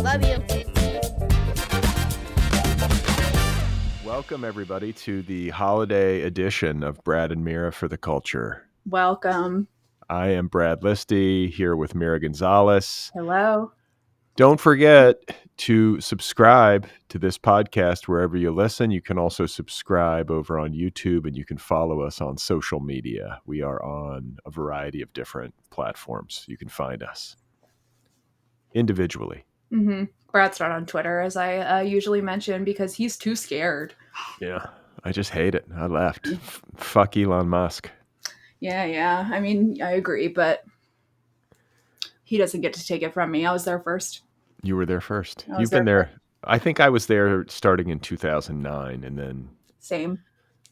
Love you. Welcome, everybody, to the holiday edition of Brad and Mira for the Culture. Welcome. I am Brad Listi, here with Mira Gonzalez. Hello. Don't forget to subscribe to this podcast wherever you listen. You can also subscribe over on YouTube, and you can follow us on social media. We are on a variety of different platforms. You can find us individually. Mm-hmm. Brad's not on Twitter, as I usually mention, because he's too scared. Yeah, I just hate it. I left. Fuck Elon Musk. Yeah. I mean, I agree, but he doesn't get to take it from me. I was there first. You were there first. You've been there. I think I was there starting in 2009, and then... Same.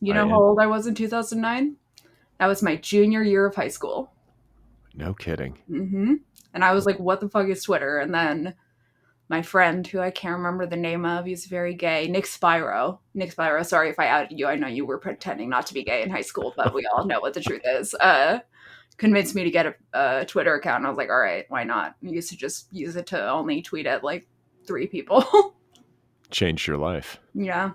You know how old I was in 2009? That was my junior year of high school. No kidding. Mm-hmm. And I was like, what the fuck is Twitter? And then my friend, who I can't remember the name of, he's very gay, Nick Spyro, sorry if I outed you. I know you were pretending not to be gay in high school, but we all know what the truth is. Convinced me to get a Twitter account. And I was like, all right, why not? I used to just use it to only tweet at like 3 people. Changed your life. Yeah.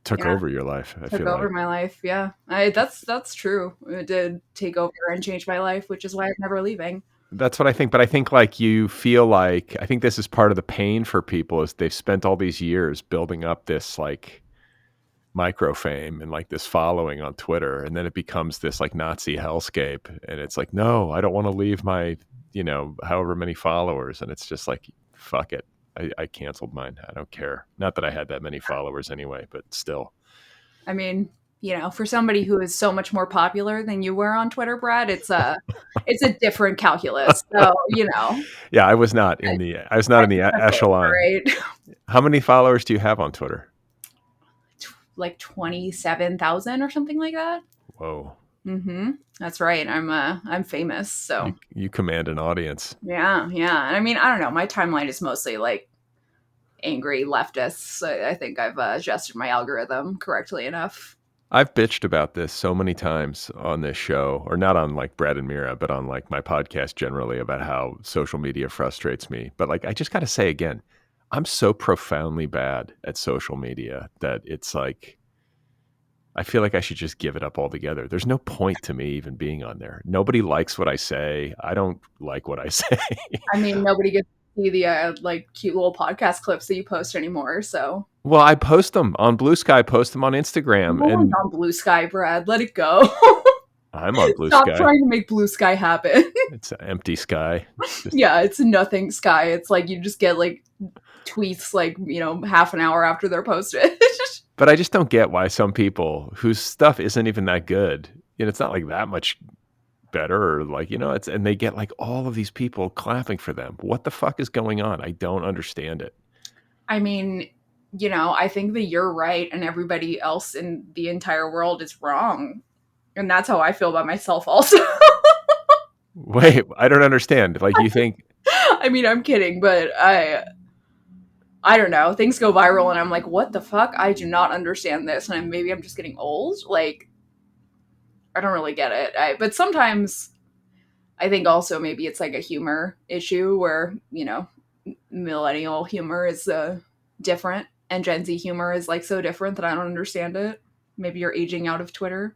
Took over your life. Took over my life. Yeah. That's true. It did take over and change my life, which is why I'm never leaving. That's what I think. But I think like you feel like, I think this is part of the pain for people, is they've spent all these years building up this like micro fame and like this following on Twitter. And then it becomes this like Nazi hellscape. And it's like, no, I don't want to leave my, however many followers. And it's just like, fuck it. I canceled mine. I don't care. Not that I had that many followers anyway, but still. I mean, for somebody who is so much more popular than you were on Twitter, Brad, it's a different calculus. So, Yeah, I was not in the echelon. Right. How many followers do you have on Twitter? Like 27,000 or something like that. Whoa. Mm-hmm. That's right. I'm famous, so you command an audience. Yeah. And I mean, I don't know. My timeline is mostly like angry leftists. I think I've adjusted my algorithm correctly enough. I've bitched about this so many times on this show, or not on like Brad and Mira, but on like my podcast generally, about how social media frustrates me. But like, I just got to say again, I'm so profoundly bad at social media that it's like, I feel like I should just give it up altogether. There's no point to me even being on there. Nobody likes what I say. I don't like what I say. I mean, nobody gets to see the like cute little podcast clips that you post anymore. So, well, I post them on Bluesky. I post them on Instagram. No one's on Bluesky, Brad. Let it go. I'm on Bluesky. Stop trying to make Bluesky happen. It's an empty sky. It's a nothing sky. It's like you just get like tweets like, half an hour after they're posted. But I just don't get why some people whose stuff isn't even that good, it's not like that much better, or like, and they get like all of these people clapping for them. What the fuck is going on? I don't understand it. I mean, I think that you're right and everybody else in the entire world is wrong. And that's how I feel about myself also. Wait, I don't understand. Like, you think... I mean, I'm kidding, but I don't know. Things go viral and I'm like, what the fuck? I do not understand this. And maybe I'm just getting old. Like, I don't really get it. But sometimes I think also maybe it's like a humor issue where, millennial humor is different and Gen Z humor is like so different that I don't understand it. Maybe you're aging out of Twitter.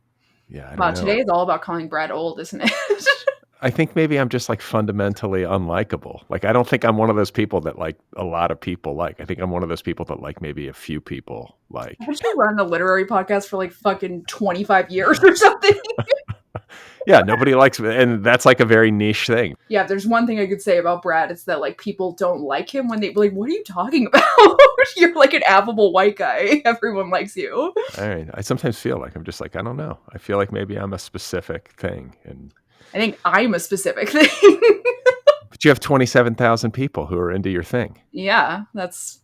Yeah, I don't know. Today is all about calling Brad old, isn't it? I think maybe I'm just like fundamentally unlikable. Like, I don't think I'm one of those people that like a lot of people like. I think I'm one of those people that like maybe a few people like. I've been running a literary podcast for like fucking 25 years or something. Yeah, nobody likes it. And that's like a very niche thing. Yeah, if there's one thing I could say about Brad, it's that like people don't like him when they like, what are you talking about? You're like an affable white guy. Everyone likes you. All right. I sometimes feel like I'm just like, I don't know. I feel like maybe I'm a specific thing. And I think I'm a specific thing. But you have 27,000 people who are into your thing. Yeah, that's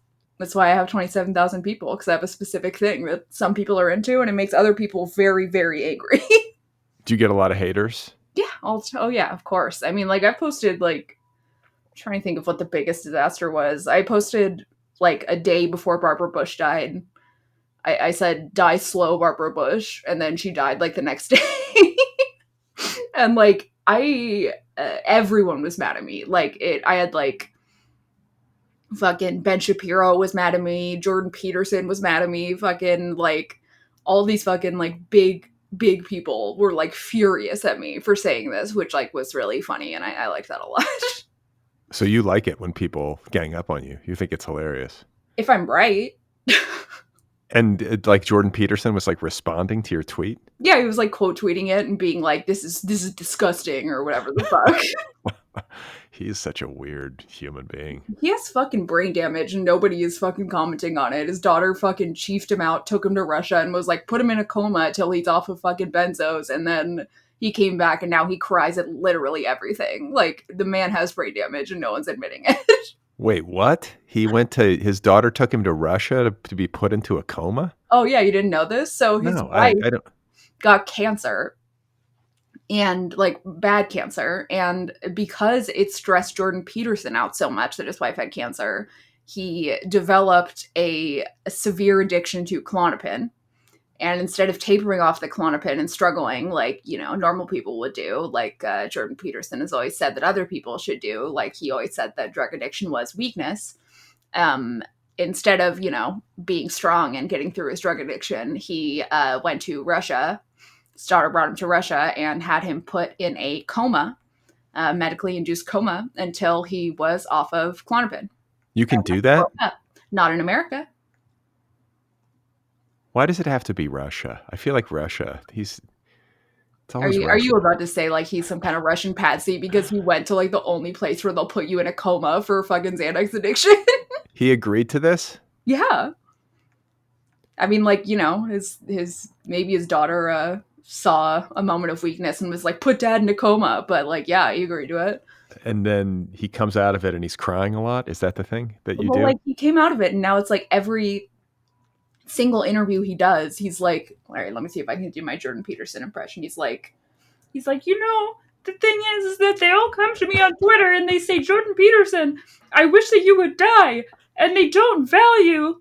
why I have 27,000 people, because I have a specific thing that some people are into, and it makes other people very, very angry. Do you get a lot of haters? Yeah. Oh, yeah, of course. I mean, like, I posted, like, I'm trying to think of what the biggest disaster was. I posted, like, a day before Barbara Bush died. I said, die slow, Barbara Bush. And then she died, like, the next day. And, like, everyone was mad at me. Like, I had, like, Fucking Ben Shapiro was mad at me. Jordan Peterson was mad at me. Fucking like all these fucking like big people were like furious at me for saying this, which like was really funny, and I liked that a lot. So you like it when people gang up on you. You think it's hilarious. If I'm right. And like Jordan Peterson was like responding to your tweet. Yeah, he was like quote tweeting it and being like, this is disgusting or whatever the fuck. He's such a weird human being. He has fucking brain damage and nobody is fucking commenting on it. His daughter fucking chiefed him out, took him to Russia, and was like, put him in a coma till he's off of fucking benzos, and then he came back and now he cries at literally everything. Like, the man has brain damage and no one's admitting it. Wait, what? His daughter took him to Russia to be put into a coma? Oh yeah, you didn't know this? So his No, wife I don't. got cancer, and like bad cancer, and because it stressed Jordan Peterson out so much that his wife had cancer, he developed a severe addiction to Klonopin. And instead of tapering off the Klonopin and struggling like, you know, normal people would do, like Jordan Peterson has always said that other people should do, like he always said that drug addiction was weakness, instead of, you know, being strong and getting through his drug addiction, he went to Russia. His daughter brought him to Russia and had him put in a coma, medically induced coma, until he was off of Klonopin. You can do that? Not in America. Why does it have to be Russia? I feel like Russia. It's always Are you about to say like he's some kind of Russian patsy because he went to like the only place where they'll put you in a coma for fucking Xanax addiction? He agreed to this? Yeah. I mean, like, you know, maybe his daughter saw a moment of weakness and was like, put dad in a coma. But like, yeah, he agreed to it. And then he comes out of it and he's crying a lot? Is that the thing that you do? Like, he came out of it and now it's like every single interview he does, he's like, all right, let me see if I can do my Jordan Peterson impression. He's like, you know, the thing is that they all come to me on Twitter and they say, Jordan Peterson, I wish that you would die. And they don't value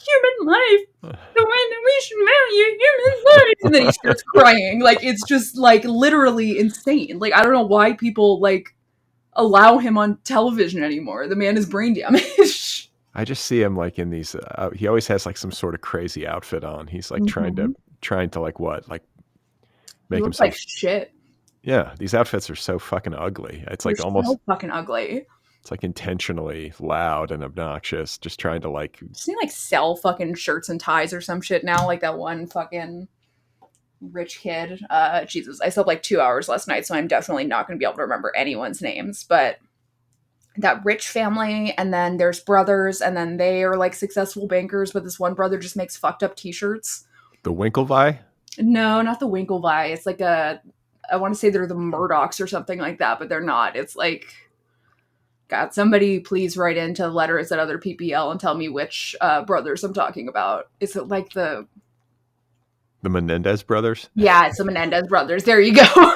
human life the way that we should value human life. And then he starts crying. Like, it's just, like, literally insane. Like, I don't know why people, like, allow him on television anymore. The man is brain damaged. I just see him, like, in these, he always has, like, some sort of crazy outfit on. He's, like, trying to, like, what? Like, make himself... like shit. Yeah, these outfits are so fucking ugly. It's like almost so fucking ugly. It's like intentionally loud and obnoxious, just trying to like... Doesn't he like sell fucking shirts and ties or some shit now? Like that one fucking rich kid. Jesus, I slept like 2 hours last night, so I'm definitely not going to be able to remember anyone's names. But that rich family, and then there's brothers, and then they are like successful bankers, but this one brother just makes fucked up t-shirts. The Winklevi? No, not the Winklevi. It's like I want to say they're the Murdochs or something like that, but they're not. It's like... God, somebody please write into letters at Other PPL and tell me which brothers I'm talking about. Is it like the Menendez brothers? Yeah, it's the Menendez brothers. There you go.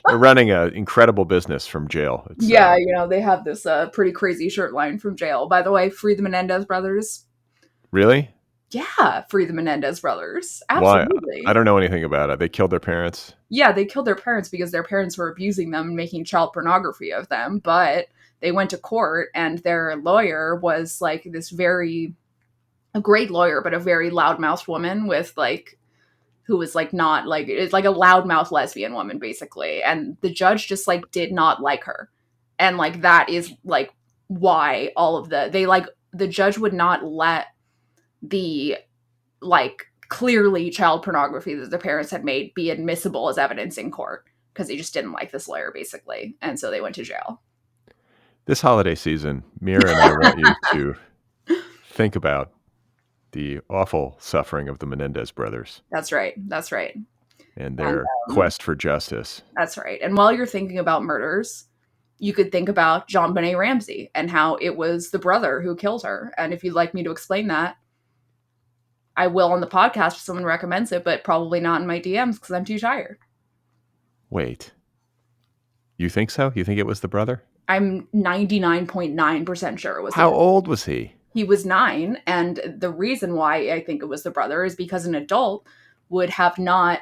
They're running an incredible business from jail. Yeah, you know, they have this pretty crazy shirt line from jail. By the way, free the Menendez brothers. Really? Yeah, free the Menendez brothers. Absolutely. Why? I don't know anything about it. They killed their parents? Yeah, they killed their parents because their parents were abusing them and making child pornography of them. But they went to court and their lawyer was like a great lawyer, but a very loudmouthed woman with like, who was like not like, it's like a loudmouth lesbian woman basically. And the judge just like did not like her. And like, that is like why all of the judge would not let the like clearly child pornography that the parents had made be admissible as evidence in court because they just didn't like this lawyer basically, and so they went to jail. This holiday season, Mira and I want you to think about the awful suffering of the Menendez brothers. That's right. And their quest for justice. That's right. And while you're thinking about murders, you could think about JonBenet Ramsey and how it was the brother who killed her. And if you'd like me to explain that, I will on the podcast if someone recommends it, but probably not in my DMs because I'm too tired. Wait. You think so? You think it was the brother? I'm 99.9% sure it was. How old was he? He was 9, and the reason why I think it was the brother is because an adult would have not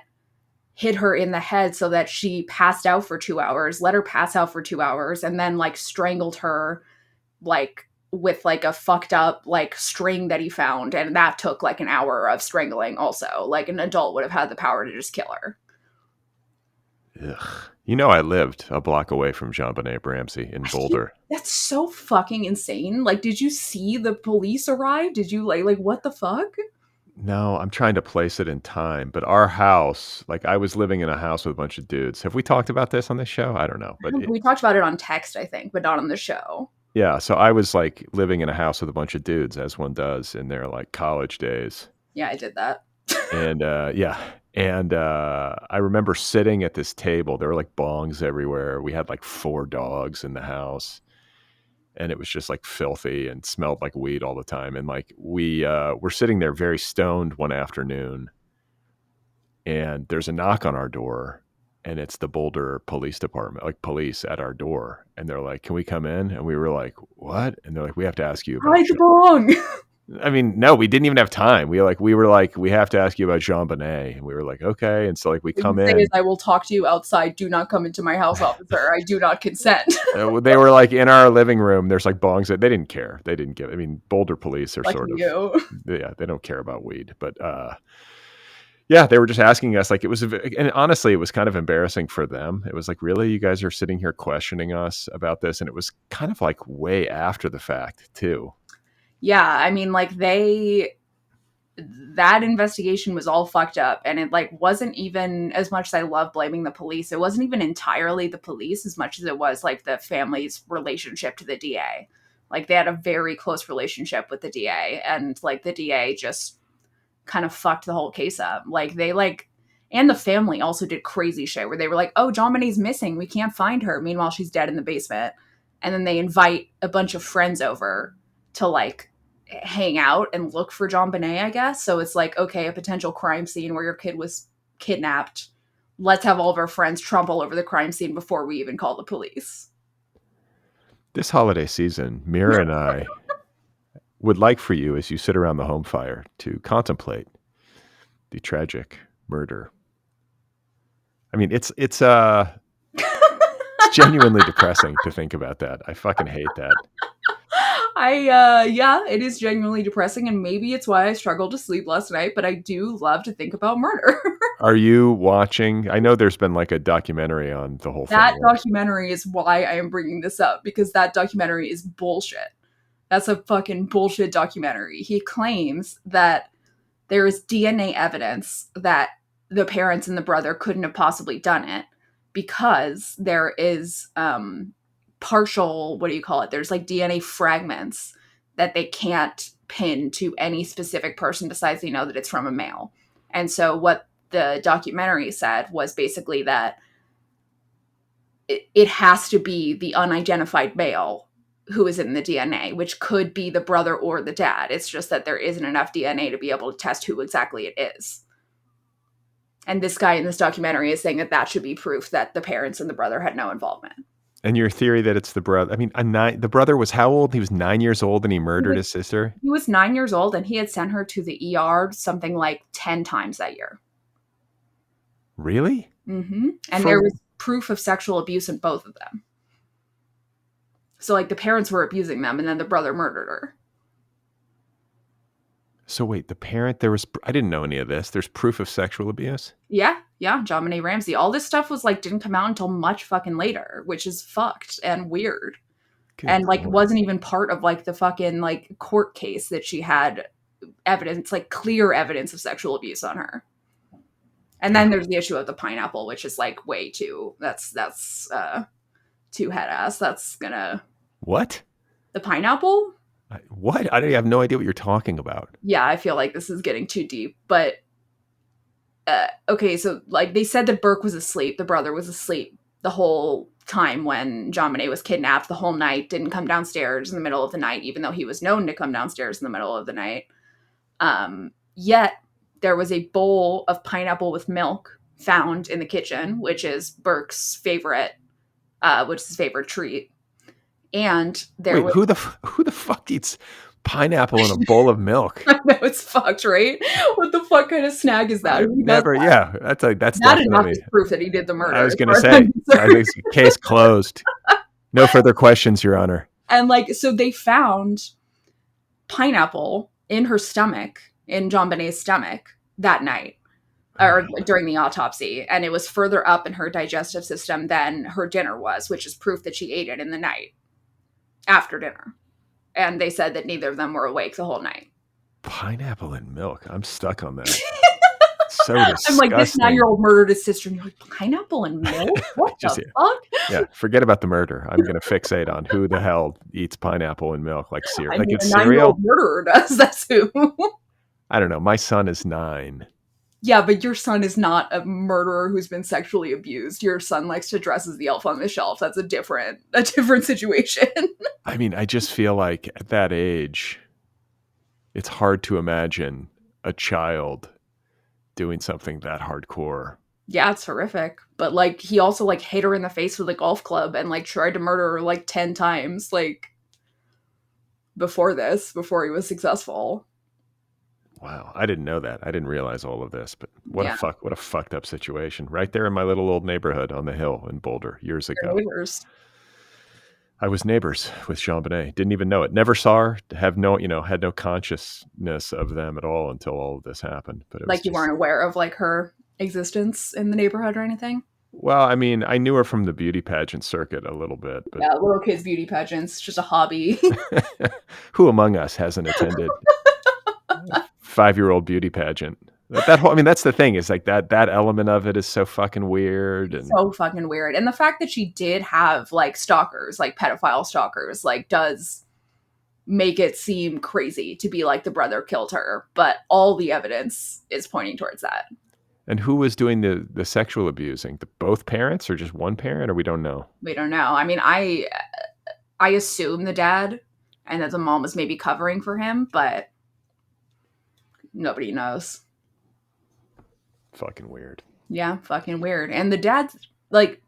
hit her in the head so that she passed out for 2 hours, let her pass out for 2 hours, and then like strangled her like with like a fucked up like string that he found, and that took like an hour of strangling also. Like an adult would have had the power to just kill her. Ugh. You know, I lived a block away from JonBenet Ramsey in Boulder. That's so fucking insane. Like, did you see the police arrive? Did you like what the fuck? No, I'm trying to place it in time, but our house, like I was living in a house with a bunch of dudes. Have we talked about this on this show? I don't know, but We talked about it on text, I think, but not on the show. yeah, so I was like living in a house with a bunch of dudes, as one does in their like college days. Yeah, I did that. And yeah. And I remember sitting at this table. There were like bongs everywhere. We had like 4 dogs in the house. And it was just like filthy and smelled like weed all the time. And like we were sitting there very stoned one afternoon. And there's a knock on our door. And it's the Boulder Police Department, like police at our door. And they're like, "Can we come in?" And we were like, "What?" And they're like, "We have to ask you about." Hide the bong. I mean, no, we didn't even have time. We were like, "We have to ask you about JonBenet." And we were like, "Okay." And so like we What come you say in. is, I will talk to you outside. Do not come into my house, officer. I do not consent. They were like in our living room. There's like bongs that they didn't care. They didn't give. I mean, Boulder police are Like sort of, you. yeah, they don't care about weed. But yeah, they were just asking us. Like it was, and honestly, it was kind of embarrassing for them. It was like, really, you guys are sitting here questioning us about this, and it was kind of like way after the fact too. Yeah, I mean, like that investigation was all fucked up, and it like wasn't even, as much as I love blaming the police, it wasn't even entirely the police as much as it was like the family's relationship to the DA. Like they had a very close relationship with the DA, and like the DA just kind of fucked the whole case up. Like they like, and the family also did crazy shit where they were like, "Oh, JonBenet's missing. We can't find her." Meanwhile, she's dead in the basement. And then they invite a bunch of friends over to like hang out and look for JonBenet, I guess. So it's like, okay, a potential crime scene where your kid was kidnapped. Let's have all of our friends tromp all over the crime scene before we even call the police. This holiday season, Mira and I would like for you, as you sit around the home fire, to contemplate the tragic murder. I mean, it's genuinely depressing to think about that. I fucking hate that. Yeah, it is genuinely depressing, and maybe it's why I struggled to sleep last night, but I do love to think about murder. Are you watching? I know there's been like a documentary on the whole thing. That Right? documentary is why I am bringing this up, because that documentary is bullshit. That's a fucking bullshit documentary. He claims that there is DNA evidence that the parents and the brother couldn't have possibly done it because there is partial, what do you call it? There's like DNA fragments that they can't pin to any specific person besides they know that it's from a male. And so what the documentary said was basically that it has to be the unidentified male who is in the DNA, which could be the brother or the dad. It's just that there isn't enough DNA to be able to test who exactly it is. And this guy in this documentary is saying that that should be proof that the parents and the brother had no involvement. And your theory that it's the brother? I mean, the brother was how old? He was 9 years old, and he murdered his sister. He was 9 years old, and he had sent her to the ER something like 10 times that year. Really? Mm-hmm. And there was proof of sexual abuse in both of them. So, like, the parents were abusing them, and then the brother murdered her. So wait, the parent, I didn't know any of this. There's proof of sexual abuse? Yeah, JonBenet Ramsey. All this stuff was, like, didn't come out until much fucking later, which is fucked and weird. Good and, like, Lord. Wasn't even part of, like, the fucking, like, court case that she had evidence, like, clear evidence of sexual abuse on her. And then there's the issue of the pineapple, which is, like, way too, that's too head ass. That's gonna... What? The pineapple? What? I have no idea what you're talking about. Yeah, I feel like this is getting too deep. But, okay, so, like, they said that Burke was asleep. The brother was asleep the whole time when JonBenet was kidnapped, the whole night, didn't come downstairs in the middle of the night, even though he was known to come downstairs in the middle of the night. Yet, there was a bowl of pineapple with milk found in the kitchen, which is Burke's favorite, which is his favorite treat. And there was... who the fuck eats pineapple in a bowl of milk? I know, it's fucked, right? What the fuck kind of snag is that? Never, that? Yeah. That's that definitely enough is proof that he did the murder. I was going to say, I think case closed. No further questions, Your Honor. And like, so they found pineapple in her stomach, in John Bonet's stomach that night, or during the autopsy, and it was further up in her digestive system than her dinner was, which is proof that she ate it in the night after dinner. And they said that neither of them were awake the whole night. Pineapple and milk. I'm stuck on that. So I'm like, this disgusting. 9-year-old murdered his sister, and you're like, pineapple and milk? What the fuck? Yeah, forget about the murder. I'm going to fixate on who the hell eats pineapple and milk like cereal. I Like mean, it's a cereal. 9-year-old murderer does. That's who. I don't know. My son is 9. Yeah, but your son is not a murderer who's been sexually abused. Your son likes to dress as the elf on the shelf. That's a different situation. I mean, I just feel like at that age, it's hard to imagine a child doing something that hardcore. Yeah, it's horrific. But like, he also like hit her in the face with a golf club and like tried to murder her like 10 times. Like before he was successful. Wow, I didn't know that. I didn't realize all of this. But what a fucked up situation right there in my little old neighborhood on the hill in Boulder years ago. Neighbors. I was neighbors with Jean Bonnet. Didn't even know it. Never saw her. Had no consciousness of them at all until all of this happened. But it was like you weren't aware of like her existence in the neighborhood or anything? Well, I mean, I knew her from the beauty pageant circuit a little bit. But yeah, little kids' beauty pageants, just a hobby. Who among us hasn't attended a 5-year-old beauty pageant? That whole, I mean, that's the thing, is like that element of it is so fucking weird. And so fucking weird. And the fact that she did have like stalkers, like pedophile stalkers, like does make it seem crazy to be like the brother killed her. But all the evidence is pointing towards that. And who was doing the sexual abusing? Both parents or just one parent, or we don't know? We don't know. I mean, I assume the dad and that the mom was maybe covering for him, but nobody knows. Fucking weird. Yeah, fucking weird. And the dad's like,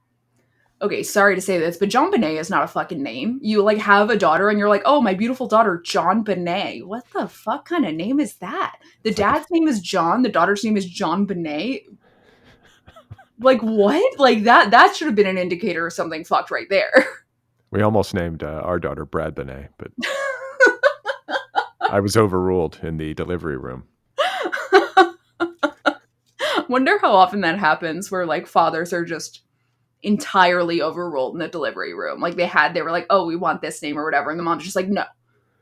okay, sorry to say this, but John Bonnet is not a fucking name. You like have a daughter and you're like, oh, my beautiful daughter, John Bonnet. What the fuck kind of name is that? The dad's name is John. The daughter's name is John Bonnet. Like what? Like that should have been an indicator of something fucked right there. We almost named our daughter Brad Bonnet, but I was overruled in the delivery room. Wonder how often that happens where like fathers are just entirely overruled in the delivery room. Like they were like, oh, we want this name or whatever. And the mom's just like, no,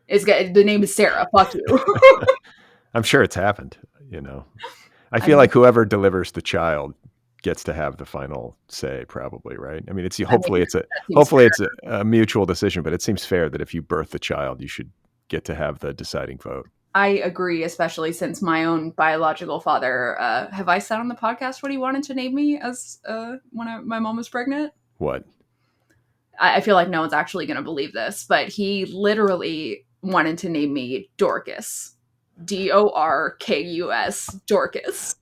the name is Sarah. Fuck you. I'm sure it's happened, I feel like whoever delivers the child gets to have the final say, probably, right? I mean, hopefully it's a mutual decision, but it seems fair that if you birth the child, you should get to have the deciding vote. I agree, especially since my own biological father, have I said on the podcast what he wanted to name me as when my mom was pregnant? What? I feel like no one's actually going to believe this, but he literally wanted to name me Dorcas. Dorkus, Dorcas.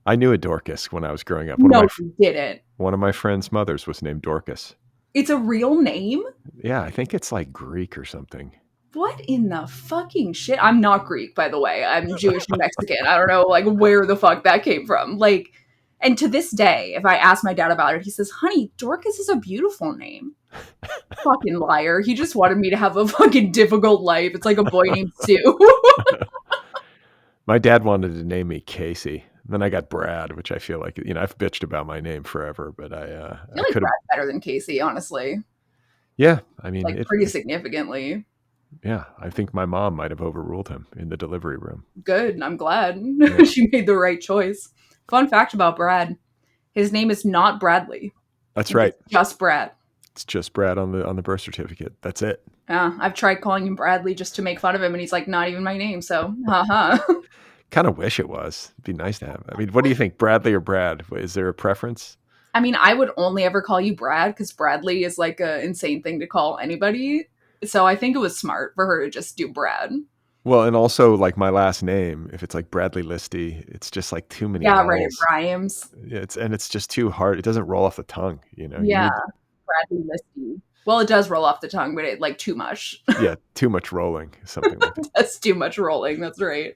I knew a Dorcas when I was growing up. You didn't. One of my friend's mothers was named Dorcas. It's a real name? Yeah, I think it's like Greek or something. What in the fucking shit? I'm not Greek, by the way. I'm Jewish and Mexican. I don't know, like, where the fuck that came from. Like, and to this day, if I ask my dad about it, he says, honey, Dorcas is a beautiful name. Fucking liar. He just wanted me to have a fucking difficult life. It's like a boy named Sue. My dad wanted to name me Casey. Then I got Brad, which I feel like, I've bitched about my name forever, but I feel like Brad's better than Casey, honestly. Yeah, I mean, like pretty significantly. Yeah, I think my mom might have overruled him in the delivery room. Good, I'm glad. Yeah. She made the right choice. Fun fact about Brad: his name is not Bradley. That's right. It's just Brad. It's just Brad on the birth certificate. That's it. I've tried calling him Bradley just to make fun of him, and he's like, not even my name. So, haha. Kind of wish it was. It'd be nice to have. I mean, what do you think, Bradley or Brad? Is there a preference? I mean, I would only ever call you Brad because Bradley is like an insane thing to call anybody. So I think it was smart for her to just do Brad. Well, and also like my last name, if it's like Bradley Listi, it's just like too many. Yeah, right. It rhymes. It's just too hard. It doesn't roll off the tongue, Yeah, Bradley Listi. Well, it does roll off the tongue, but it like too much. Yeah, too much rolling, something like that. That's too much rolling. That's right.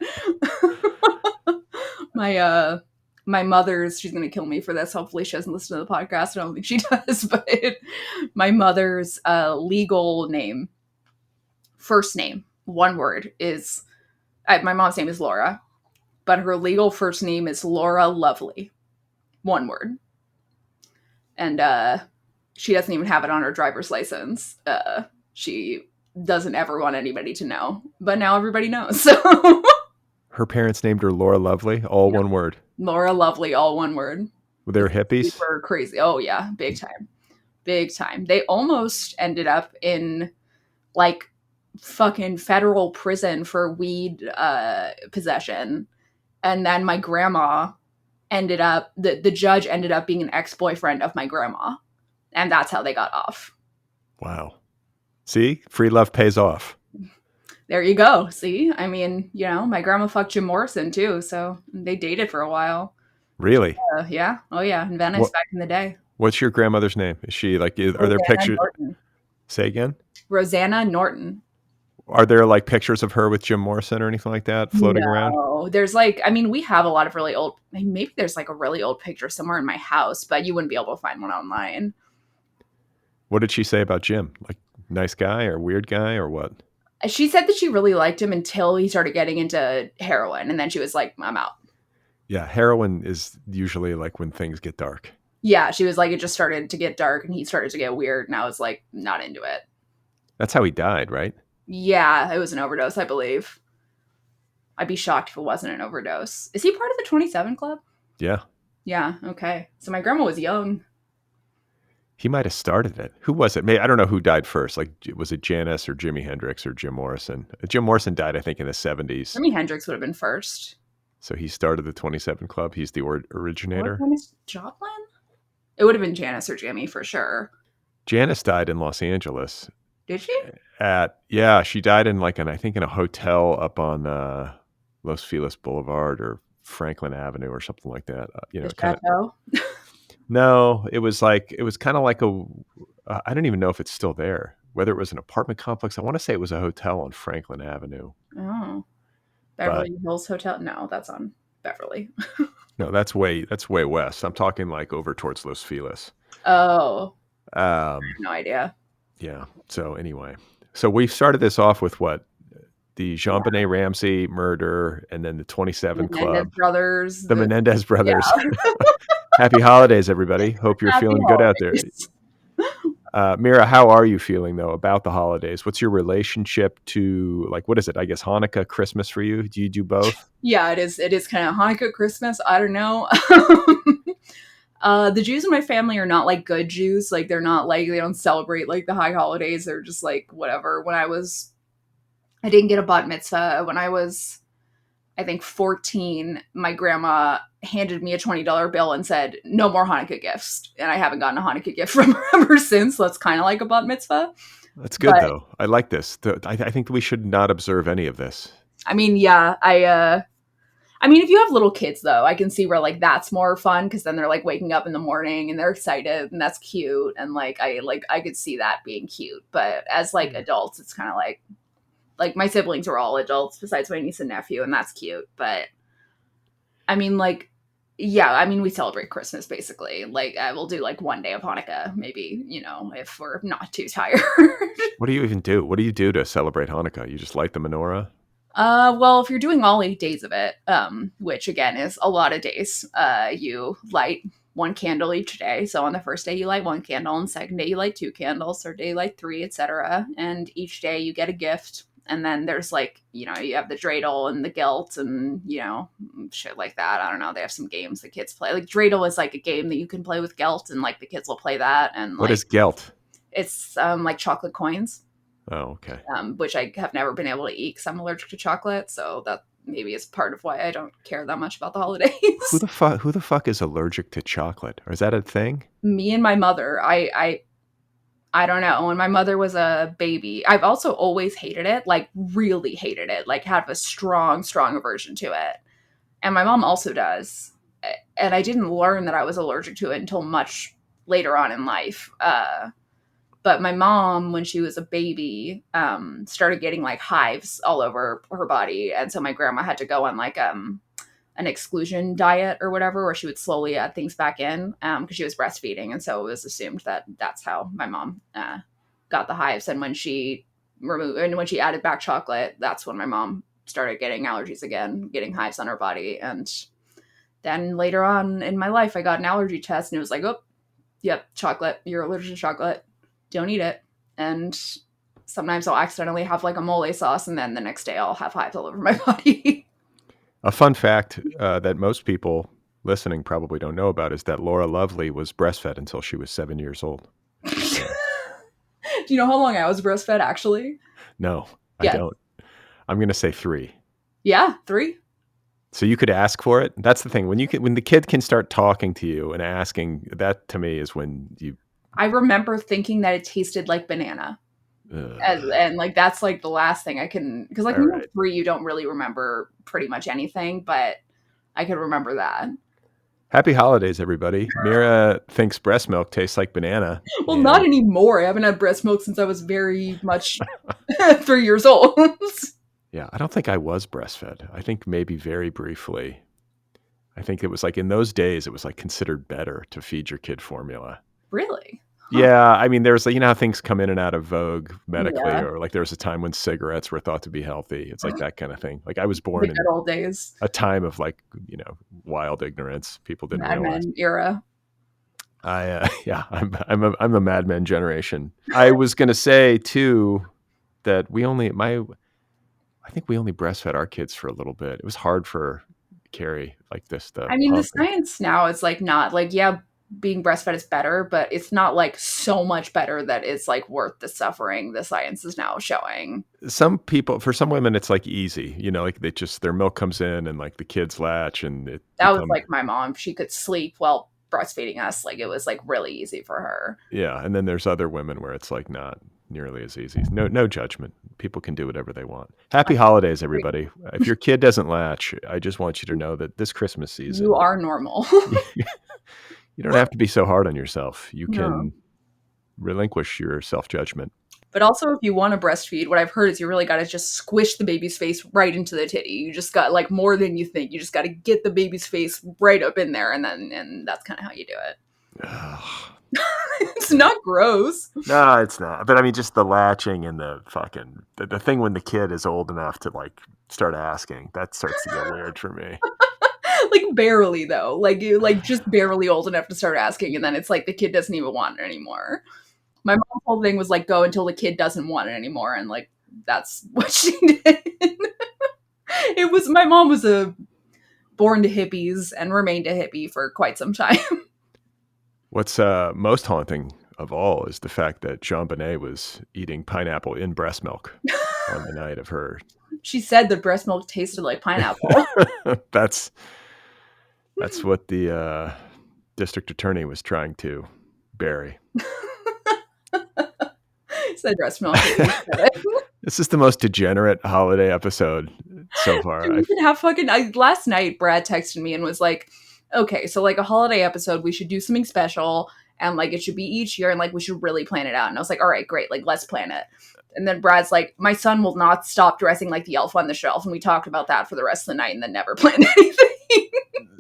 My mother's, she's going to kill me for this. Hopefully she doesn't listen to the podcast. I don't think she does, but my mother's legal name first name, one word, is my mom's name is Laura, but her legal first name is Laura Lovely, one word. And she doesn't even have it on her driver's license. She doesn't ever want anybody to know, but now everybody knows. So Her parents named her Laura Lovely, all yeah, one word. Laura Lovely, all one word. They were It's hippies. super crazy. Oh yeah, big time, big time. They almost ended up in like fucking federal prison for weed possession, and then my grandma ended up the judge ended up being an ex-boyfriend of my grandma, and that's how they got off. Wow. See, free love pays off. There you go. See, I mean, my grandma fucked Jim Morrison too, so they dated for a while. Really? Yeah. Oh yeah, in Venice What? back in the day. What's your grandmother's name? Is she like? Are there Rosanna pictures? Norton. Say again. Rosanna Norton. Are there like pictures of her with Jim Morrison or anything like that floating around? No, there's like, I mean, we have a lot of really old. Maybe there's like a really old picture somewhere in my house, but you wouldn't be able to find one online. What did she say about Jim? Like, nice guy or weird guy or what? She said that she really liked him until he started getting into heroin, and then she was like, "I'm out." Yeah, heroin is usually like when things get dark. Yeah, she was like, it just started to get dark, and he started to get weird, and I was like, not into it. That's how he died, right? Yeah, it was an overdose, I believe. I'd be shocked if it wasn't an overdose. Is he part of the 27 Club? Yeah. Yeah, okay. So my grandma was young. He might have started it. Who was it? I don't know who died first. Like, was it Janis or Jimi Hendrix or Jim Morrison? Jim Morrison died, I think, in the 70s. Jimi Hendrix would have been first. So he started the 27 Club. He's the Or originator. Janis Joplin? It would have been Janice or Jimmy for sure. Janis died in Los Angeles. Did she? She died in I think in a hotel up on Los Feliz Boulevard or Franklin Avenue or something like that. The Kind of. Chateau? No, it was kind of like I don't even know if it's still there. Whether it was an apartment complex, I want to say it was a hotel on Franklin Avenue. Oh. But Beverly Hills Hotel? No, that's on Beverly. no, that's way west. I'm talking like over towards Los Feliz. Oh. I have Um, no idea. yeah. So anyway, so we started this off with what? The Yeah. Jean-Benet Ramsey murder, and then the 27 Menendez Club, brothers. the Menendez Yeah. brothers. Happy holidays, everybody. Hope you're Happy feeling good out there. holidays. Mira, how are you feeling though about the holidays? What's your relationship to what is it? I guess Hanukkah, Christmas for you? Do you do both? Yeah, it is. It is kind of Hanukkah, Christmas. I don't know. The Jews in my family are not like good Jews. Like they're not like they don't celebrate like the high holidays. They're just like whatever. I didn't get a bat mitzvah when I was, I think 14. My grandma handed me a $20 bill and said, "No more Hanukkah gifts," and I haven't gotten a Hanukkah gift from her ever since. So that's kind of like a bat mitzvah. That's good But though. I like this. I think that we should not observe any of this. I mean, yeah, I mean, if you have little kids, though, I can see where like that's more fun because then they're like waking up in the morning and they're excited and that's cute and I could see that being cute. But as like adults, it's kind of like my siblings are all adults besides my niece and nephew, and that's cute. But I mean, yeah, I mean, we celebrate Christmas basically. Like I will do like one day of Hanukkah, maybe if we're not too tired. What do you even do? What do you do to celebrate Hanukkah? You just light the menorah? Well, if you're doing all 8 days of it, which again is a lot of days, you light one candle each day. So on the first day you light one candle, and second day you light two candles, third day you light three, etc. And each day you get a gift. And then there's you have the dreidel and the gelt and, shit like that. I don't know. They have some games that kids play. Like dreidel is like a game that you can play with gelt, and like the kids will play that. And What is gelt? it's like chocolate coins. Oh, okay. Which I have never been able to eat because I'm allergic to chocolate. So that maybe is part of why I don't care that much about the holidays. Who the fuck is allergic to chocolate? Or is that a thing? Me and my mother, I don't know. When my mother was a baby, I've also always hated it, like really hated it, like have a strong, strong aversion to it. And my mom also does. And I didn't learn that I was allergic to it until much later on in life. But my mom, when she was a baby, started getting like hives all over her body. And so my grandma had to go on like an exclusion diet or whatever, where she would slowly add things back in because she was breastfeeding. And so it was assumed that that's how my mom got the hives. And when she remove, and when she added back chocolate, that's when my mom started getting allergies again, getting hives on her body. And then later on in my life, I got an allergy test, and it was like, oh, yep, chocolate. You're allergic to chocolate. Don't eat it. And sometimes I'll accidentally have like a mole sauce, and then the next day I'll have hives all over my body. A fun fact that most people listening probably don't know about is that Laura Lovely was breastfed until she was 7 years old. So, do you know how long I was breastfed, actually? no, I Yes. don't. I'm going to say 3. Yeah, 3. So you could ask for it. That's the thing. When the kid can start talking to you and asking, that to me is when you. I remember thinking that it tasted like banana. And like that's like the last thing I can, because like when you're 3, you don't really remember pretty much anything, but I could remember that. Happy holidays, everybody. Mira thinks breast milk tastes like banana. Well, not anymore. I haven't had breast milk since I was very much 3 years old. Yeah, I don't think I was breastfed. I think maybe very briefly. I think it was like in those days, it was like considered better to feed your kid formula. Really? Huh. Yeah, I mean, there's like, you know how things come in and out of vogue medically, Yeah. or like there was a time when cigarettes were thought to be healthy. It's like that kind of thing. Like I was born The in good old days. a time of like, wild ignorance. People didn't Mad realize. Men era. I'm a Mad Men generation. I was gonna say too that I think we only breastfed our kids for a little bit. It was hard for Carrie, like this. I mean, the science now is like not like, yeah, being breastfed is better, but it's not like so much better that it's like worth the suffering the science is now showing. Some people, for some women, it's like easy, like they just, their milk comes in and like the kids latch and that was like my mom. She could sleep while breastfeeding us. Like it was like really easy for her. Yeah. And then there's other women where it's like not nearly as easy. No judgment. People can do whatever they want. Happy holidays, everybody. If your kid doesn't latch, I just want you to know that this Christmas season, you are normal. You don't have to be so hard on yourself. You can relinquish your self-judgment. But also, if you want to breastfeed, what I've heard is you really got to just squish the baby's face right into the titty. You just got like more than you think. You just got to get the baby's face right up in there, and that's kind of how you do it. It's not gross. No, it's not. But I mean, just the latching and the fucking the thing when the kid is old enough to like start asking, that starts to get weird for me. Like barely though, like you like just barely old enough to start asking, and then it's like the kid doesn't even want it anymore. My mom's whole thing was like go until the kid doesn't want it anymore, and like that's what she did. It was my mom was born to hippies and remained a hippie for quite some time. What's most haunting of all is the fact that JonBenet was eating pineapple in breast milk on the night of her. She said the breast milk tasted like pineapple. That's what the district attorney was trying to bury. Said breast milk. This is the most degenerate holiday episode so far. Dude, we could have last night Brad texted me and was like, okay, so like a holiday episode, we should do something special, and like it should be each year, and like we should really plan it out. And I was like, all right, great, like let's plan it. And then Brad's like, my son will not stop dressing like the elf on the shelf. And we talked about that for the rest of the night and then never planned anything.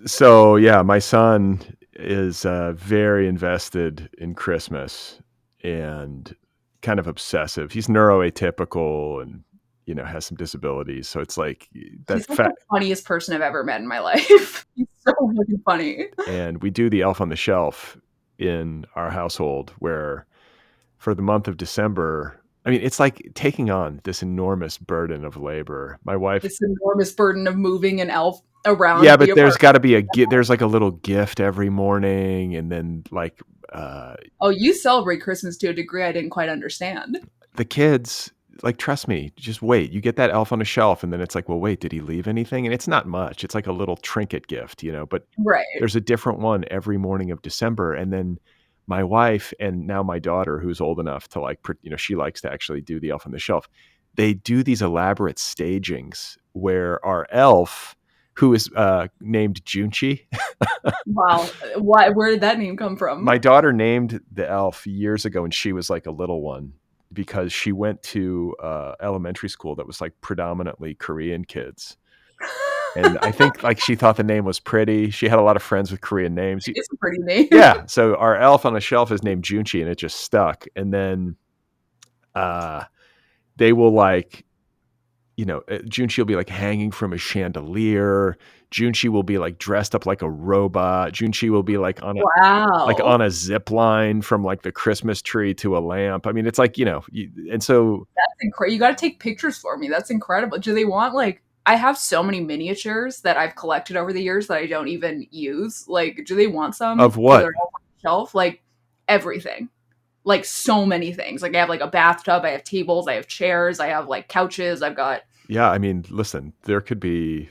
So yeah, my son is very invested in Christmas and kind of obsessive. He's neuroatypical and has some disabilities. So it's like he's like the funniest person I've ever met in my life. He's so fucking funny. And we do the elf on the shelf in our household where for the month of December, I mean, it's like taking on this enormous burden of labor. My wife, this enormous burden of moving an elf around. Yeah, but there's got to be there's like a little gift every morning, and then like. Oh, you celebrate Christmas to a degree I didn't quite understand. The kids, like, trust me, just wait. You get that elf on a shelf, and then it's like, well, wait, did he leave anything? And it's not much. It's like a little trinket gift, but right. There's a different one every morning of December, and then. My wife and now my daughter, who's old enough to like, she likes to actually do the elf on the shelf. They do these elaborate stagings where our elf, who is named Junchi. Wow. Where did that name come from? My daughter named the elf years ago when she was like a little one because she went to elementary school that was like predominantly Korean kids. And I think like she thought the name was pretty. She had a lot of friends with Korean names. It's a pretty name. Yeah. So our elf on the shelf is named Junchi and it just stuck. And then they will like, Junshi will be like hanging from a chandelier. Junshi will be like dressed up like a robot. Junshi will be like on Wow. a zip line from like the Christmas tree to a lamp. I mean, it's like, and so That's incredible. You got to take pictures for me. That's incredible. Do they want like I have so many miniatures that I've collected over the years that I don't even use. Like, do they want some of for their what? shelf? Like everything. Like so many things. Like I have like a bathtub, I have tables, I have chairs, I have like couches, I've got Yeah. I mean, listen, there would be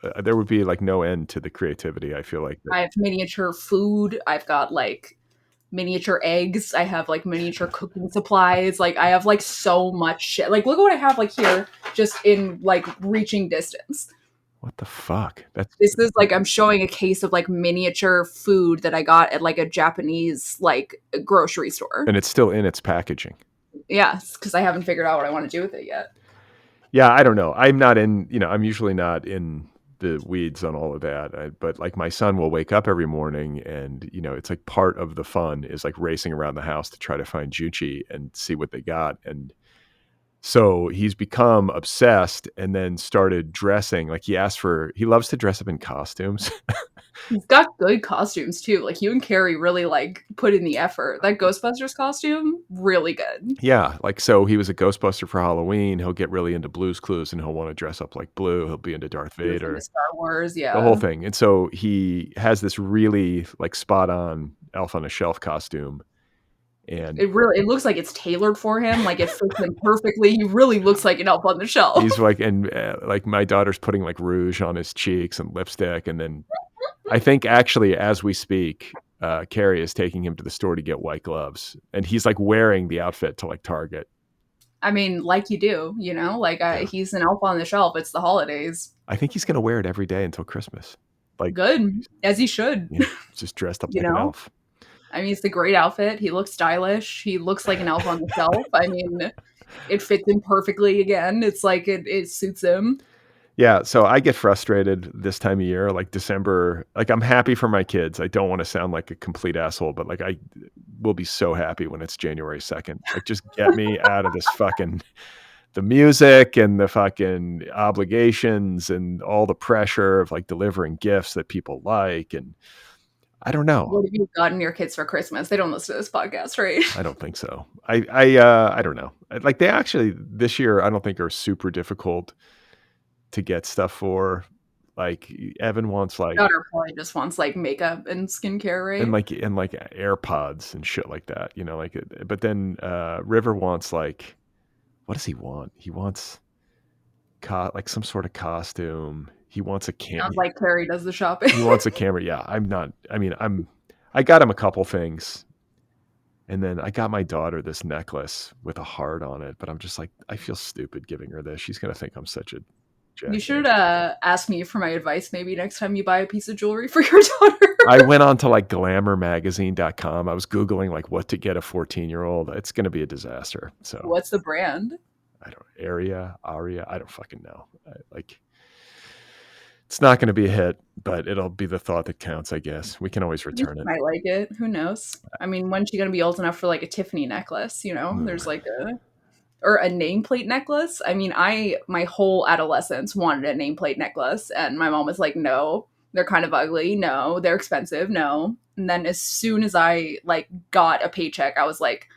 like no end to the creativity. I feel like that. I have miniature food, I've got like miniature eggs, I have like miniature cooking supplies, like I have like so much shit. Like look at what I have like here just in like reaching distance. What the fuck? This is like I'm showing a case of like miniature food that I got at like a Japanese like grocery store. And it's still in its packaging. Yeah, because I haven't figured out what I want to do with it yet. Yeah, I don't know. I'm usually not in the weeds on all of that. But like my son will wake up every morning and, it's like part of the fun is like racing around the house to try to find Juchi and see what they got. And so he's become obsessed and then started dressing. Like he loves to dress up in costumes. He's got good costumes too. Like you and Carrie really like put in the effort. That Ghostbusters costume, really good. Yeah, like so he was a Ghostbuster for Halloween. He'll get really into Blue's Clues and he'll want to dress up like Blue. He'll be into Darth He was into Vader, Star Wars, the whole yeah. thing. And so he has this really like spot on Elf on a Shelf costume. And It looks like it's tailored for him. Like it fits him perfectly. He really looks like an elf on the he's shelf. like, like my daughter's putting like rouge on his cheeks and lipstick. And then I think actually as we speak, Carrie is taking him to the store to get white gloves. And he's like wearing the outfit to like Target. I mean, like you do, you know? Like Yeah. he's an elf on the shelf. It's the holidays. I think he's going to wear it every day until Christmas. Like, Good, as he should. yeah, just dressed up You like an know? elf. I mean, it's a great outfit. He looks stylish. He looks like an elf on the shelf. I mean, it fits him perfectly again. It's like it suits him. Yeah, so I get frustrated this time of year, like December. Like I'm happy for my kids. I don't want to sound like a complete asshole, but like I will be so happy when it's January 2nd. Like just get me out of this fucking the music and the fucking obligations and all the pressure of like delivering gifts that people like. And I don't know. What have you gotten your kids for Christmas? They don't listen to this podcast, right? I don't think so. I don't know. Like they actually this year I don't think are super difficult to get stuff for. Like Evan wants like Daughter probably just wants like makeup and skincare, right? and like AirPods and shit like that, like but then River wants like what does he want? He wants like some sort of costume. He wants a Sounds camera. like Carrie does the shopping. He wants a camera. Yeah, I got him a couple things. And then I got my daughter this necklace with a heart on it, but I'm just like, I feel stupid giving her this. She's going to think I'm such a jackass. You should ask me for my advice maybe next time you buy a piece of jewelry for your daughter. I went on to like glamourmagazine.com. I was Googling like what to get a 14-year-old. It's going to be a disaster. So What's the brand? I don't Aria. I don't fucking know. It's not going to be a hit, but it'll be the thought that counts, I guess. We can always return it. Might like it. Who knows? I mean, when's she gonna be old enough for like a Tiffany necklace? You know, there's like a nameplate necklace. I mean, my whole adolescence wanted a nameplate necklace, and my mom was like, "No, they're kind of ugly. No, they're expensive. No." And then as soon as I like got a paycheck, I was like,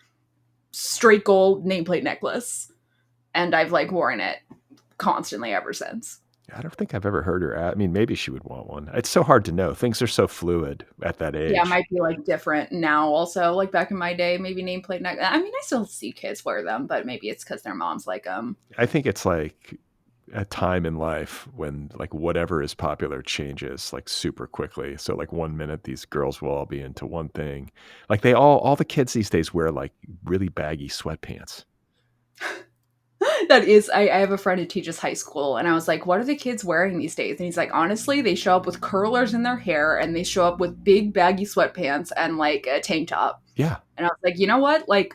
straight gold nameplate necklace, and I've like worn it constantly ever since. I don't think I've ever heard her. I mean, maybe she would want one. It's so hard to know. Things are so fluid at that age. Yeah, it might be like different now. Also, like back in my day, maybe nameplate necklace. I mean, I still see kids wear them, but maybe it's because their moms like them. I think it's like a time in life when like whatever is popular changes like super quickly. So like 1 minute these girls will all be into one thing. Like all the kids these days wear like really baggy sweatpants. That is, I have a friend who teaches high school, and I was like, what are the kids wearing these days? And he's like, honestly, they show up with curlers in their hair, and they show up with big baggy sweatpants and like a tank top. Yeah. And I was like, you know what? Like,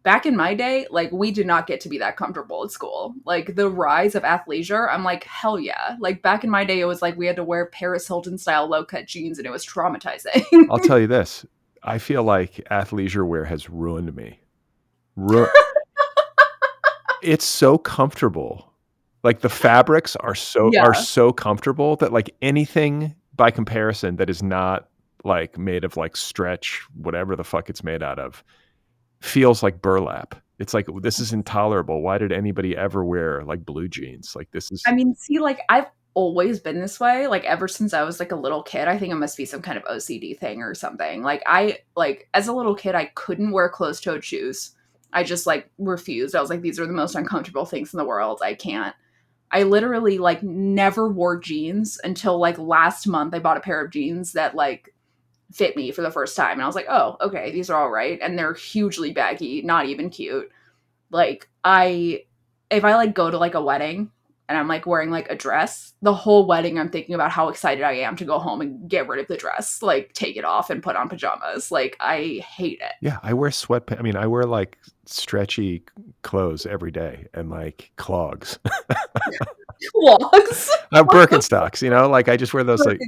back in my day, like, we did not get to be that comfortable at school. Like, the rise of athleisure, I'm like, hell yeah. Like, back in my day, it was like we had to wear Paris Hilton style low cut jeans, and it was traumatizing. I'll tell you this. I feel like athleisure wear has ruined me. it's so comfortable. Like, the fabrics are Yeah. so comfortable that, like, anything by comparison that is not, like, made of, like, stretch, whatever the fuck it's made out of, feels like burlap. It's like, "This is intolerable. Why did anybody ever wear, like, blue jeans? Like, this is." I mean, see, like, I've always been this way, like, ever since I was, like, a little kid. I think it must be some kind of OCD thing or something. Like, as a little kid, I couldn't wear closed-toed shoes. I just, like, refused. I was like, "These are the most uncomfortable things in the world. I can't." I literally, like, never wore jeans until, like, last month. I bought a pair of jeans that, like, fit me for the first time, and I was like, "Oh, okay, these are alright," and they're hugely baggy, not even cute. Like, if I, like, go to, like, a wedding and I'm, like, wearing, like, a dress, the whole wedding, I'm thinking about how excited I am to go home and get rid of the dress, like, take it off and put on pajamas. Like, I hate it. Yeah, I wear sweatpa I mean, I wear, like, stretchy clothes every day and, like, clogs. Clogs? Birkenstocks, you know, like, I just wear those, like.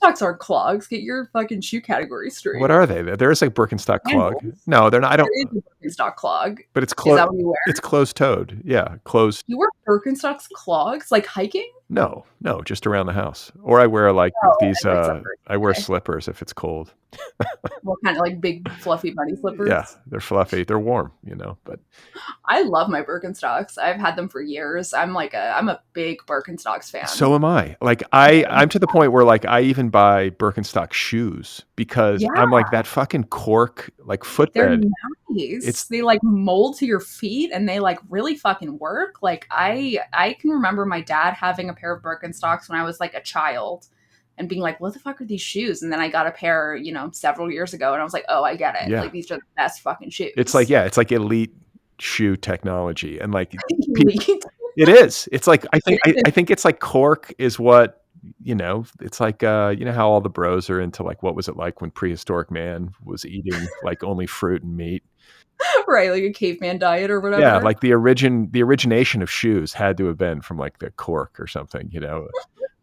Birkenstocks aren't clogs. Get your fucking shoe category What straight. are they? There's, like, Birkenstock clog. Sandals? No, they're not. I don't. There is a Birkenstock clog. But it's Is that what you wear? it's closed-toed. Yeah, closed. You wear Birkenstocks clogs? Like hiking? No, no, just around the house. Or I wear, like, Oh, these, and like slippers. I wear Okay. slippers if it's cold. What kind of like big fluffy bunny Yeah, slippers? they're fluffy. They're warm, you know, but I love my Birkenstocks. I've had them for years. I'm a big Birkenstocks fan. so am I. Like, Yeah. I'm to the point where, like, I even buy Birkenstock shoes because Yeah, I'm like, that fucking cork, like, they're footbed, nice. it's. They like mold to your feet and they like really fucking work. Like I can remember my dad having a pair of Birkenstocks when I was like a child and being like, "What the fuck are these shoes?" And then I got a pair, several years ago and I was like, "Oh, I get it. Yeah. Like these are the best fucking It's like, shoes." yeah, it's like elite shoe technology, and, like, pe Elite. it is. It's like, I think It is. I think it's like cork is what, it's like, you know how all the bros are into, like, what was it like when prehistoric man was eating, like, only fruit and meat? Right, like a caveman diet or Yeah, whatever. like, the origination of shoes had to have been from, like, the cork or something, you know?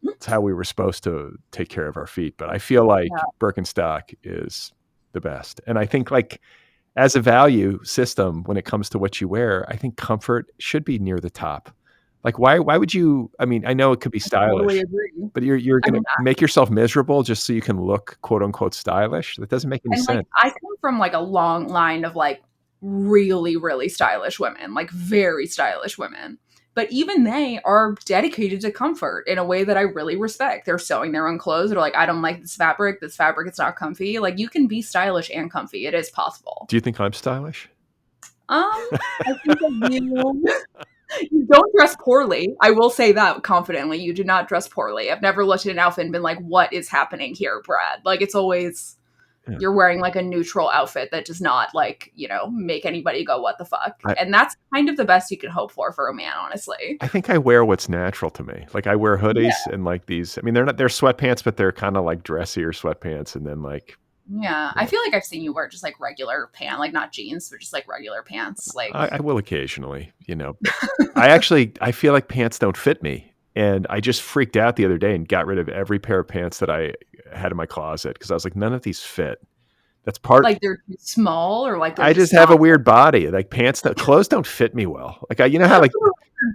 It's how we were supposed to take care of our feet, but I feel like Yeah, Birkenstock is the best, and I think, like, as a value system when it comes to what you wear, I think comfort should be near the top. Like, why would you, I mean, I know it could be I totally stylish, agree. but you're I gonna mean, make yourself miserable just so you can look, quote, unquote, "stylish"? That doesn't make any and, like, sense. I come from, like, a long line of, like, really, really stylish women, like, very stylish women. But even they are dedicated to comfort in a way that I really respect. They're sewing their own clothes. They're like, "I don't like this fabric. This fabric is not comfy." Like, you can be stylish and comfy. It is possible. Do you think I'm stylish? I think that you don't dress poorly. I will say that confidently. You do not dress poorly. I've never looked at an outfit and been like, "What is happening here, Brad?" Like, it's always Yeah. you're wearing like a neutral outfit that does not like, make anybody go, "What the fuck?" I And that's kind of the best you can hope for a man, honestly. I think I wear what's natural to me. Like, I wear Yeah. hoodies and, like, these, I mean, they're sweatpants, but they're kinda like dressier sweatpants, and then, like, Yeah. you I know, feel like I've seen you wear just like regular pants, like not jeans, but just like regular pants. Like, I will occasionally, but I feel like pants don't fit me, and I just freaked out the other day and got rid of every pair of pants that I had in my closet because I was like, "None of these fit." That's part. like they're too small or like they're I just just have a not. weird body, like, clothes don't fit me well. Like, how, like.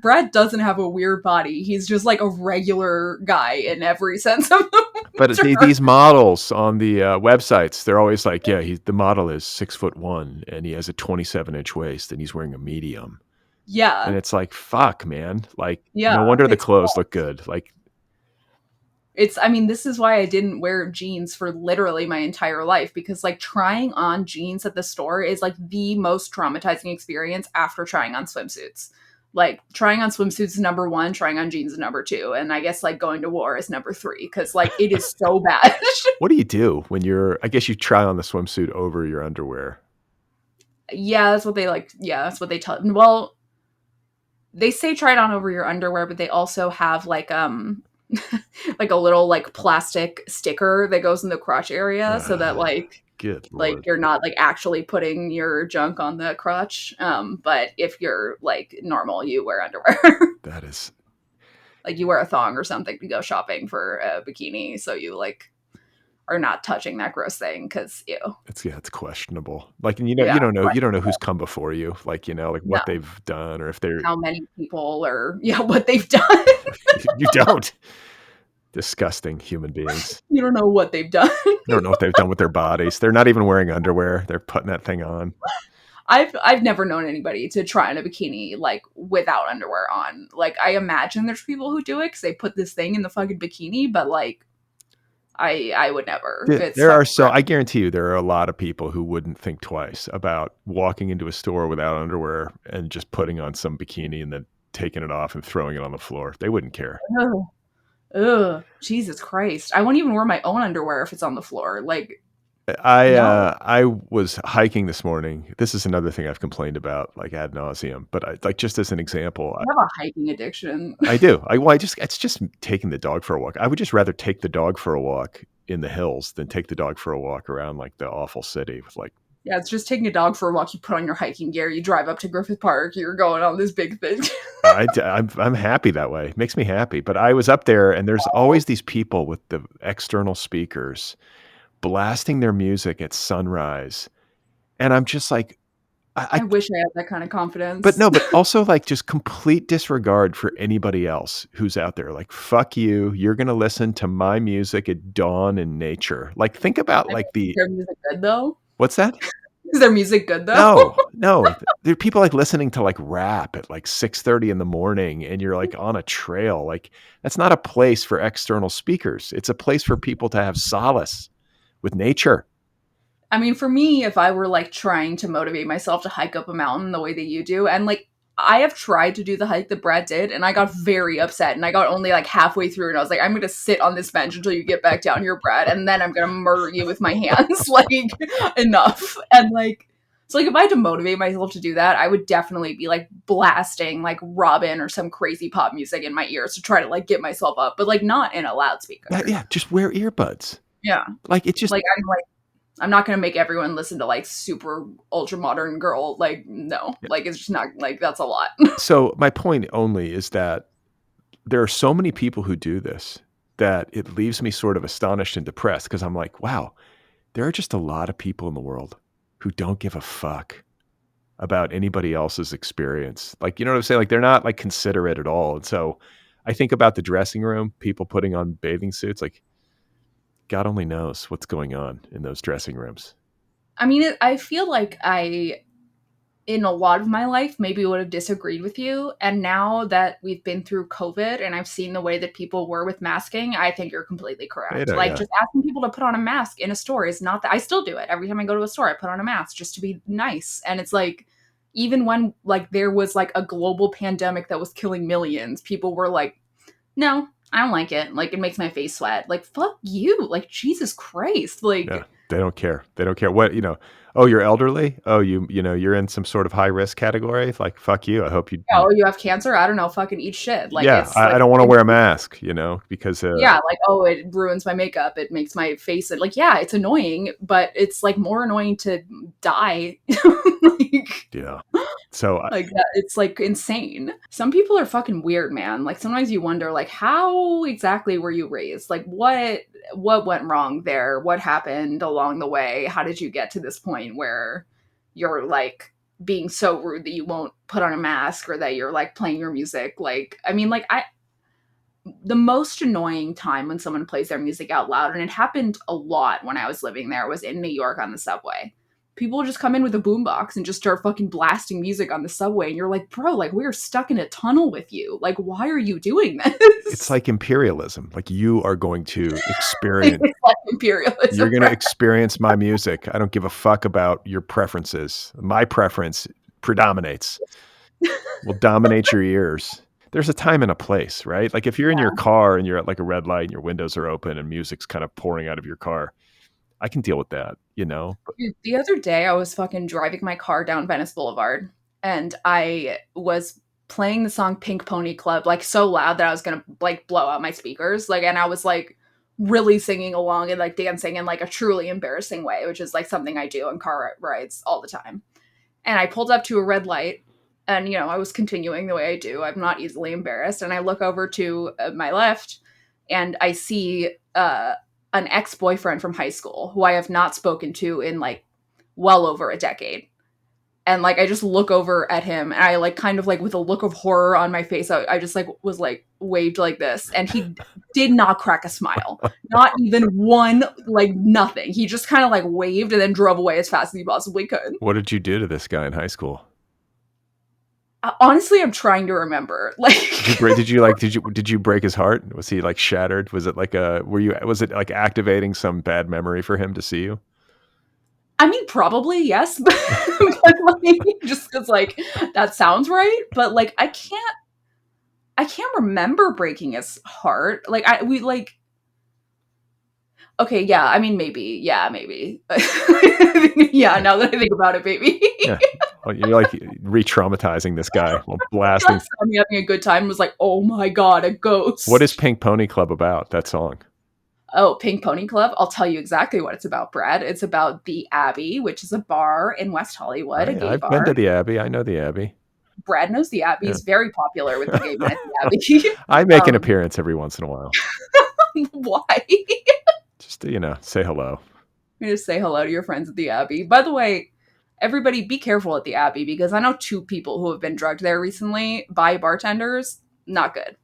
Brad doesn't have a weird body. He's just like a regular guy in every sense of the But term. these models on the, websites, they're always like, "Yeah, the model is 6'1" and he has a 27-inch waist and he's wearing a medium." And Yeah. it's like, "Fuck, man." Like, Yeah. no wonder the It's clothes look good. Like, I mean, this is why I didn't wear jeans for literally my entire life because, like, trying on jeans at the store is like the most traumatizing experience after trying on swimsuits. Like, trying on swimsuits is number one, trying on jeans is number two, and I guess, like, going to war is number three because, like, it is so bad. what do you do when I guess you try on the swimsuit over your underwear? Yeah, that's what they like. Yeah, that's what they tell. Well, they say try it on over your underwear, but they also have like a little like plastic sticker that goes in the crotch area so that Ugh, like good like lord. you're not like actually putting your junk on the crotch. But if you're like normal, you wear underwear. That is. Like you wear a thong or something to go shopping for a bikini. So you like are not touching that gross thing because ew. It's questionable. Like, and Yeah, you don't know who's come before you, like, like no, what they've done or if they're how many people or yeah, what they've done. you don't. Disgusting human beings. You don't know what they've done. I don't know what they've done with their bodies. They're not even wearing underwear. They're putting that thing on. I've never known anybody to try on a bikini like without underwear on. Like I imagine there's people who do it because they put this thing in the fucking bikini, but like I would never. It's There are fucking gross. I guarantee you there are a lot of people who wouldn't think twice about walking into a store without underwear and just putting on some bikini and then taking it off and throwing it on the floor. They wouldn't care. Ugh. Ugh, Jesus Christ! I won't even wear my own underwear if it's on the floor. Like no, I was hiking this morning. This is another thing I've complained about like ad nauseum, but like just as an example, I have a hiking addiction. I do. I just it's just taking the dog for a walk. I would just rather take the dog for a walk in the hills than take the dog for a walk around like the awful city with like Yeah, it's just taking a dog for a walk. You put on your hiking gear. You drive up to Griffith Park. You're going on this big thing. I'm happy that way. It makes me happy. But I was up there and there's always these people with the external speakers blasting their music at sunrise. And I'm just like, I wish I had that kind of but confidence. no, but also like just complete disregard for anybody else who's out there. Like, fuck you. You're going to listen to my music at dawn in nature. Like, think about I mean, like is their music good though? what's that? Is their music good though? No. There are people like listening to like rap at like 6:30 in the morning and you're like on a trail. Like, that's not a place for external speakers. It's a place for people to have solace with nature. I mean, for me, if I were like trying to motivate myself to hike up a mountain the way that you do, and like I have tried to do the hike that Brad did, and I got very upset, and I got only like halfway through, and I was like, I'm gonna sit on this bench until you get back down here, Brad, and then I'm gonna murder you with my hands. Like, enough. And like, so like if I had to motivate myself to do that, I would definitely be like blasting like Robin or some crazy pop music in my ears to try to like get myself up, but like not in a loudspeaker. Yeah, just wear earbuds. Yeah. Like it's just Like I'm not gonna make everyone listen to like super ultra modern girl. Like no, like it's just not like that's a lot. so my point only is that there are so many people who do this that it leaves me sort of astonished and depressed because I'm like, wow, there are just a lot of people in the world who don't give a fuck about anybody else's experience. Like, you know what I'm saying? Like, they're not like considerate at all. And so I think about the dressing room, people putting on bathing suits. Like, God only knows what's going on in those dressing rooms. I mean, I feel like I, in a lot of my life, maybe would have disagreed with you. And now that we've been through COVID and I've seen the way that people were with masking, I think you're completely correct. Beta, Like, yeah. just asking people to put on a mask in a store is not that I still do it. Every time I go to a store, I put on a mask just to be nice. And it's like, even when like there was like a global pandemic that was killing millions, people were like, no, I don't like it. Like, it makes my face sweat. Like, fuck you. Like, Jesus Christ. Yeah. Like, They don't care. They don't care what, oh, you're elderly. Oh, you're in some sort of high risk category. Like, fuck you. I hope you, oh, you have cancer? I don't know. Fucking eat shit. Like, yeah, it's like, I don't want to wear a mask, because, yeah, like, oh, it ruins my makeup. It makes my face, like, yeah, it's annoying, but it's like more annoying to die. Like, yeah. So like that, it's like insane. Some people are fucking weird, man. Like sometimes you wonder, like, how exactly were you raised? Like, what went wrong there? What happened along the way? How did you get to this point where you're like being so rude that you won't put on a mask or that you're like playing your music? Like, I mean, like the most annoying time when someone plays their music out loud, and it happened a lot when I was living there, was in New York on the subway. People just come in with a boombox and just start fucking blasting music on the subway, and you're like, bro, like we're stuck in a tunnel with you. Like, why are you doing it's this? like imperialism. Like you are going to experience, It's like you're imperialism, going to right? experience my music. I don't give a fuck about your preferences. My preference predominates. Will dominate your ears. There's a time and a place, right? Like if you're in your car and you're at like a red light and your windows are open and music's kind of pouring out of your car, I can deal with that. But Dude, the other day I was fucking driving my car down Venice Boulevard and I was playing the song Pink Pony Club like so loud that I was gonna like blow out my speakers. Like, and I was like really singing along and like dancing in like a truly embarrassing way, which is like something I do on car rides all the time. And I pulled up to a red light and, I was continuing the way I do. I'm not easily embarrassed. And I look over to my left and I see an ex-boyfriend from high school who I have not spoken to in like well over a decade. And like I just look over at him and I like kind of like with a look of horror on my face, I just like was like waved like this, and he did not crack a smile. Not even one, like nothing. He just kind of like waved and then drove away as fast as he possibly could. What did you do to this guy in high school? Honestly, I'm trying to remember. Like, Did you break his heart? Was he like shattered? Was it like was it like activating some bad memory for him to see you? I mean, probably yes, but like, just because like that sounds right. But like, I can't remember breaking his heart. Like, okay, yeah. I mean, maybe, yeah, maybe, yeah. Now that I think about it, maybe. Yeah. Well, you're like re-traumatizing this guy while blasting. Saw me having a good time and was like, oh my god, a ghost. What is Pink Pony Club about? That song? Oh, Pink Pony Club. I'll tell you exactly what it's about, Brad. It's about the Abbey, which is a bar in West Hollywood, a gay I've bar. been to the Abbey. I know the Abbey. Brad knows the Abbey. Is very popular with the gay men at the Abbey. I make an appearance every once in a while. Why? Just to, say hello. You just say hello to your friends at the Abbey. By the way, everybody be careful at the Abbey, because I know 2 people who have been drugged there recently by bartenders. Not good.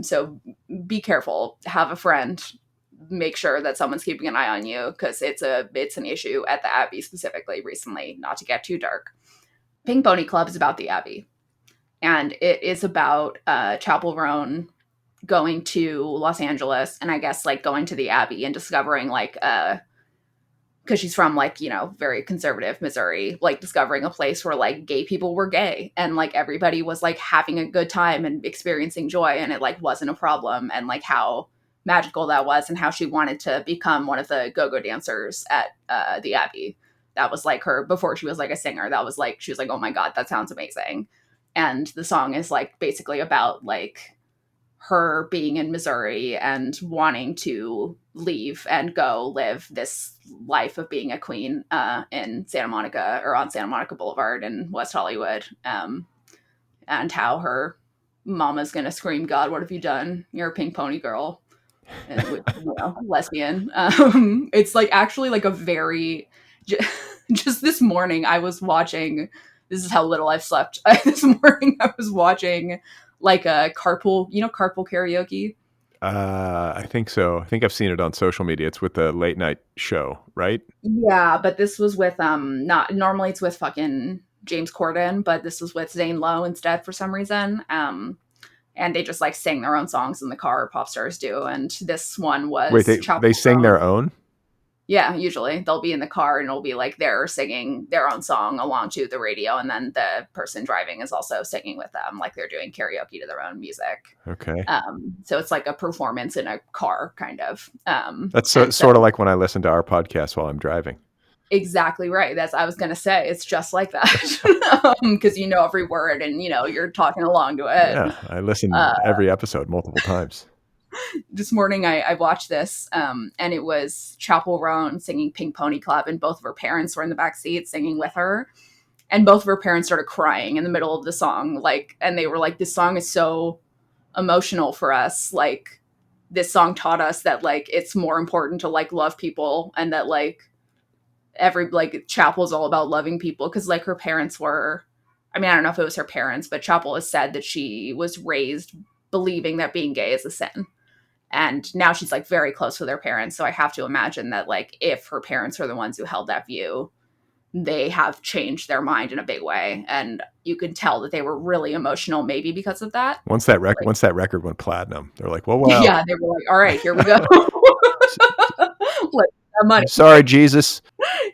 So be careful. Have a friend. Make sure that someone's keeping an eye on you, because it's an issue at the Abbey specifically recently, not to get too dark. Pink Pony Club is about the Abbey. And it is about Chapel Roan going to Los Angeles, and I guess like going to the Abbey and discovering like because she's from like, very conservative Missouri, like discovering a place where like gay people were gay and like everybody was like having a good time and experiencing joy, and it like wasn't a problem, and like how magical that was, and how she wanted to become one of the go-go dancers at the Abbey. That was like her before she was like a singer. That was like, she was like, oh my god, that sounds amazing. And the song is like basically about like her being in Missouri and wanting to leave and go live this life of being a queen in Santa Monica, or on Santa Monica Boulevard in West Hollywood, and how her mama's gonna scream, God, what have you done? You're a pink pony girl. And, lesbian. It's like actually like a very just this morning I was watching, this is how little I've slept. This morning I was watching like a carpool karaoke. I think so. I think I've seen it on social media. It's with the late night show, right? Yeah, but this was with not normally it's with fucking James Corden, but this was with Zane Lowe instead for some reason. And they just like sing their own songs in the car, pop stars do. And this one was Wait, they sing their own? Yeah, usually they'll be in the car and it'll be like they're singing their own song along to the radio, and then the person driving is also singing with them, like they're doing karaoke to their own music. Okay. So it's like a performance in a car, kind of. That's sort of like when I listen to our podcast while I'm driving. Exactly right. I was going to say, it's just like that, because you know every word and you're talking along to it. Yeah, I listen every episode multiple times. This morning I watched this, and it was Chapel Roan singing Pink Pony Club, and both of her parents were in the back seat singing with her, and both of her parents started crying in the middle of the song, and they were like, this song is so emotional for us, like this song taught us that like it's more important to like love people, and that like Chapel's all about loving people, because like her parents were, I mean, I don't know if it was her parents, but Chapel has said that she was raised believing that being gay is a sin. And now she's like very close with her parents. So I have to imagine that like if her parents are the ones who held that view, they have changed their mind in a big way. And you could tell that they were really emotional, maybe because of that. Once that record went platinum, they're like, well, wow. Yeah, they were like, all right, here we go. Money. Sorry, Jesus.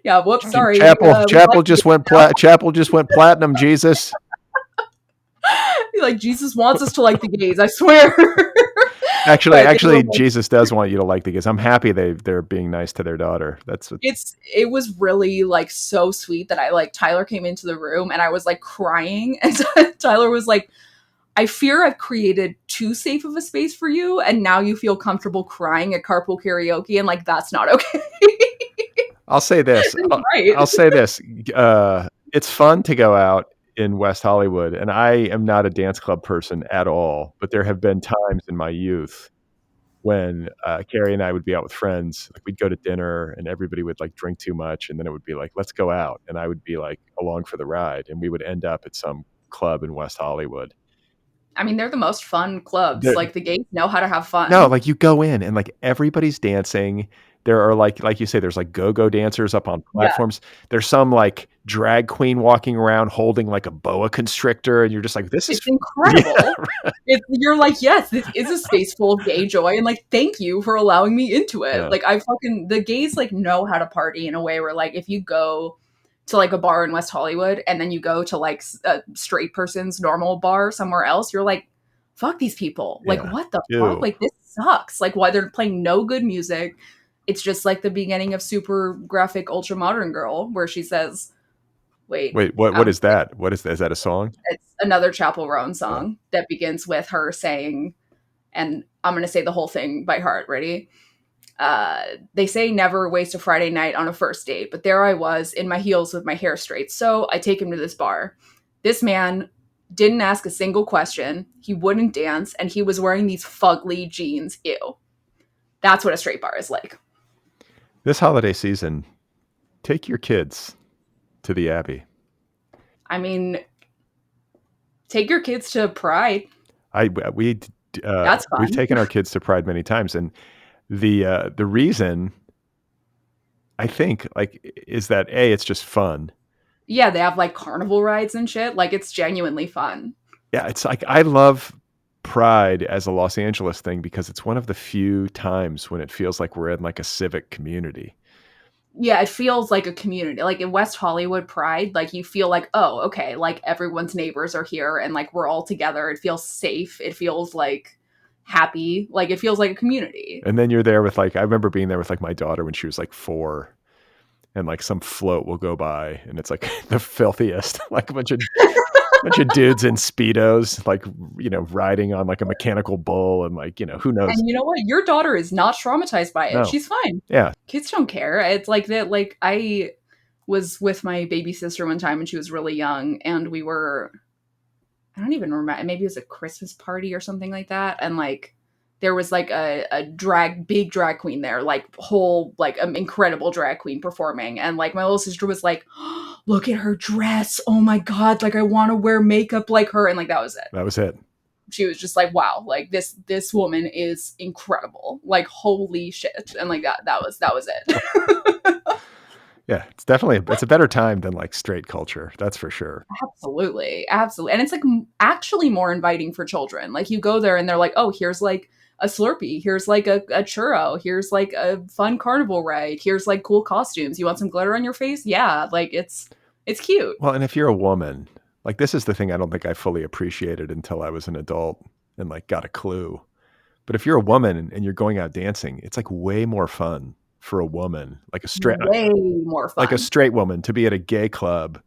Yeah, whoops, sorry. Chapel just went platinum, Jesus. Like, Jesus wants us to like the gays, I swear. Actually, Jesus does want you to like the gays. I'm happy they're being nice to their daughter. It was really like so sweet that Tyler came into the room and I was like crying, and Tyler was like, I fear I've created too safe of a space for you, and now you feel comfortable crying at carpool karaoke, and like that's not okay. I'll say this. Right. I'll say this. It's fun to go out in West Hollywood, and I am not a dance club person at all, but there have been times in my youth when Carrie and I would be out with friends. Like we'd go to dinner and everybody would like drink too much, and then it would be like, let's go out, and I would be like along for the ride, and we would end up at some club in West Hollywood. I mean, they're the most fun clubs. There, Like the gays know how to have no, fun. like you go in and like everybody's dancing. There are like you say, there's like go-go dancers up on Yeah, platforms. There's some like drag queen walking around holding like a boa constrictor, and you're just like, this is it's yeah, incredible. You're like, yes, this is a space full of gay joy, and like, thank you for allowing me into it. yeah. Like, the gays like know how to party in a way where like if you go to like a bar in West Hollywood and then you go to like a straight person's normal bar somewhere else, you're like, fuck these people. Like, Yeah. what the fuck? Ew. Like, this sucks. Like, why they're playing no good music. It's just like the beginning of Super Graphic Ultra Modern Girl, where she says, wait, Wait, what I'm is that? What is that? Is that a song? it's another Chapel Roan Oh. song that begins with her saying, and I'm going to say the whole thing by heart. Ready? They say never waste a Friday night on a first date, but there I was in my heels with my hair straight. So I take him to this bar. This man didn't ask a single question. He wouldn't dance, and he was wearing these fugly jeans. Ew. That's what a straight bar is like. This holiday season, take your kids to the Abbey. I mean, take your kids to Pride. I we That's we've fun. taken our kids to Pride many times, and the reason I think like is that A, it's just fun. Yeah, they have like carnival rides and shit. Like, it's genuinely fun. Yeah, it's like I love Pride as a Los Angeles thing because it's one of the few times when it feels like we're in like a civic community. Yeah, it feels like a community. Like in West Hollywood Pride, like you feel like, oh, okay, like everyone's neighbors are here and like we're all together. It feels safe. It feels like happy. Like it feels like a community. And then you're there with like I remember being there with like my daughter when she was like 4, and like some float will go by and it's like the filthiest, like a bunch of dudes in speedos, like riding on like a mechanical bull, and like who knows? And you know what? Your daughter is not traumatized by it. No, She's fine. yeah, Kids don't care. It's like that. Like I was with my baby sister one time when she was really young, and we were I don't even remember. Maybe it was a Christmas party or something like that. And like there was like a big drag queen there, like whole, like incredible drag queen performing. And like my little sister was like, oh, look at her dress. Oh my God. Like I want to wear makeup like her. And like that was it. that was it. She was just like, wow, like this woman is incredible. Like holy shit. And like that was it. Yeah, it's a better time than like straight culture. That's for sure. Absolutely. Absolutely. And it's like actually more inviting for children. Like you go there and they're like, oh, here's like a Slurpee. Here's like a churro. Here's like a fun carnival ride. Here's like cool costumes. You want some glitter on your face? Yeah. Like it's cute. Well, and if you're a woman, like this is the thing I don't think I fully appreciated until I was an adult and like got a clue. But if you're a woman and you're going out dancing, it's like way more fun for a woman, Way more like a fun. straight woman to be at a gay club.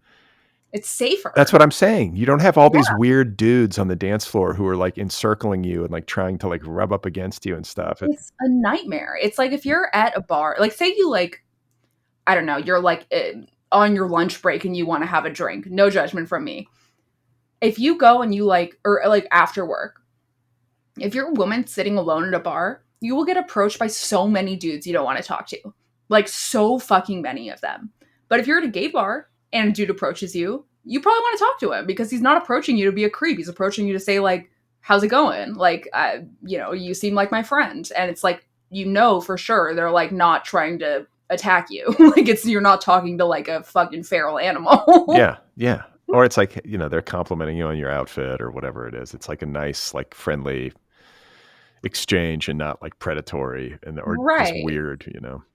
It's That's safer. what I'm saying. You don't have all these Yeah. weird dudes on the dance floor who are like encircling you and like trying to like rub up against you and stuff. It's a nightmare. It's like if you're at a bar, like say you like, I don't know, you're like on your lunch break and you want to have a drink. No judgment from me. If you go and you like, or like after work, if you're a woman sitting alone at a bar, you will get approached by so many dudes you don't want to talk to. Like so fucking many of them. But if you're at a gay bar and a dude approaches you, you probably want to talk to him because he's not approaching you to be a creep. He's approaching you to say like, how's it going? Like, you seem like my friend. And it's like, for sure they're like not trying to attack you. Like you're not talking to like a fucking feral animal. Yeah, yeah. Or it's like, they're complimenting you on your outfit or whatever it is. It's like a nice, like friendly exchange and not like predatory or just Right. weird.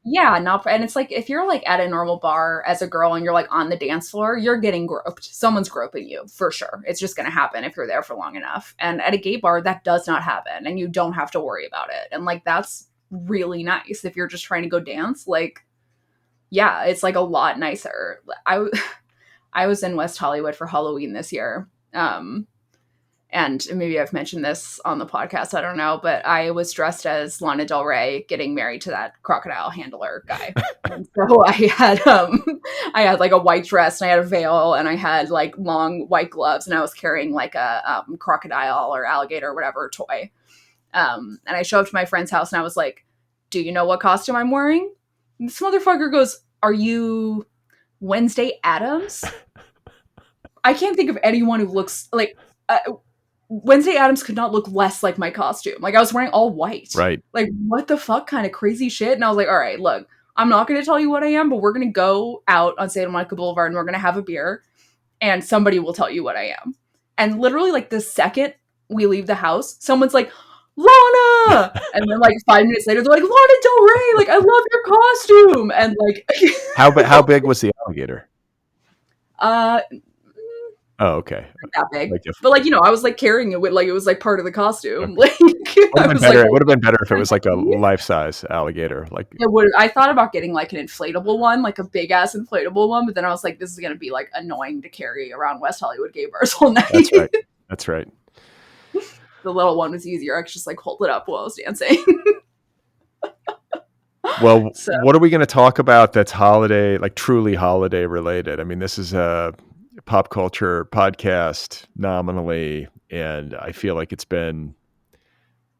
Yeah, not and it's like if you're like at a normal bar as a girl and you're like on the dance floor, you're getting groped. Someone's groping you for sure. It's just going to happen if you're there for long enough. And at a gay bar, that does not happen, and you don't have to worry about it. And like that's really nice if you're just trying to go dance. Like, yeah, it's like a lot nicer. I was in West Hollywood for Halloween this year. And maybe I've mentioned this on the podcast, I don't know, but I was dressed as Lana Del Rey getting married to that crocodile handler guy. And so I had like a white dress and I had a veil and I had like long white gloves and I was carrying like a crocodile or alligator or whatever toy. And I show up to my friend's house and I was like, do you know what costume I'm wearing? And this motherfucker goes, are you Wednesday Addams? I can't think of anyone who looks like Wednesday Addams could not look less like my costume. Like I was wearing all white. Right. Like what the fuck kind of crazy shit? And I was like, all right, look, I'm not going to tell you what I am, but we're going to go out on Santa Monica Boulevard and we're going to have a beer and somebody will tell you what I am. And literally like the second we leave the house, someone's like, Lana! And then like 5 minutes later, they're like, Lana Del Rey, like I love your costume. And like How big was the alligator? uh Oh, okay. not that big. Like But like, I was like carrying it with like it was like part of the costume. Okay. Like I was like, It would have been better if it was like a life-size alligator. Like it would. I thought about getting like an inflatable one, like a big ass inflatable one, but then I was like, this is gonna be like annoying to carry around West Hollywood gay bars all night. that's right. That's right. The little one was easier. I could just like hold it up while I was dancing. Well, So- what are we going to talk about that's holiday, like truly holiday related? I mean, this is a pop culture podcast nominally, and I feel like it's been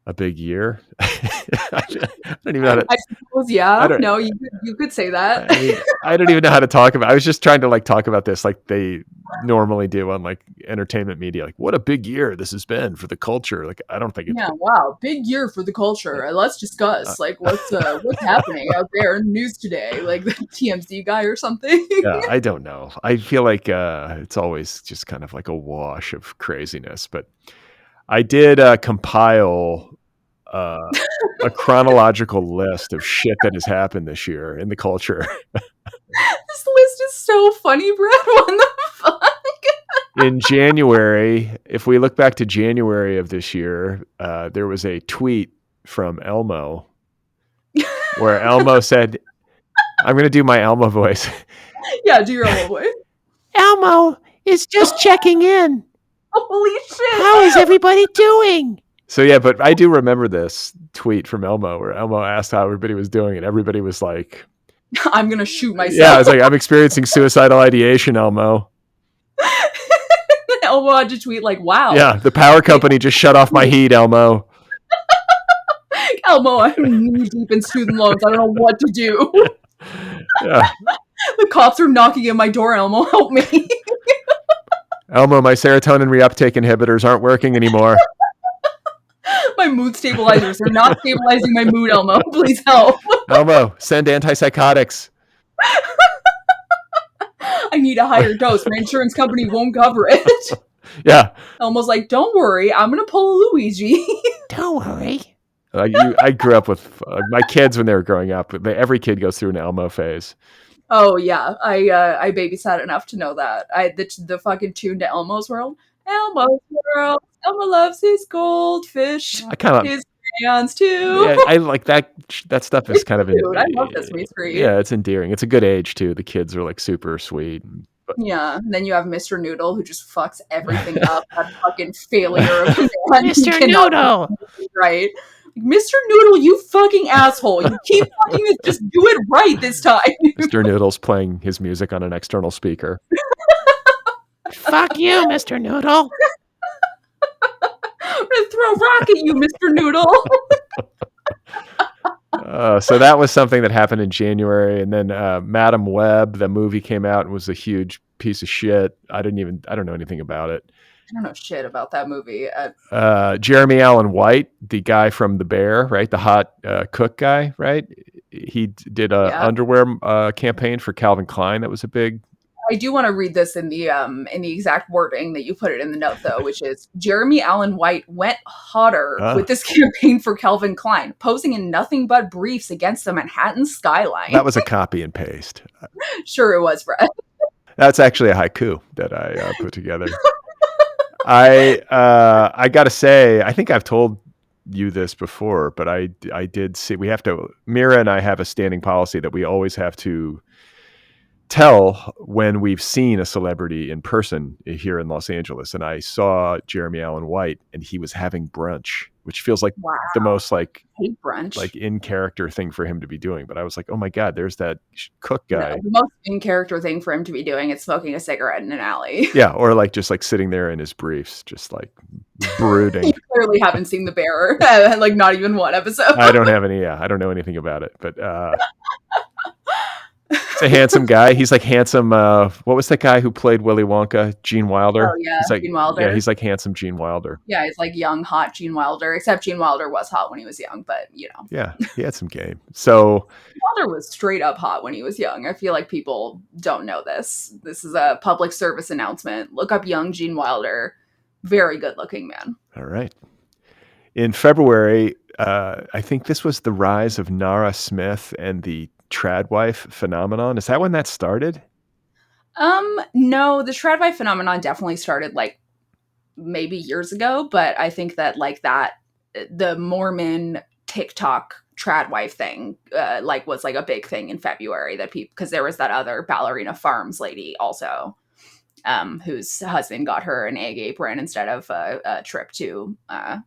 a big year. I don't even know how to. I suppose, yeah. I don't- No, you could say that. I mean, I don't even know how to talk about. I was just trying to like talk about this like they normally do on like entertainment media. Like, what a big year this has been for the culture. Like, I don't think it's Yeah, wow, big year for the culture. Let's discuss like what's happening out there in the news today, like the TMZ guy or something. Yeah, I don't know. I feel like it's always just kind of like a wash of craziness. But I did compile a chronological list of shit that has happened this year in the culture. This list is so funny, Brad. What the fuck? In January, if we look back to January of this year, there was a tweet from Elmo where Elmo said, I'm going to do my Elmo voice. Yeah, do your own voice. Elmo is just checking in. Holy shit! How is everybody doing? So yeah, but I do remember this tweet from Elmo where Elmo asked how everybody was doing, and everybody was like, I'm gonna shoot myself. yeah, I was like, I'm experiencing suicidal ideation, Elmo. Elmo had to tweet like, wow. Yeah, the power company just shut off my heat, Elmo. Elmo, I'm knee deep in student loans. I don't know what to do. Yeah. The cops are knocking at my door, Elmo, help me. Elmo, my serotonin reuptake inhibitors aren't working anymore. My mood stabilizers are not stabilizing my mood, Elmo. Please help. Elmo, send antipsychotics. I need a higher dose. My insurance company won't cover it. Yeah. Elmo's like, don't worry, I'm gonna pull a Luigi. Don't worry. I grew up with my kids when they were growing up. Every kid goes through an Elmo phase. Oh yeah, I babysat enough to know that. The fucking tune to Elmo's World. Elmo's World. Elmo loves his goldfish. I kind of His crayons too. yeah, I like that. That stuff is kind of Dude, I love Sesame Street. Yeah, it's endearing. It's a good age too. The kids are like super sweet. But Yeah, and then you have Mr. Noodle who just fucks everything up. That fucking failure of a man who Mr. cannot Noodle. do it right. Mr. Noodle, you fucking asshole! You keep fucking it. Just do it right this time. Mr. Noodle's playing his music on an external speaker. Fuck you, Mr. Noodle. I'm gonna throw a rock at you, Mr. Noodle. So that was something that happened in January, and then Madam Web, the movie, came out and was a huge piece of shit. I don't know anything about it. I don't know shit about that movie. Jeremy Allen White, the guy from The Bear, right? The hot cook guy, right? He did a Yeah. underwear campaign for Calvin Klein. That was a big. I do want to read this in the exact wording that you put it in the note, though, which is Jeremy Allen White went hotter with this campaign for Calvin Klein, posing in nothing but briefs against the Manhattan skyline. That was a copy and paste. Sure, it was, Brett. That's actually a haiku that I put together. I gotta say, I think I've told you this before, but I did see Mira and I have a standing policy that we always have to tell when we've seen a celebrity in person here in Los Angeles. And I saw Jeremy Allen White, and he was having brunch, which feels like Wow. the most like Hate brunch. in character thing for him to be doing. But I was like, oh my God, there's that cook guy. The most in character thing for him to be doing is smoking a cigarette in an alley. Yeah, or like just like sitting there in his briefs, just like brooding. You clearly haven't seen The Bear, like not even one episode. I don't have any. I don't know anything about it, but he's a handsome guy. He's like handsome. What was that guy who played Willy Wonka? Gene Wilder. Oh yeah, he's like, Gene Wilder. Yeah, he's like handsome Gene Wilder. Yeah, he's like young, hot Gene Wilder. Except Gene Wilder was hot when he was young, but you know. Yeah, he had some game. So Wilder was straight up hot when he was young. I feel like people don't know this. This is a public service announcement. Look up young Gene Wilder. Very good looking man. All right. In February, I think this was the rise of Nara Smith and the trad wife phenomenon. Is that when that started? No, the trad wife phenomenon definitely started like maybe years ago, but I think that like that the Mormon TikTok trad wife thing like was like a big thing in February that people, because there was that other Ballerina Farms lady also whose husband got her an egg apron instead of a trip to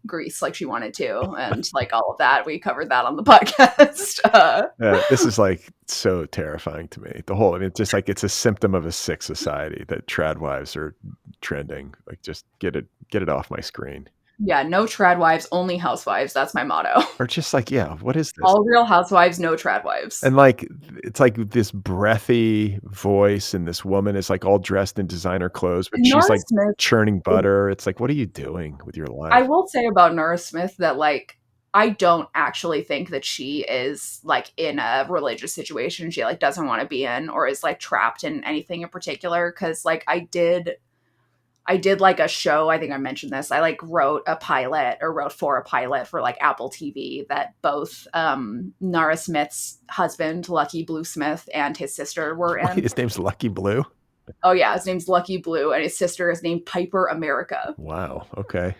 Greece like she wanted to, and like all of that. We covered that on the podcast. This is like so terrifying to me. The whole, I mean, it's just like it's a symptom of a sick society that trad wives are trending. Like, just get it off my screen. Yeah, no trad wives, only housewives. That's my motto. Or just like, yeah, what is this? All real housewives, no trad wives. And like, it's like this breathy voice, and this woman is like all dressed in designer clothes, but she's like churning butter. It's like, what are you doing with your life? I will say about Nora Smith that like, I don't actually think that she is like in a religious situation she like doesn't want to be in, or is like trapped in anything in particular. Cause like I did like a show, I think I mentioned this. I like wrote for a pilot for like Apple TV that both Nara Smith's husband, Lucky Blue Smith, and his sister were in. Wait, his name's Lucky Blue? Oh yeah, his name's Lucky Blue, and his sister is named Piper America. Wow, okay.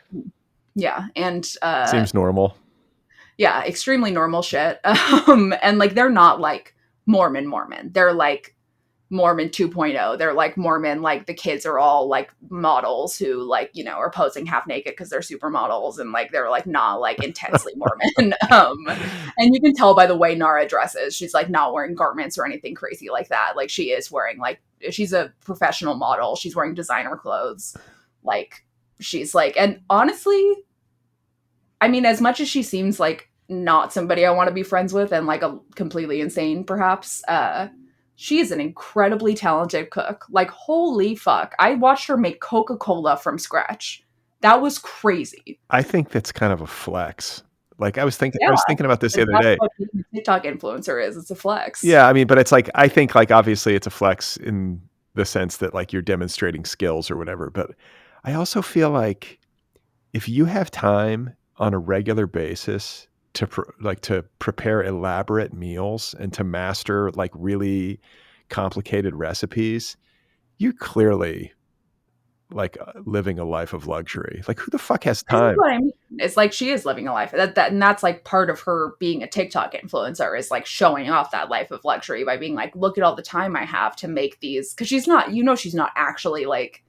Yeah, and seems normal. Yeah, extremely normal shit. And like they're not like Mormon. They're like Mormon 2.0. They're like Mormon, like the kids are all like models who like, you know, are posing half naked because they're supermodels, and like they're like not like intensely Mormon. And you can tell by the way Nara dresses. She's like not wearing garments or anything crazy like that. Like she is wearing like, she's a professional model. She's wearing designer clothes. Like she's like, and honestly, I mean, as much as she seems like not somebody I want to be friends with and like a completely insane perhaps, she is an incredibly talented cook. Like, holy fuck. I watched her make Coca-Cola from scratch. That was crazy. I think that's kind of a flex. Like I was thinking about this the other day. That's what being a TikTok influencer is. It's a flex. Yeah, I mean, but it's like, I think like obviously it's a flex in the sense that like you're demonstrating skills or whatever. But I also feel like if you have time on a regular basis to prepare elaborate meals and to master like really complicated recipes, you're clearly like living a life of luxury. Like who the fuck has time? What I mean. It's like she is living a life and that's like part of her being a TikTok influencer is like showing off that life of luxury by being like, look at all the time I have to make these. Cause she's not, you know, she's not actually like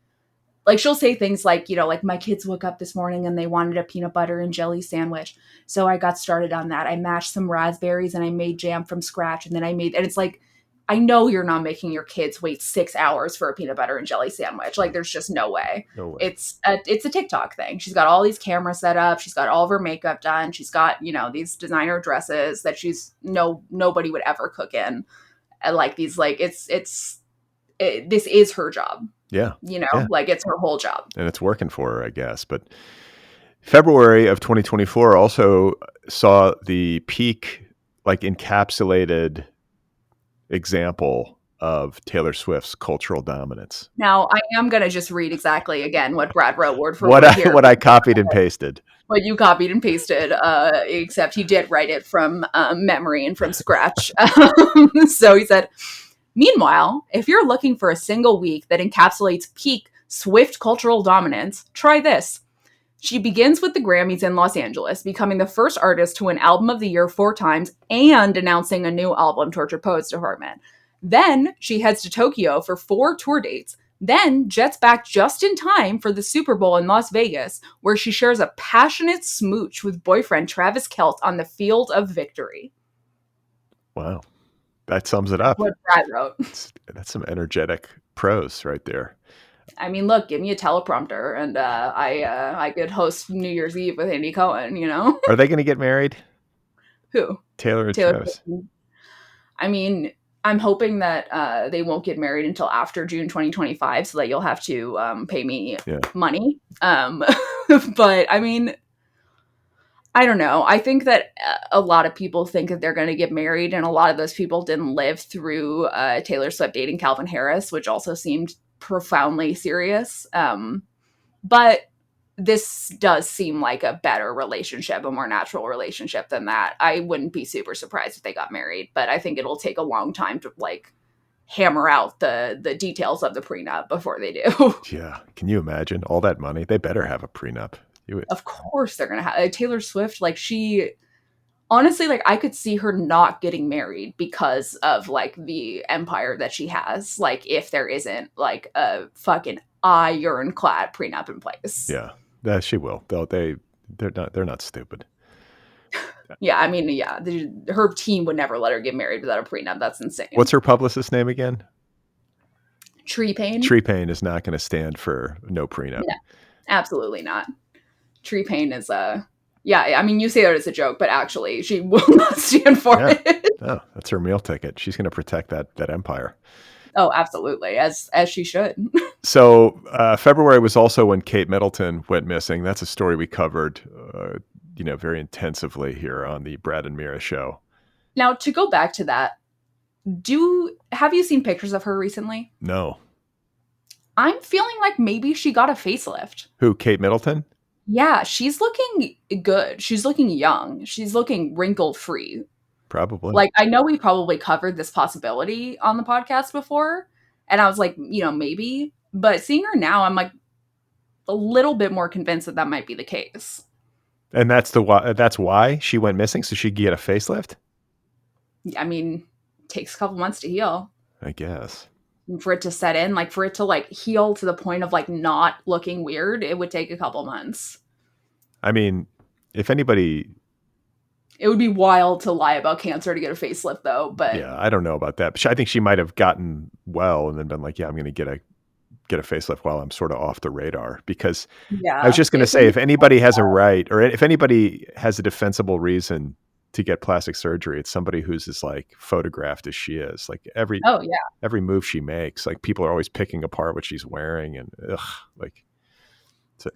she'll say things like, you know, like my kids woke up this morning and they wanted a peanut butter and jelly sandwich. So I got started on that. I mashed some raspberries and I made jam from scratch. And then and it's like, I know you're not making your kids wait 6 hours for a peanut butter and jelly sandwich. Like there's just no way. No way. It's a TikTok thing. She's got all these cameras set up. She's got all of her makeup done. She's got, you know, these designer dresses that nobody would ever cook in. And like these, like this is her job. Yeah. You know, like it's her whole job. And it's working for her, I guess. But February of 2024 also saw the peak, like encapsulated example of Taylor Swift's cultural dominance. Now, I am going to just read exactly again what Brad wrote word for word here. What I copied and pasted. What you copied and pasted, except he did write it from memory and from scratch. So he said, meanwhile, if you're looking for a single week that encapsulates peak Swift cultural dominance, try this. She begins with the Grammys in Los Angeles, becoming the first artist to win Album of the Year 4 times and announcing a new album, Tortured Poets Department. Then she heads to Tokyo for 4 tour dates, then jets back just in time for the Super Bowl in Las Vegas, where she shares a passionate smooch with boyfriend Travis Kelce on the field of victory. Wow. That sums it up. What Brad wrote. That's some energetic prose right there. I mean, look, give me a teleprompter, and I could host New Year's Eve with Andy Cohen, you know? Are they going to get married? Who? Taylor and Taylor Travis. Swift. I mean, I'm hoping that they won't get married until after June 2025, so that you'll have to pay me money. But I mean, I don't know. I think that a lot of people think that they're going to get married, and a lot of those people didn't live through Taylor Swift dating Calvin Harris, which also seemed profoundly serious. But this does seem like a better relationship, a more natural relationship than that. I wouldn't be super surprised if they got married, but I think it'll take a long time to like hammer out the details of the prenup before they do. Yeah. Can you imagine all that money? They better have a prenup. Of course they're going to have Taylor Swift. Like she, honestly, like I could see her not getting married because of like the empire that she has. Like if there isn't like a fucking ironclad prenup in place. Yeah, she will. They're not stupid. Yeah, I mean, yeah, her team would never let her get married without a prenup. That's insane. What's her publicist's name again? Treepain. Treepain is not going to stand for no prenup. Yeah, absolutely not. Treepain is yeah, I mean, you say that as a joke, but actually, she will not stand for it. Oh, that's her meal ticket. She's going to protect that empire. Oh, absolutely, as she should. So February was also when Kate Middleton went missing. That's a story we covered, very intensively here on the Brad and Mira show. Now, to go back to that, have you seen pictures of her recently? No. I'm feeling like maybe she got a facelift. Who, Kate Middleton? Yeah, she's looking good. She's looking young. She's looking wrinkle free. Probably. Like, I know we probably covered this possibility on the podcast before, and I was like, maybe. But seeing her now, I'm like a little bit more convinced that might be the case. And that's why she went missing, so she could get a facelift? I mean, it takes a couple months to heal. I guess. And for it to set in, like for it to like heal to the point of like not looking weird, it would take a couple months. I mean, if anybody... It would be wild to lie about cancer to get a facelift, though. But yeah, I don't know about that. But I think she might have gotten well and then been like, yeah, I'm going to get a facelift while I'm sort of off the radar. Because I was just going to say, if anybody has a right, or if anybody has a defensible reason to get plastic surgery, it's somebody who's as like photographed as she is. Like every move she makes, like people are always picking apart what she's wearing, and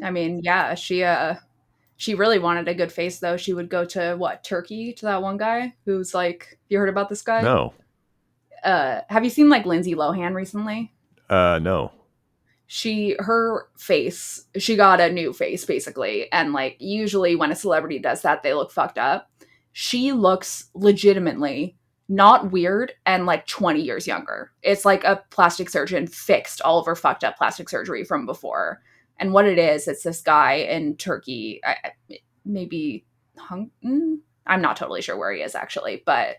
I mean, yeah, she really wanted a good face, though. She would go to Turkey, to that one guy who's like, you heard about this guy? No. Have you seen like Lindsay Lohan recently? No. Her face, she got a new face basically. And like usually when a celebrity does that, they look fucked up. She looks legitimately not weird and like 20 years younger. It's like a plastic surgeon fixed all of her fucked up plastic surgery from before. And what it is, it's this guy in Turkey, I'm not totally sure where he is actually, but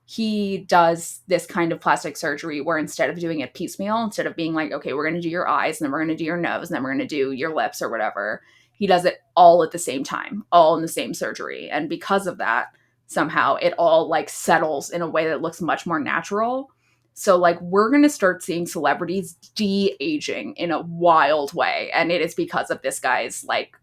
he does this kind of plastic surgery where instead of doing it piecemeal, instead of being like, okay, we're going to do your eyes and then we're going to do your nose and then we're going to do your lips or whatever, he does it all at the same time, all in the same surgery. And because of that, somehow it all like settles in a way that looks much more natural. So like we're going to start seeing celebrities de-aging in a wild way. And it is because of this guy's like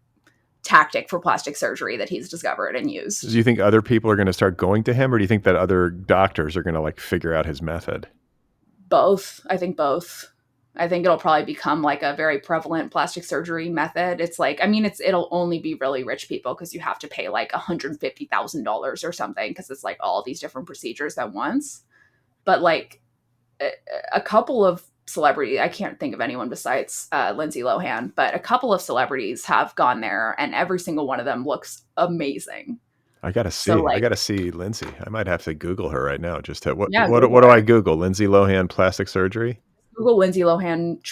tactic for plastic surgery that he's discovered and used. Do you think other people are going to start going to him, or do you think that other doctors are going to like figure out his method? Both. I think both. I think it'll probably become like a very prevalent plastic surgery method. It's like, I mean, it'll only be really rich people because you have to pay like $150,000 or something because it's like all these different procedures at once. But like a couple of celebrities, I can't think of anyone besides Lindsay Lohan, but a couple of celebrities have gone there and every single one of them looks amazing. I gotta see. I gotta see Lindsay. I might have to Google her right now. Just to, what do I Google? Lindsay Lohan plastic surgery. Google Lindsay Lohan,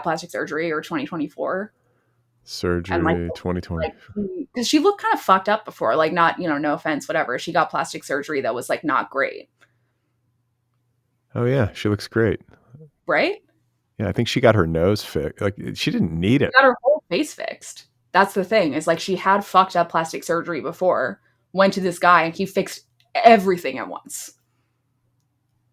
plastic surgery or 2024 surgery, like, 2020. Because she looked kind of fucked up before. Like, not no offense, whatever. She got plastic surgery that was like not great. Oh yeah, she looks great. right? Yeah, I think she got her nose fixed. Like she didn't need She it. got her whole face fixed. That's the thing. Is like she had fucked up plastic surgery before, went to this guy, and he fixed everything at once.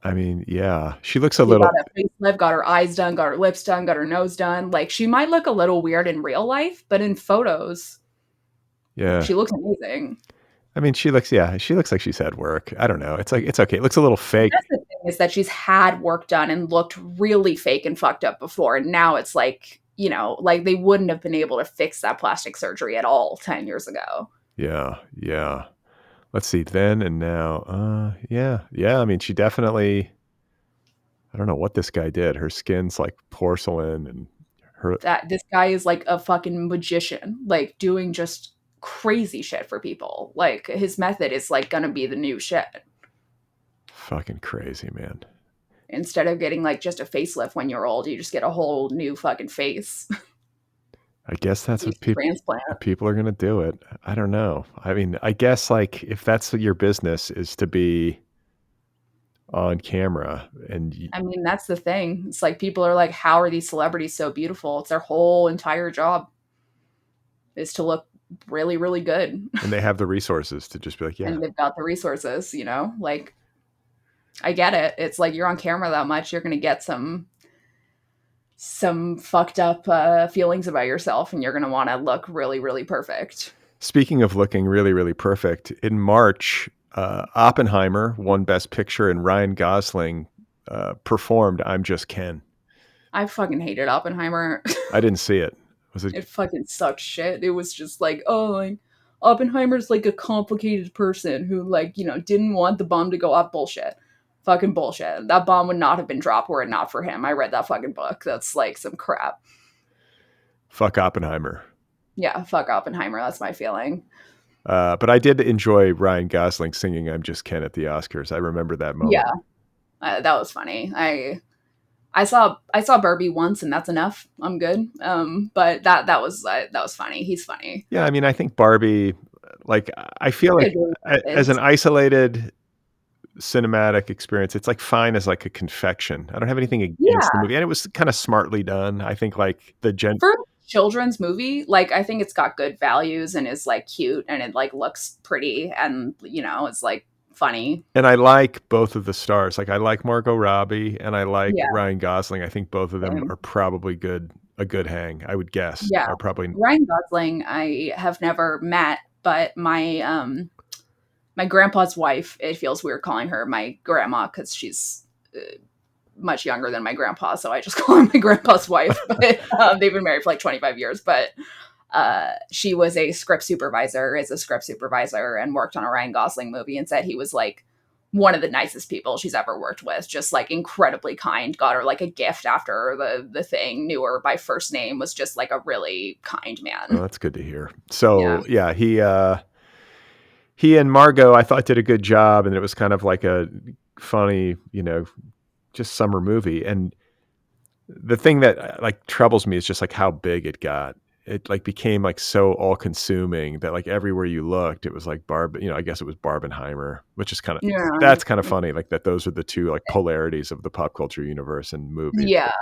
I mean, yeah, she looks a She little. got a facelift, got her eyes done, got her lips done, got her nose done. Like she might look a little weird in real life, but in photos, Yeah, she looks amazing. I mean, she looks. Yeah, she looks like she's had work. I don't know. It's like it's okay. It looks a little fake. That's the thing is that she's had work done and looked really fake and fucked up before, and now it's like, like they wouldn't have been able to fix that plastic surgery at all 10 years ago. Yeah, yeah. Let's see. Then and now. Yeah, yeah. I mean, she definitely. I don't know what this guy did. Her skin's like porcelain, and her That this guy is like a fucking magician, like doing just crazy shit for people. Like his method is like gonna be the new shit. fucking crazy, man. Instead of getting like just a facelift when you're old, you just get a whole new fucking face. I guess that's You what people. transplant. People are gonna do it. I don't know. I mean, I guess like if that's what your business is to be on camera and I mean, that's the thing. It's like people are like, how are these celebrities so beautiful? It's their whole entire job is to look really, really good. they have the resources to just be like, yeah, And they've got the resources, like I get it. It's like you're on camera that much, you're gonna get some fucked up feelings about yourself, and you're gonna want to look really, really perfect. speaking of looking really, really perfect, in March, Oppenheimer won Best Picture, and Ryan Gosling performed "I'm Just Ken." I fucking hated Oppenheimer. I didn't see it. Was it? It fucking sucked shit. It was just like, oh, like Oppenheimer's like a complicated person who like, didn't want the bomb to go off. Bullshit. Fucking bullshit. That bomb would not have been dropped were it not for him. I read that fucking book. That's like some crap. Fuck Oppenheimer. Yeah, fuck Oppenheimer. That's my feeling. But I did enjoy Ryan Gosling singing "I'm Just Ken" at the Oscars. I remember that moment. Yeah, that was funny. I saw Barbie once, and that's enough. I'm good. But that was funny. He's funny. Yeah, I mean, I think Barbie, like, I feel like as an isolated cinematic experience, it's like fine as like a confection. I don't have anything against the movie, and it was kind of smartly done. I think like for a children's movie, like I think it's got good values and is like cute and it like looks pretty and it's like funny. And I like both of the stars. Like I like Margot Robbie and I like Ryan Gosling. I think both of them are probably a good hang. I would guess. Yeah, are probably Ryan Gosling. I have never met, but my grandpa's wife. It feels weird calling her my grandma because she's much younger than my grandpa, so I just call her my grandpa's wife. But they've been married for like 25 years. But she was is a script supervisor, and worked on a Ryan Gosling movie, and said he was like one of the nicest people she's ever worked with. Just like incredibly kind. Got her like a gift after the thing. Knew her by first name. Was just like a really kind man. Oh, that's good to hear. So yeah he and Margot, I thought, did a good job, and it was kind of like a funny, just summer movie. And the thing that like troubles me is just like how big it got. It like became like so all consuming that like everywhere you looked, it was like I guess it was Barbenheimer, which is kind of, that's kind of funny. Like that those are the two like polarities of the pop culture universe and movies. Yeah.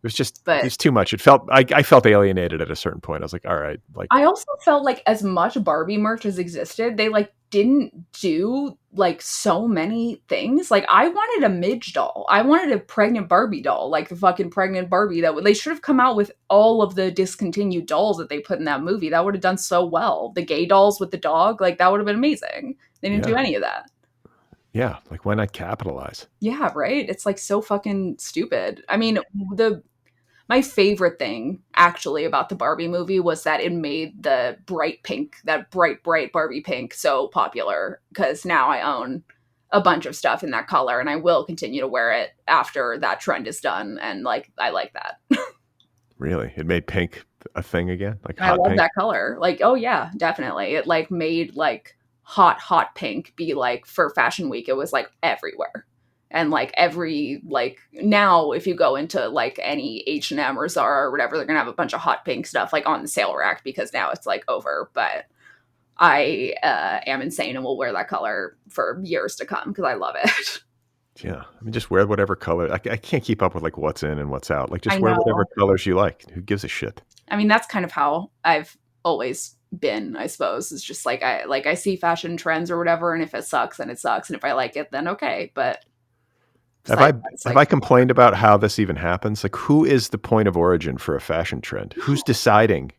It was just, it's too much. It felt, I felt alienated at a certain point. I was like, all right. Like, I also felt like as much Barbie merch as existed, they like didn't do like so many things. Like I wanted a Midge doll. I wanted a pregnant Barbie doll, like the fucking pregnant Barbie they should have come out with all of the discontinued dolls that they put in that movie. That would have done so well. The gay dolls with the dog, like that would have been amazing. They didn't do any of that. Yeah. Like why not capitalize? Yeah, right? It's like so fucking stupid. I mean, my favorite thing actually about the Barbie movie was that it made the bright pink, that bright Barbie pink so popular, because now I own a bunch of stuff in that color and I will continue to wear it after that trend is done. And like, I like that. Really? It made pink a thing again? Like I love that color. Like, oh yeah, definitely. It like made like hot pink be like for Fashion Week. It was like everywhere. And like every like now if you go into like any H&M or Zara or whatever, they're gonna have a bunch of hot pink stuff like on the sale rack because now it's like over. But I am insane and will wear that color for years to come because I love it. Yeah, I mean, just wear whatever color. I can't keep up with like what's in and what's out. Like, just I wear whatever know. colors you like. Who gives a shit? I mean, that's kind of how I've always been, I suppose. It's just like I see fashion trends or whatever, and if it sucks, then it sucks, and if I like it, then okay. But Have I besides that, it's have like, I complained about how this even happens? Like, who is the point of origin for a fashion trend? Who's deciding?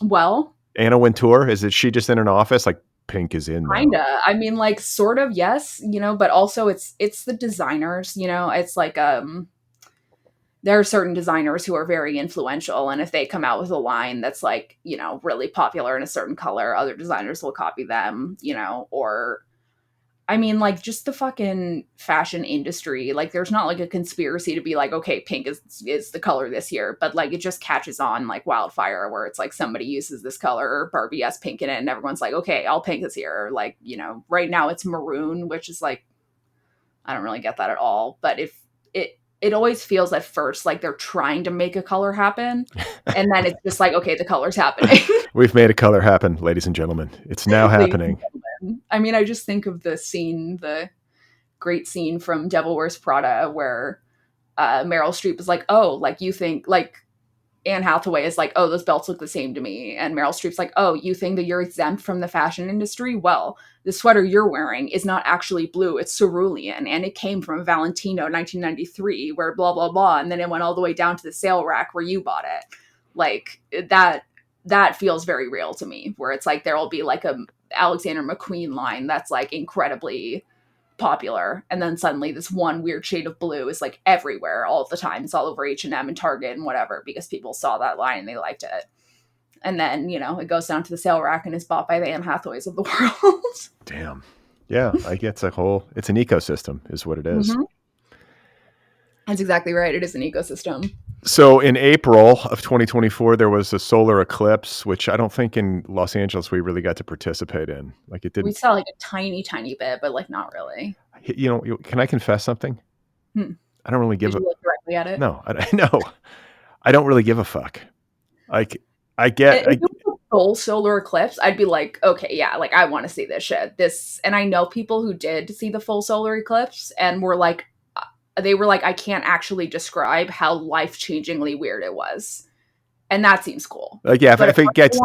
well, Anna Wintour? Is it she just in an office? Like, pink is in now. kinda. I mean, like, sort of, yes, but also it's the designers. It's like there are certain designers who are very influential, and if they come out with a line that's like really popular in a certain color, other designers will copy them. Or I mean, like, just the fucking fashion industry. Like, there's not like a conspiracy to be like, okay, pink is the color this year, but like it just catches on like wildfire, where it's like somebody uses this color, or Barbie has pink in it, and everyone's like, okay, all pink is here. Or like, right now it's maroon, which is like, I don't really get that at all. But if it always feels at first like they're trying to make a color happen, and then it's just like, okay, the color's happening. We've made a color happen, ladies and gentlemen. It's now Ladies and happening. gentlemen. I mean, I just think of the great scene from Devil Wears Prada where Meryl Streep is like, oh, like you think like Anne Hathaway is like, oh, those belts look the same to me. And Meryl Streep's like, oh, you think that you're exempt from the fashion industry? Well, the sweater you're wearing is not actually blue. It's cerulean. And it came from Valentino 1993, where blah, blah, blah. And then it went all the way down to the sale rack where you bought it. Like that feels very real to me, where it's like there'll be like a Alexander McQueen line that's like incredibly popular, and then suddenly this one weird shade of blue is like everywhere all the time. It's all over H&M and Target and whatever, because people saw that line and they liked it. And then it goes down to the sale rack and is bought by the Anne Hathaways of the world. Damn. Yeah, I get it's an ecosystem is what it is. Mm-hmm. That's exactly right. It is an ecosystem. So in April of 2024, there was a solar eclipse, which I don't think in Los Angeles we really got to participate in. Like, it didn't. We saw like a tiny, tiny bit, but like not really. Can I confess something? I don't really give Did you look directly at it? No, no. I don't really give a fuck. Like, if it was a full solar eclipse, I'd be like, okay, yeah, like I want to see this shit. And I know people who did see the full solar eclipse and were like, I can't actually describe how life-changingly weird it was. And that seems cool. Like, yeah, if it gets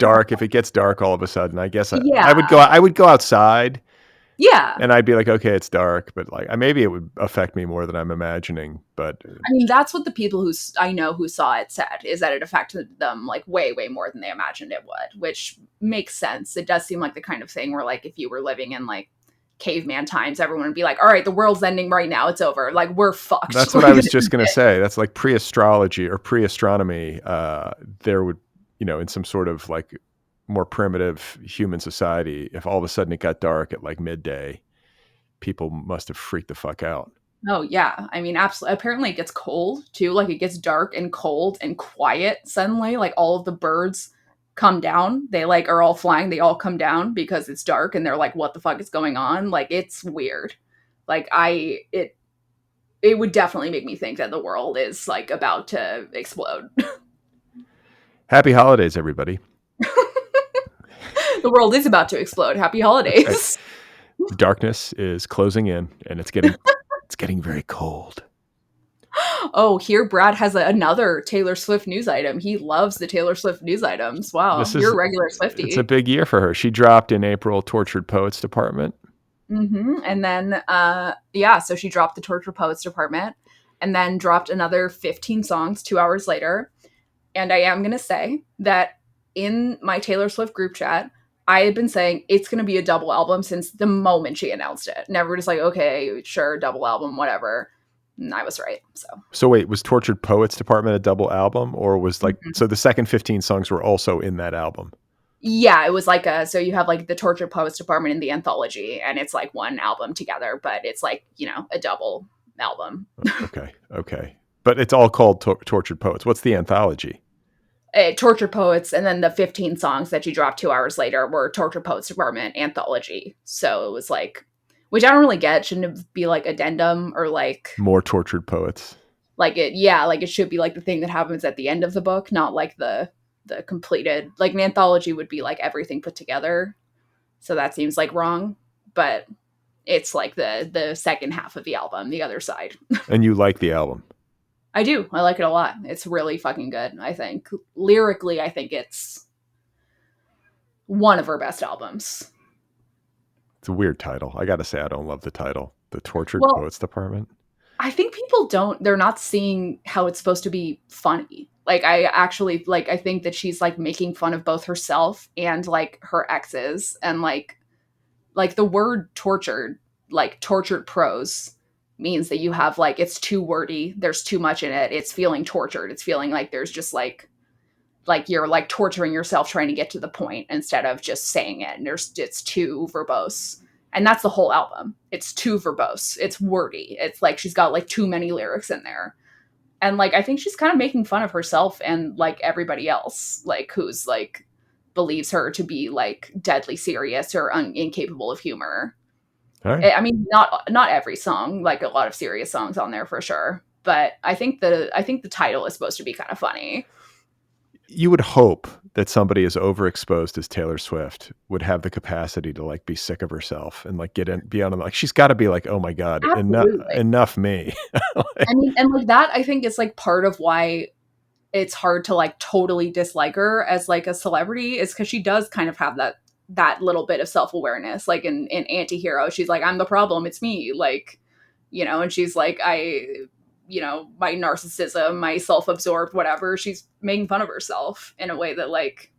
dark all of a sudden, I guess yeah. I would go outside. Yeah. And I'd be like, okay, it's dark, but like maybe it would affect me more than I'm imagining. But I mean, that's what the people who I know who saw it said, is that it affected them like way, way more than they imagined it would, which makes sense. It does seem like the kind of thing where like if you were living in like caveman times, everyone would be like, all right, the world's ending right now, it's over, like we're fucked. That's what I was just gonna say. That's like pre-astrology or pre-astronomy. There would, in some sort of like more primitive human society, if all of a sudden it got dark at like midday, people must have freaked the fuck out. Oh yeah, I mean, absolutely. Apparently it gets cold too, like it gets dark and cold and quiet suddenly, like all of the birds come down. They like are all flying, they all come down because it's dark and they're like, what the fuck is going on? Like, it's weird. Like it would definitely make me think that the world is like about to explode. Happy holidays, everybody. The world is about to explode. Happy holidays. The darkness is closing in and it's getting very cold. Oh, here Brad has another Taylor Swift news item. He loves the Taylor Swift news items. Wow, you're a regular Swiftie. It's a big year for her. She dropped in April Tortured Poets Department. Mm-hmm. And then, so she dropped the Tortured Poets Department and then dropped another 15 songs 2 hours later. And I am going to say that in my Taylor Swift group chat, I had been saying it's going to be a double album since the moment she announced it. Never just like, okay, sure, double album, whatever. And I was right. So wait, was Tortured Poets Department a double album, or was like, so the second 15 songs were also in that album? Yeah, it was like so you have like the Tortured Poets Department and the anthology, and it's like one album together, but it's like, a double album. Okay. But it's all called Tortured Poets. What's the anthology? Tortured Poets, and then the 15 songs that she dropped 2 hours later were Tortured Poets Department anthology. So it was like, which I don't really get. Shouldn't it be like addendum or like more Tortured Poets? Like it should be like the thing that happens at the end of the book, not like the completed. Like an anthology would be like everything put together. So that seems like wrong, but it's like the second half of the album, the other side. And you like the album? I do. I like it a lot. It's really fucking good, I think. Lyrically, I think it's one of her best albums. It's a weird title. I got to say, I don't love the title. The Tortured Well, Poets Department. I think people they're not seeing how it's supposed to be funny. Like, I actually, like, I think that she's, like, making fun of both herself and, like, her exes. And, like the word tortured, like, tortured prose means that you have, like, it's too wordy. There's too much in it. It's feeling tortured. It's feeling like there's just, like you're, like, torturing yourself trying to get to the point instead of just saying it. And it's too verbose. And that's the whole album. It's too verbose. It's wordy. It's like she's got, like, too many lyrics in there. And, like, I think she's kind of making fun of herself and, like, everybody else, like, who's, like, believes her to be, like, deadly serious or incapable of humor. All right. I mean, not every song, like, a lot of serious songs on there for sure. But I think the title is supposed to be kind of funny. You would hope that somebody as overexposed as Taylor Swift would have the capacity to, like, be sick of herself and, like, be on, like, she's got to be like, oh my God, enough me. I mean, and, like, that I think is, like, part of why it's hard to, like, totally dislike her as, like, a celebrity, is because she does kind of have that little bit of self-awareness. Like, in Antihero, she's like, I'm the problem, it's me, like, you know. And she's like, my narcissism, my self-absorbed whatever. She's making fun of herself in a way that, like,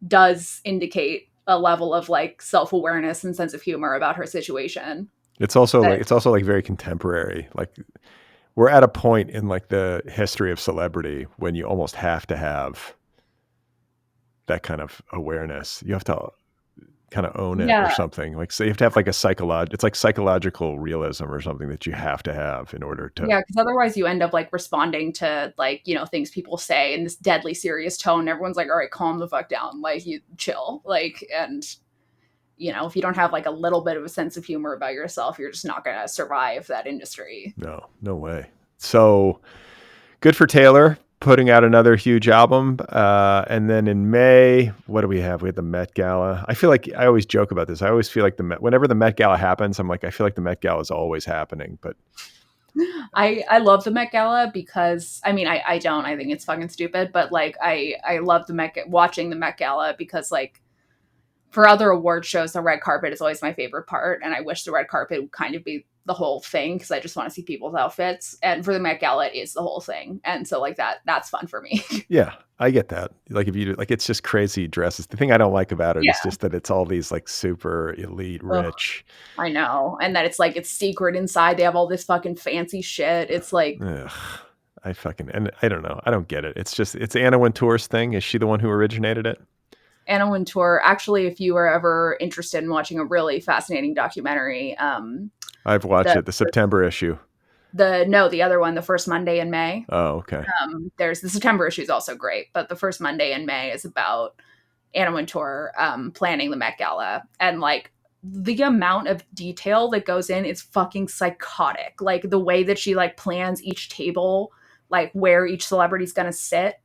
does indicate a level of, like, self-awareness and sense of humor about her situation. It's also like very contemporary. Like, we're at a point in, like, the history of celebrity when you almost have to have that kind of awareness. You have to kind of own it or something. Like, so you have to have, like, it's like psychological realism or something that you have to have in order to. Yeah, because otherwise you end up, like, responding to, like, you know, things people say in this deadly serious tone. Everyone's like, all right, calm the fuck down. Like, you chill. Like, and, you know, if you don't have, like, a little bit of a sense of humor about yourself, you're just not going to survive that industry. No way. So good for Taylor putting out another huge album. And then in May, what do we have? We had the Met Gala. I feel like I always joke about this. I always feel like whenever the Met Gala happens, I'm like, I feel like the Met Gala is always happening. But I love the Met Gala because, I mean, I don't. I think it's fucking stupid. But, like, I love watching the Met Gala because, like, for other award shows, the red carpet is always my favorite part. And I wish the red carpet would kind of be the whole thing because I just want to see people's outfits. And for the Met Gala, it is the whole thing. And so, like, that's fun for me. Yeah, I get that. Like, if you do, like, it's just crazy dresses. The thing I don't like about it is just that it's all these, like, super elite rich. I know. And that it's like, it's secret inside. They have all this fucking fancy shit. It's like, and I don't know. I don't get it. It's Anna Wintour's thing. Is she the one who originated it? Anna Wintour. Actually, if you were ever interested in watching a really fascinating documentary, I've watched it, the September issue. The other one, the first Monday in May. Oh, okay. There's the September issue is also great, but the first Monday in May is about Anna Wintour planning the Met Gala. And, like, the amount of detail that goes in is fucking psychotic. Like, the way that she, like, plans each table, like, where each celebrity's gonna sit.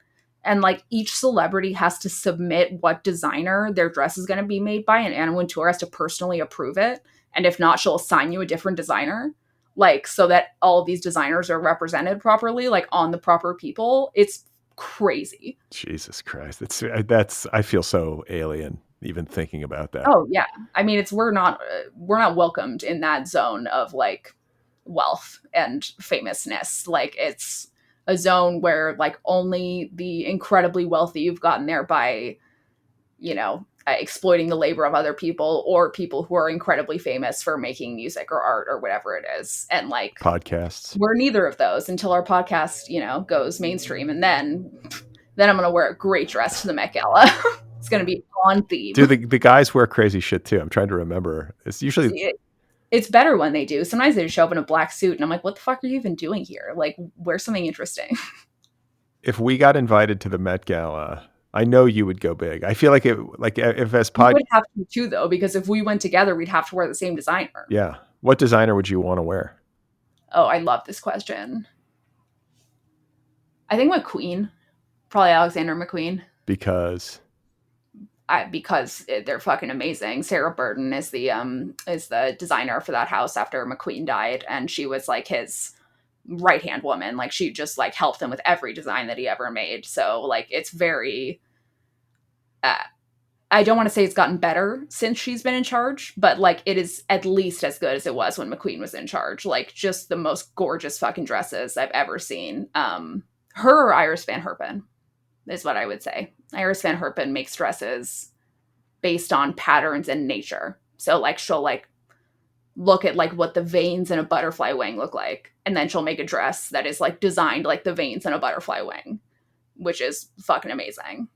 And, like, each celebrity has to submit what designer their dress is going to be made by, and Anna Wintour has to personally approve it. And if not, she'll assign you a different designer, like, so that all these designers are represented properly, like, on the proper people. It's crazy. Jesus Christ. I feel so alien even thinking about that. Oh yeah. I mean, we're not welcomed in that zone of, like, wealth and famousness. Like, it's a zone where, like, only the incredibly wealthy have gotten there by, you know, exploiting the labor of other people or people who are incredibly famous for making music or art or whatever it is. And, like, podcasts, we're neither of those until our podcast, you know, goes mainstream. And then I'm going to wear a great dress to the Met Gala. It's going to be on theme. Dude, the guys wear crazy shit too. I'm trying to remember. It's usually... It's better when they do. Sometimes they just show up in a black suit and I'm like, what the fuck are you even doing here? Like, wear something interesting. If we got invited to the Met Gala, I know you would go big. I feel like if as we would have to too, though, because if we went together, we'd have to wear the same designer. Yeah. What designer would you want to wear? Oh, I love this question. I think McQueen. Probably Alexander McQueen. Because because they're fucking amazing. Sarah Burton is the designer for that house after McQueen died, and she was like his right hand woman. Like she just like helped him with every design that he ever made. So like it's very. I don't want to say it's gotten better since she's been in charge, but like it is at least as good as it was when McQueen was in charge. Like just the most gorgeous fucking dresses I've ever seen. Her or Iris Van Herpen is what I would say. Iris Van Herpen makes dresses based on patterns and nature. So like she'll like look at like what the veins in a butterfly wing look like, and then she'll make a dress that is like designed like the veins in a butterfly wing, which is fucking amazing.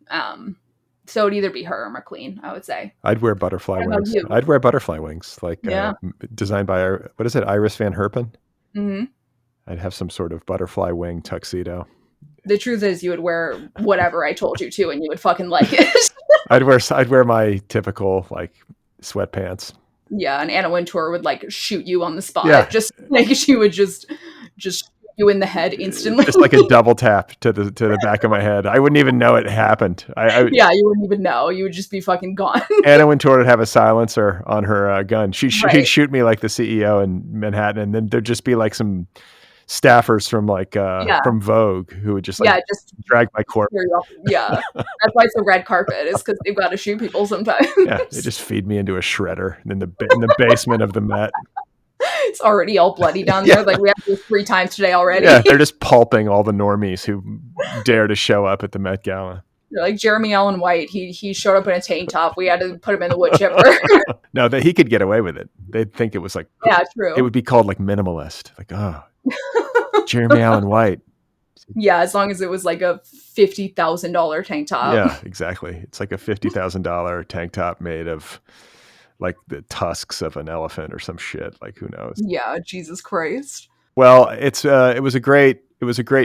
So it'd either be her or McQueen, I would say. I'd wear butterfly What about wings. you? I'd wear butterfly wings, like Yeah. designed by, what is it, Iris Van Herpen? Mm-hmm. I'd have some sort of butterfly wing tuxedo. The truth is, you would wear whatever I told you to, and you would fucking like it. I'd wear my typical like sweatpants. Yeah, and Anna Wintour would like shoot you on the spot. Yeah. Just like she would just shoot you in the head instantly. Just like a double tap to the back of my head. I wouldn't even know it happened. Yeah, you wouldn't even know. You would just be fucking gone. Anna Wintour would have a silencer on her gun. She'd Right. shoot me like the CEO in Manhattan, and then there'd just be like some staffers from like from Vogue who would just like just drag my corpse. Yeah, that's why it's a red carpet, is because they've got to shoot people sometimes. Yeah, they just feed me into a shredder in the basement of the Met. It's already all bloody down there. Like we have to do 3 times today already. Yeah, they're just pulping all the normies who dare to show up at the Met Gala. Like Jeremy Allen White, he showed up in a tank top. We had to put him in the wood chipper. No, that he could get away with it. They'd think it was like, yeah, true. It would be called like minimalist. Like, oh, Jeremy Allen White. Yeah, as long as it was like a $50,000 tank top. Yeah, exactly. It's like a $50,000 tank top made of like the tusks of an elephant or some shit. Like, who knows? Yeah, Jesus Christ. Well, it was a great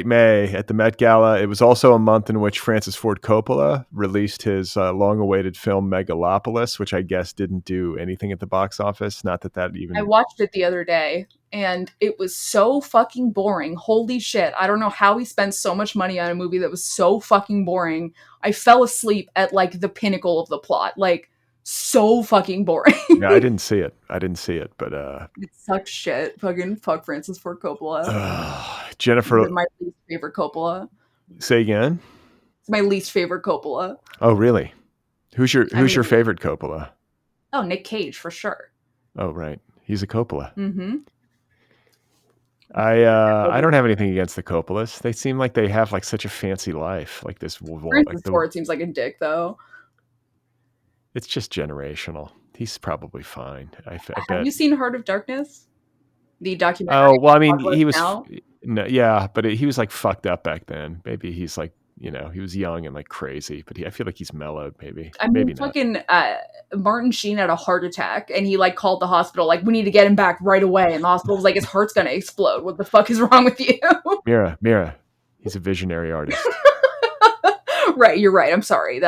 May at the Met Gala. It was also a month in which Francis Ford Coppola released his long-awaited film Megalopolis, which I guess didn't do anything at the box office. Not that even. I watched it the other day, and it was so fucking boring. Holy shit! I don't know how he spent so much money on a movie that was so fucking boring. I fell asleep at like the pinnacle of the plot. Like, so fucking boring. Yeah, I didn't see it, but it sucked shit. Fucking fuck Francis Ford Coppola. Jennifer, my least favorite Coppola. Say again? It's my least favorite Coppola. Oh, really? Who's your favorite Coppola? Oh, Nick Cage for sure. Oh, right. He's a Coppola. Mm-hmm. I don't have anything against the Coppolas. They seem like they have like such a fancy life. Like this. Francis Ford seems like a dick, though. It's just generational. He's probably fine. I bet. Have you seen Heart of Darkness? The documentary. Oh, well, I mean, he was. Now? Yeah, but he was like fucked up back then. Maybe he's like, he was young and like crazy, but I feel like he's mellowed. Maybe. I mean, maybe fucking Martin Sheen had a heart attack, and he like called the hospital, like, we need to get him back right away. And the hospital was like, his heart's gonna explode. What the fuck is wrong with you? Mira. He's a visionary artist. Right, you're right. I'm sorry.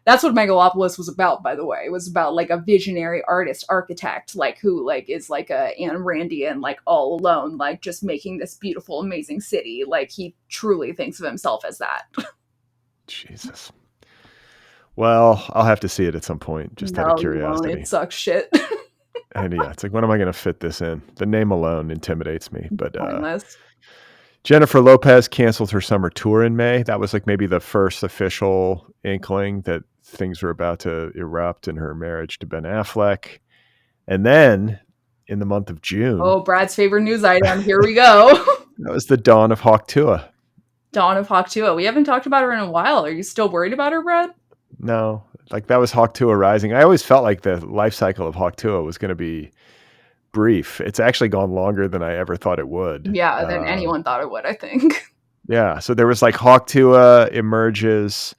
That's what Megalopolis was about, by the way. It was about like a visionary architect, like who like is like a Ayn Randian, like all alone, like just making this beautiful, amazing city. Like he truly thinks of himself as that. Jesus. Well, I'll have to see it at some point, just out of curiosity. It sucks shit. And yeah, it's like, when am I going to fit this in? The name alone intimidates me. But pointless. Jennifer Lopez canceled her summer tour in May. That was like maybe the first official inkling that things were about to erupt in her marriage to Ben Affleck. And then in the month of June. Oh, Brad's favorite news item. Here we go. That was the dawn of Hawk Tuah. Dawn of Hawk Tuah. We haven't talked about her in a while. Are you still worried about her, Brad? No, like that was Hawk Tuah rising. I always felt like the life cycle of Hawk Tuah was going to be brief. It's actually gone longer than I ever thought it would. Yeah, than anyone thought it would, I think. Yeah, so there was like Hawk Tuah emerges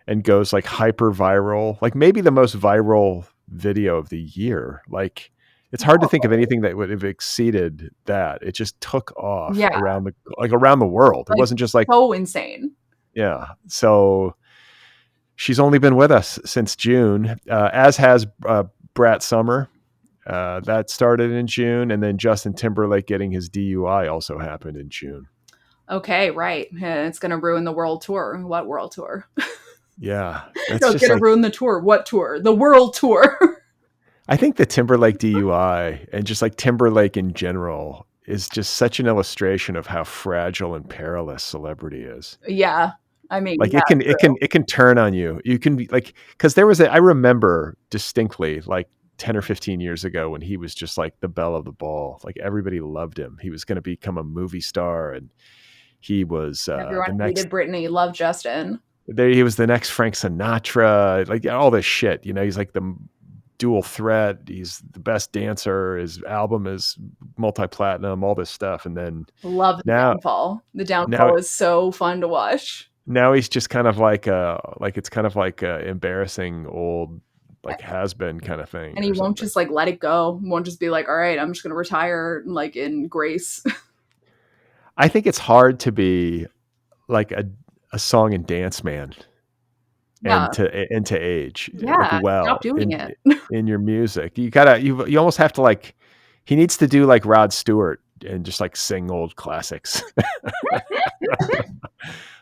and goes like hyper viral, like maybe the most viral video of the year. Like it's hard to think of anything that would have exceeded that. It just took off around the world. It wasn't just like so insane. Yeah. So she's only been with us since June, as has Brat Summer. That started in June, and then Justin Timberlake getting his DUI also happened in June. Okay, right. It's going to ruin the world tour. What world tour? Yeah, that's No, it's just gonna like ruin the tour. What tour? The world tour. I think the Timberlake DUI and just like Timberlake in general is just such an illustration of how fragile and perilous celebrity is. Yeah. I mean, Like yeah, true. it can turn on you. You can be like, because I remember distinctly like 10 or 15 years ago when he was just like the belle of the ball. Like everybody loved him. He was going to become a movie star, and he was Everyone the next. hated Britney, loved Justin. He was the next Frank Sinatra. Like all this shit. You know, he's like the dual threat. He's the best dancer. His album is multi-platinum. All this stuff, and then Love the now downfall. The now downfall is so fun to watch. now he's just kind of like it's kind of like a embarrassing old like has been kind of thing And he or won't something. just like let it go. He won't just be like, all right, I'm just gonna retire like in grace. I think it's hard to be like a song and dance man Yeah. and to age like Yeah. Stop well doing it. in your music. You almost have to like he needs to do like Rod Stewart and just like sing old classics.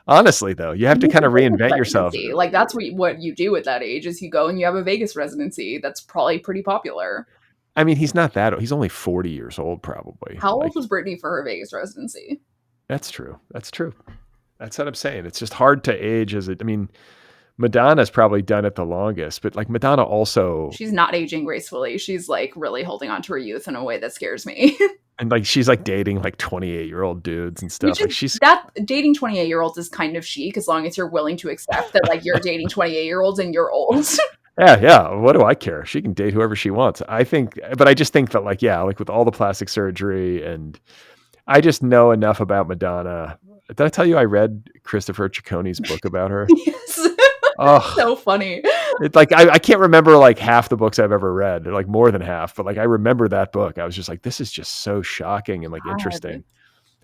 Honestly though, you have to Make kind a of Vegas reinvent yourself. residency. Like that's what you do at that age is you go and you have a Vegas residency. That's probably pretty popular. I mean, he's not that old. He's only 40 years old probably. How old Like was Britney for her Vegas residency? that's true. That's true. That's what I'm saying. It's just hard to age as it. I mean, Madonna's probably done it the longest, but like Madonna also, She's not aging gracefully. She's like really holding on to her youth in a way that scares me. and like she's like dating like 28-year-old dudes and Which stuff. Like is she's that dating 28-year-olds is kind of chic as long as you're willing to accept that like you're dating 28-year-olds and you're old. yeah. What do I care? She can date whoever she wants. I think, but I just think that like yeah, like with all the plastic surgery and I just know enough about Madonna. Did I tell you I read Christopher Cicconi's book about her? Yes. Oh, So funny. it's like I can't remember like half the books I've ever read, or like more than half, but like I remember that book. I was just like, this is just so shocking and like God. interesting.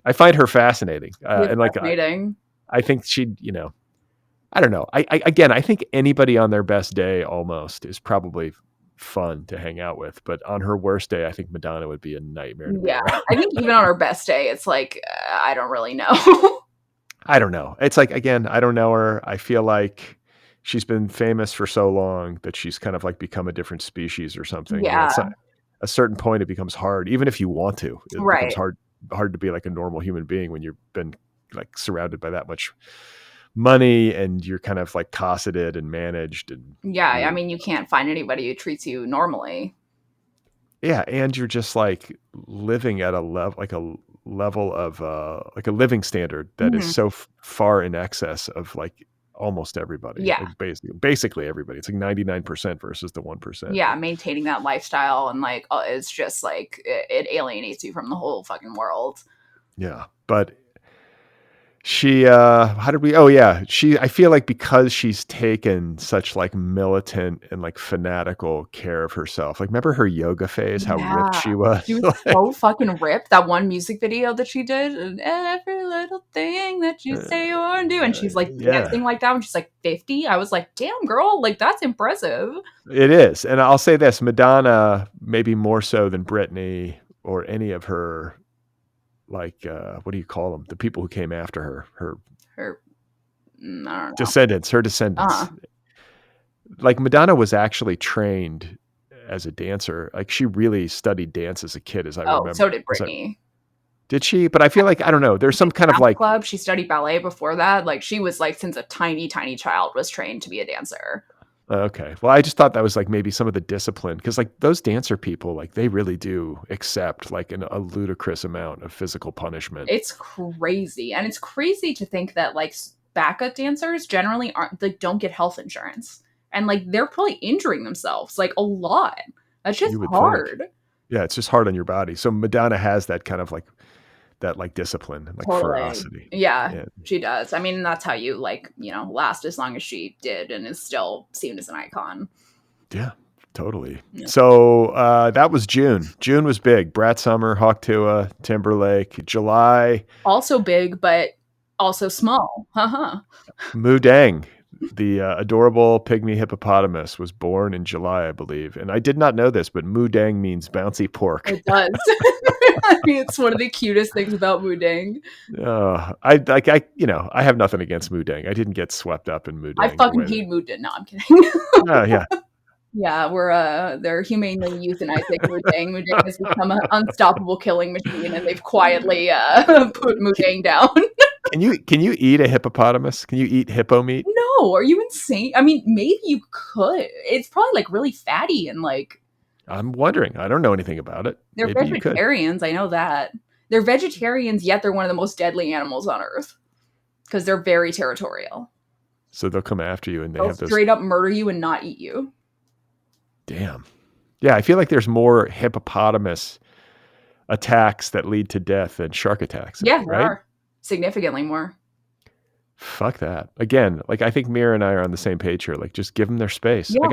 I find her fascinating, She is and like fascinating. I think she, you know, I don't know. I think anybody on their best day almost is probably fun to hang out with, but on her worst day, I think Madonna would be a nightmare to be Yeah. around. I think even on her best day, it's like, I don't really know. I don't know. It's like again, I don't know her. I feel like she's been famous for so long that she's kind of like become a different species or something. You know, Yeah. it's a certain point it becomes hard, even if you want to. It becomes Right. hard to be like a normal human being when you've been like surrounded by that much money and you're kind of like cosseted and managed and Yeah. I mean, you can't find anybody who treats you normally. yeah, and you're just like living at a level of like a living standard that is Mhm. so far in excess of like almost everybody. Yeah. Like basically everybody. It's like 99% versus the 1%. Yeah. Maintaining that lifestyle and like, it's just like, it alienates you from the whole fucking world. Yeah. But she how did we I feel like because she's taken such like militant and like fanatical care of herself. Like remember her yoga phase, how ripped Yeah. she was? She was so fucking ripped. That one music video that she did, and every little thing that you say or do, and she's like Yeah. dancing like that when she's like 50. I was like, damn girl, like that's impressive. It is. And I'll say this, Madonna, maybe more so than Britney or any of her, like, what do you call them? The people who came after her, her Her, I don't know. descendants, her descendants. Uh-huh. Like Madonna was actually trained as a dancer. Like she really studied dance as a kid, as I remember. So did Britney. Did she? But I feel like, I don't know. There's some kind of like club. She studied ballet before that. Like she was like since a tiny, tiny child was trained to be a dancer. okay. Well, I just thought that was like maybe some of the discipline because like those dancer people, like they really do accept like a ludicrous amount of physical punishment. It's crazy. And it's crazy to think that like backup dancers generally aren't like don't get health insurance. And like they're probably injuring themselves like a lot. That's just hard. Think. Yeah, it's just hard on your body. So Madonna has that kind of like that like discipline, like ferocity. Yeah, she does. I mean, that's how you like, last as long as she did and is still seen as an icon. Yeah, totally. Yeah. So that was June. June was big. Brat Summer, Hawk Tuah, Timberlake. July. Also big, but also small. Mu Dang, the adorable pygmy hippopotamus, was born in July, I believe. And I did not know this, but Mu Dang means bouncy pork. It does. I mean, it's one of the cutest things about Mudang. I have nothing against Mudang. I didn't get swept up in I Mudang the fucking way that. hate Mudang. No, I'm kidding. Oh yeah, Yeah, they're humanely euthanizing Mudang. Mudang has become an unstoppable killing machine, and they've quietly put Mudang down. can you eat a hippopotamus? Can you eat hippo meat? No, are you insane? I mean, maybe you could. It's probably like really fatty and like I'm wondering. I don't know anything about it. they're Maybe you could. vegetarians. I know that. They're vegetarians, yet they're one of the most deadly animals on Earth because they're very territorial. So they'll come after you, and they They'll have those. straight up murder you and not eat you. Damn. Yeah, I feel like there's more hippopotamus attacks that lead to death than shark attacks. Yeah, there right? are significantly more. Fuck that. Again, like I think Mira and I are on the same page here. Like, just give them their space. Yeah.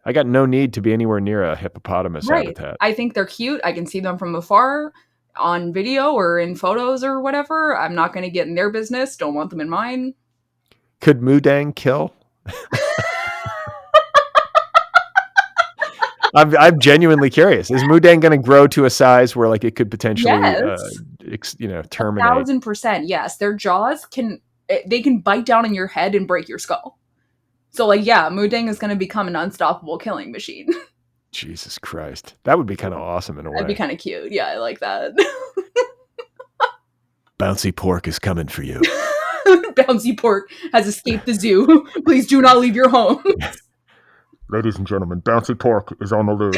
I got no need to be anywhere near a hippopotamus Right. habitat. I think they're cute. I can see them from afar on video or in photos or whatever. I'm not going to get in their business. Don't want them in mine. Could Mudang kill? I'm genuinely curious. Is Mudang going to grow to a size where like it could potentially, terminate? 1,000%. Yes, their jaws can bite down on your head and break your skull. So like, yeah, Mudang is going to become an unstoppable killing machine. Jesus Christ, that would be kind of awesome in a way. That'd be kind of cute. Yeah, I like that. Bouncy pork is coming for you. Bouncy pork has escaped the zoo. Please do not leave your home. Ladies and gentlemen, Bouncy pork is on the loose.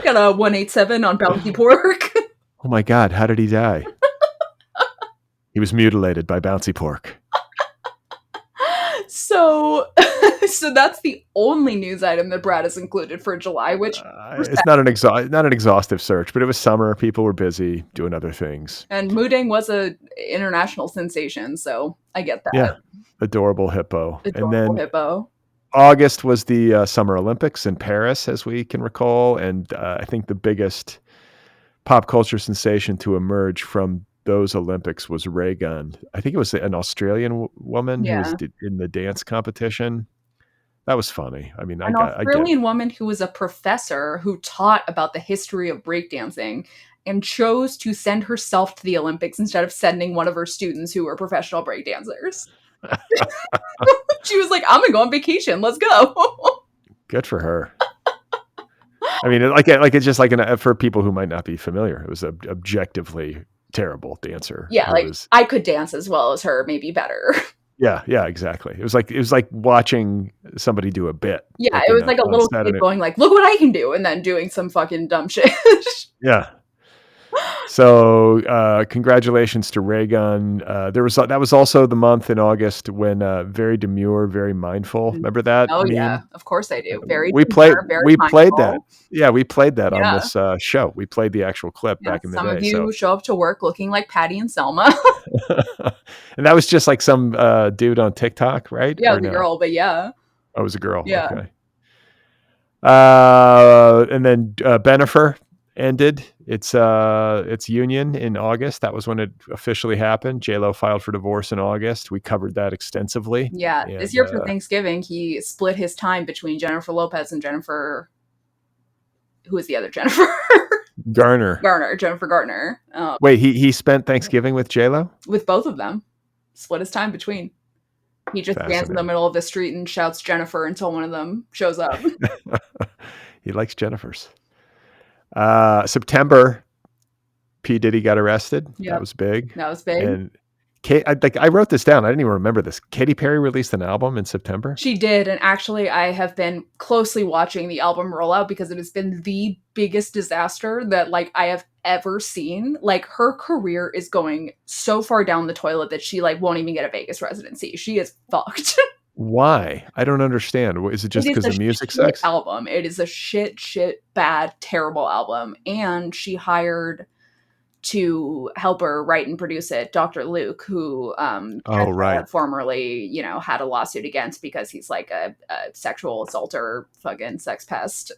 Got a 187 on Bouncy pork. Oh my God, how did he die? He was mutilated by Bouncy pork. So that's the only news item that Brad has included for July, which it's not an exhaustive search, but it was summer. People were busy doing other things. And Mudang was a international sensation, so I get that. Yeah, adorable hippo. Adorable hippo. August was the Summer Olympics in Paris, as we can recall, and I think the biggest pop culture sensation to emerge from those Olympics was Reagan. I think it was an Australian woman who was in the dance competition. That was funny. I mean, an Australian woman who was a professor who taught about the history of breakdancing and chose to send herself to the Olympics instead of sending one of her students who were professional breakdancers. She was like, I'm going to go on vacation. Let's go. Good for her. I mean, it's just like for people who might not be familiar, it was an objectively terrible dancer. Yeah, I could dance as well as her, maybe better. Yeah, exactly. It was like watching somebody do a bit. Yeah, it was like a little kid going like, look what I can do, and then doing some fucking dumb shit. Yeah. So congratulations to Reagan. That was also the month in August when very demure, very mindful. Remember that? Oh yeah, of course I do. We played that. Yeah, we played that on this show. We played the actual clip back in the day. Some of you show up to work looking like Patty and Selma. And that was just like some dude on TikTok, right? Yeah, it was a girl, but yeah. Oh, it was a girl. Yeah. Okay. And then Bennifer ended its union in August. That was when it officially happened. J-Lo filed for divorce in August. We covered that extensively. Yeah, this year for Thanksgiving, he split his time between Jennifer Lopez and Jennifer. Who is the other Jennifer? Garner. Jennifer Garner. Wait, he spent Thanksgiving with J-Lo? With both of them. Split his time between. He just stands in the middle of the street and shouts Jennifer until one of them shows up. He likes Jennifers. September, P. Diddy got arrested. Yep. That was big. And I wrote this down. I didn't even remember this. Katy Perry released an album in September. She did. And actually, I have been closely watching the album rollout because it has been the biggest disaster that I have ever seen. Her career is going so far down the toilet that she won't even get a Vegas residency. She is fucked. Why? I don't understand. Is it just because the music sucks? Album. It is a shit, bad, terrible album. And she hired to help her write and produce it, Dr. Luke, who formerly, had a lawsuit against because he's a sexual assaulter, fucking sex pest.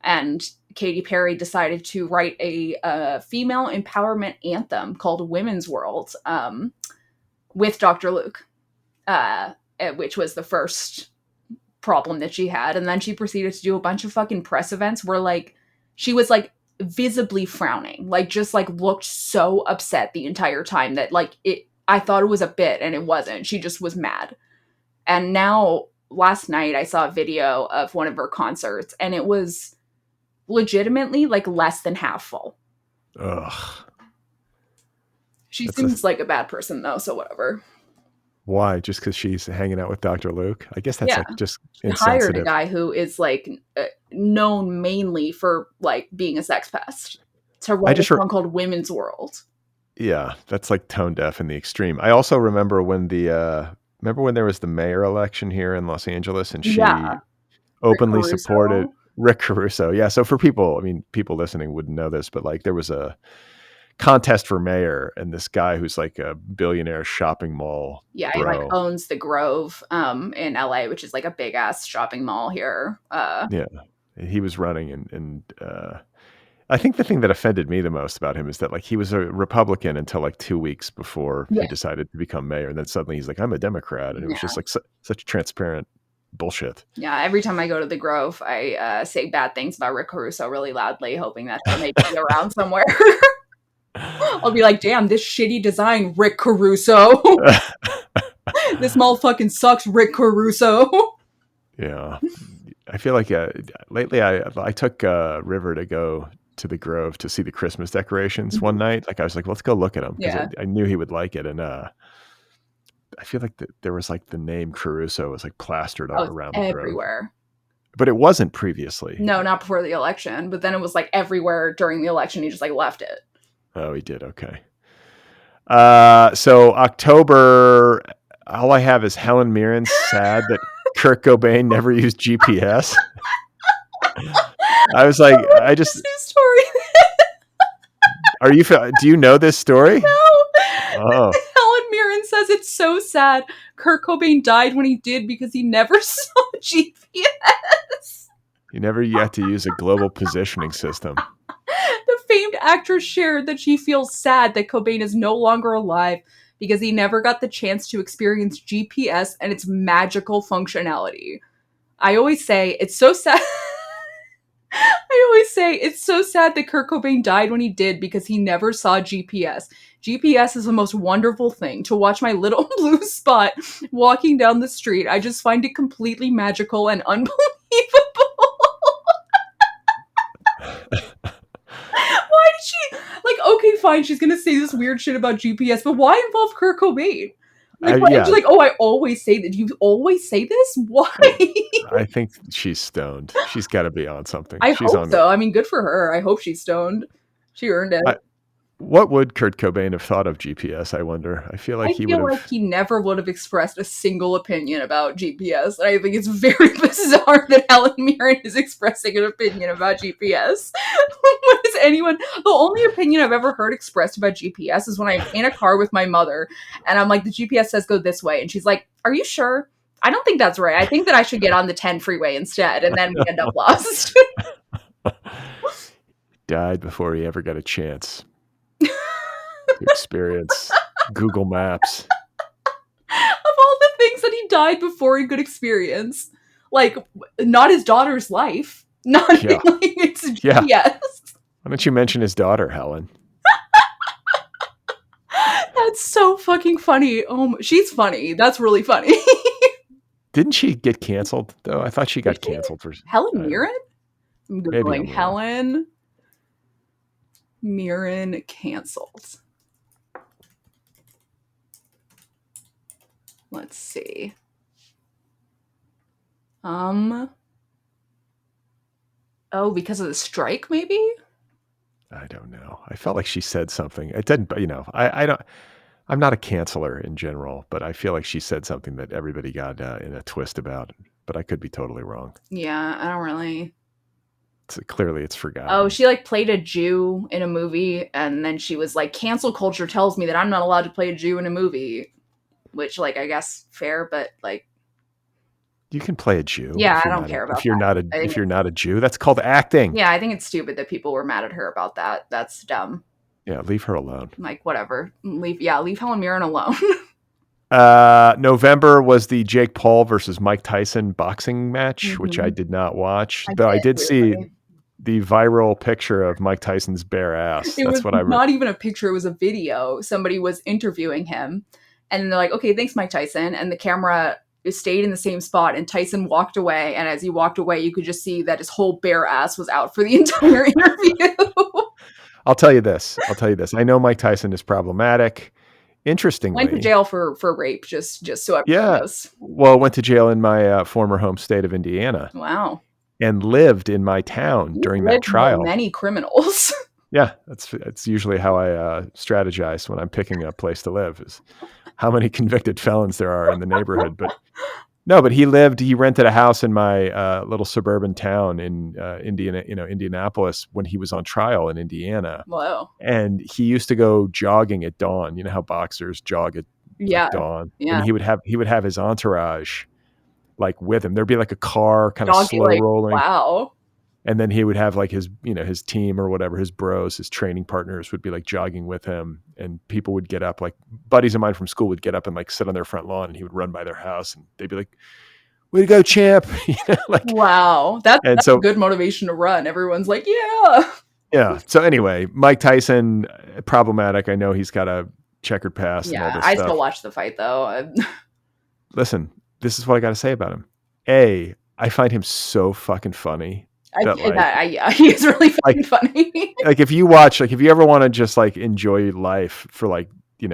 And Katy Perry decided to write a female empowerment anthem called Women's World with Dr. Luke, which was the first problem that she had. And then she proceeded to do a bunch of fucking press events where like she was like visibly frowning, like just like looked so upset the entire time that like I thought it was a bit and it wasn't. She just was mad. And now last night I saw a video of one of her concerts and it was legitimately like less than half full. Ugh. She seems like a bad person though, so whatever. Why? Just because she's hanging out with Dr. Luke? I guess that's like just hired a insensitive. guy who is like known mainly for like being a sex pest to write a song called Women's World. Yeah, that's like tone deaf in the extreme. I also remember when when there was the mayor election here in Los Angeles and she openly supported Rick Caruso. Yeah, so for people, I mean, people listening wouldn't know this, but like there was a contest for mayor and this guy who's like a billionaire shopping mall he bro. like owns the Grove in LA, which is like a big ass shopping mall here. Yeah, he was running and I think the thing that offended me the most about him is that like he was a Republican until like 2 weeks before he decided to become mayor, and then suddenly he's like, I'm a Democrat, and it was just like such transparent bullshit. Yeah, every time I go to the Grove, I say bad things about Rick Caruso really loudly, hoping that he'll maybe be around somewhere. I'll be like, damn, this shitty design, Rick Caruso. This motherfucking sucks, Rick Caruso. Yeah. I feel like lately I took River to go to the Grove to see the Christmas decorations one night. Like I was like, let's go look at them because I knew he would like it. And I feel like there was like the name Caruso was like plastered all around the everywhere. Grove. But it wasn't previously. No, not before the election. But then it was like everywhere during the election. He just like left it. Oh, he did. Okay. So October, all I have is Helen Mirren sad that Kurt Cobain never used GPS. I was like, I just. Story. Do you know this story? No. Oh. Helen Mirren says it's so sad Kurt Cobain died when he did because he never saw GPS. He never got to use a global positioning system. The famed actress shared that she feels sad that Cobain is no longer alive because he never got the chance to experience GPS and its magical functionality. I always say it's so sad. It's so sad that Kurt Cobain died when he did because he never saw GPS. GPS is the most wonderful thing. To watch my little blue spot walking down the street, I just find it completely magical and unbelievable. Why did she, like, okay, fine, she's gonna say this weird shit about GPS, but why involve Kurt Cobain? Like, why did you like, oh, I always say that. Do you always say this? Why? I think she's stoned. She's got to be on something. I hope so. I mean, good for her. I hope she's stoned. She earned it. What would Kurt Cobain have thought of GPS, I wonder? I feel like he never would have expressed a single opinion about GPS. And I think it's very bizarre that Helen Mirren is expressing an opinion about GPS. What is anyone... The only opinion I've ever heard expressed about GPS is when I'm in a car with my mother, and I'm like, the GPS says go this way. And she's like, are you sure? I don't think that's right. I think that I should get on the 10 freeway instead. And then we end up lost. Died before he ever got a chance to experience Google Maps. Of all the things that he died before he could experience, like, not his daughter's life, not it's GPS. Yeah. Why don't you mention his daughter, Helen? That's so fucking funny. Oh, she's funny. That's really funny. Didn't she get canceled though? I thought she got canceled for Helen Mirren. I'm Googling Helen Mirren canceled. Let's see. Oh, because of the strike, maybe? I don't know. I felt like she said something. It didn't, I don't. I'm not a canceller in general, but I feel like she said something that everybody got in a twist about. But I could be totally wrong. Yeah, I don't really. Clearly, it's forgotten. Oh, she like played a Jew in a movie, and then she was like, "Cancel culture tells me that I'm not allowed to play a Jew in a movie," which, like, I guess fair, but like, you can play a Jew. Yeah, I don't care about if you're not a Jew. That's called acting. Yeah, I think it's stupid that people were mad at her about that. That's dumb. Yeah, leave her alone. Like, whatever. Leave Helen Mirren alone. November was the Jake Paul versus Mike Tyson boxing match, which I did not watch, but I did see weirdly. the viral picture of Mike Tyson's bare ass. It was That's what I remember. not even a picture, it was a video. Somebody was interviewing him, and they're like, okay, thanks, Mike Tyson. And the camera stayed in the same spot, and Tyson walked away. And as he walked away, you could just see that his whole bare ass was out for the entire interview. I'll tell you this. I know Mike Tyson is problematic. Interestingly, Went to jail for rape, just so everyone knows. Well, went to jail in my former home state of Indiana. Wow. And lived in my town during that trial. Many criminals. Yeah, that's usually how I strategize when I'm picking a place to live, is how many convicted felons there are in the neighborhood. But he rented a house in my little suburban town in Indianapolis when he was on trial in Indiana. Whoa. And he used to go jogging at dawn. You know how boxers jog at dawn? Yeah. And he would have his entourage like with him. There'd be like a car kind of slow rolling. Wow. And then he would have like his team or whatever, his bros, his training partners would be like jogging with him, and people would get up, like buddies of mine from school would get up and like sit on their front lawn, and he would run by their house and they'd be like, way to go, champ. Wow. That's a good motivation to run. Everyone's like, yeah. Yeah. So anyway, Mike Tyson, problematic. I know he's got a checkered past. Yeah, and all this I stuff. still watch the fight though. Listen, this is what I got to say about him. I find him so fucking funny. He is really fucking funny. Like if you ever want to just like enjoy life for like,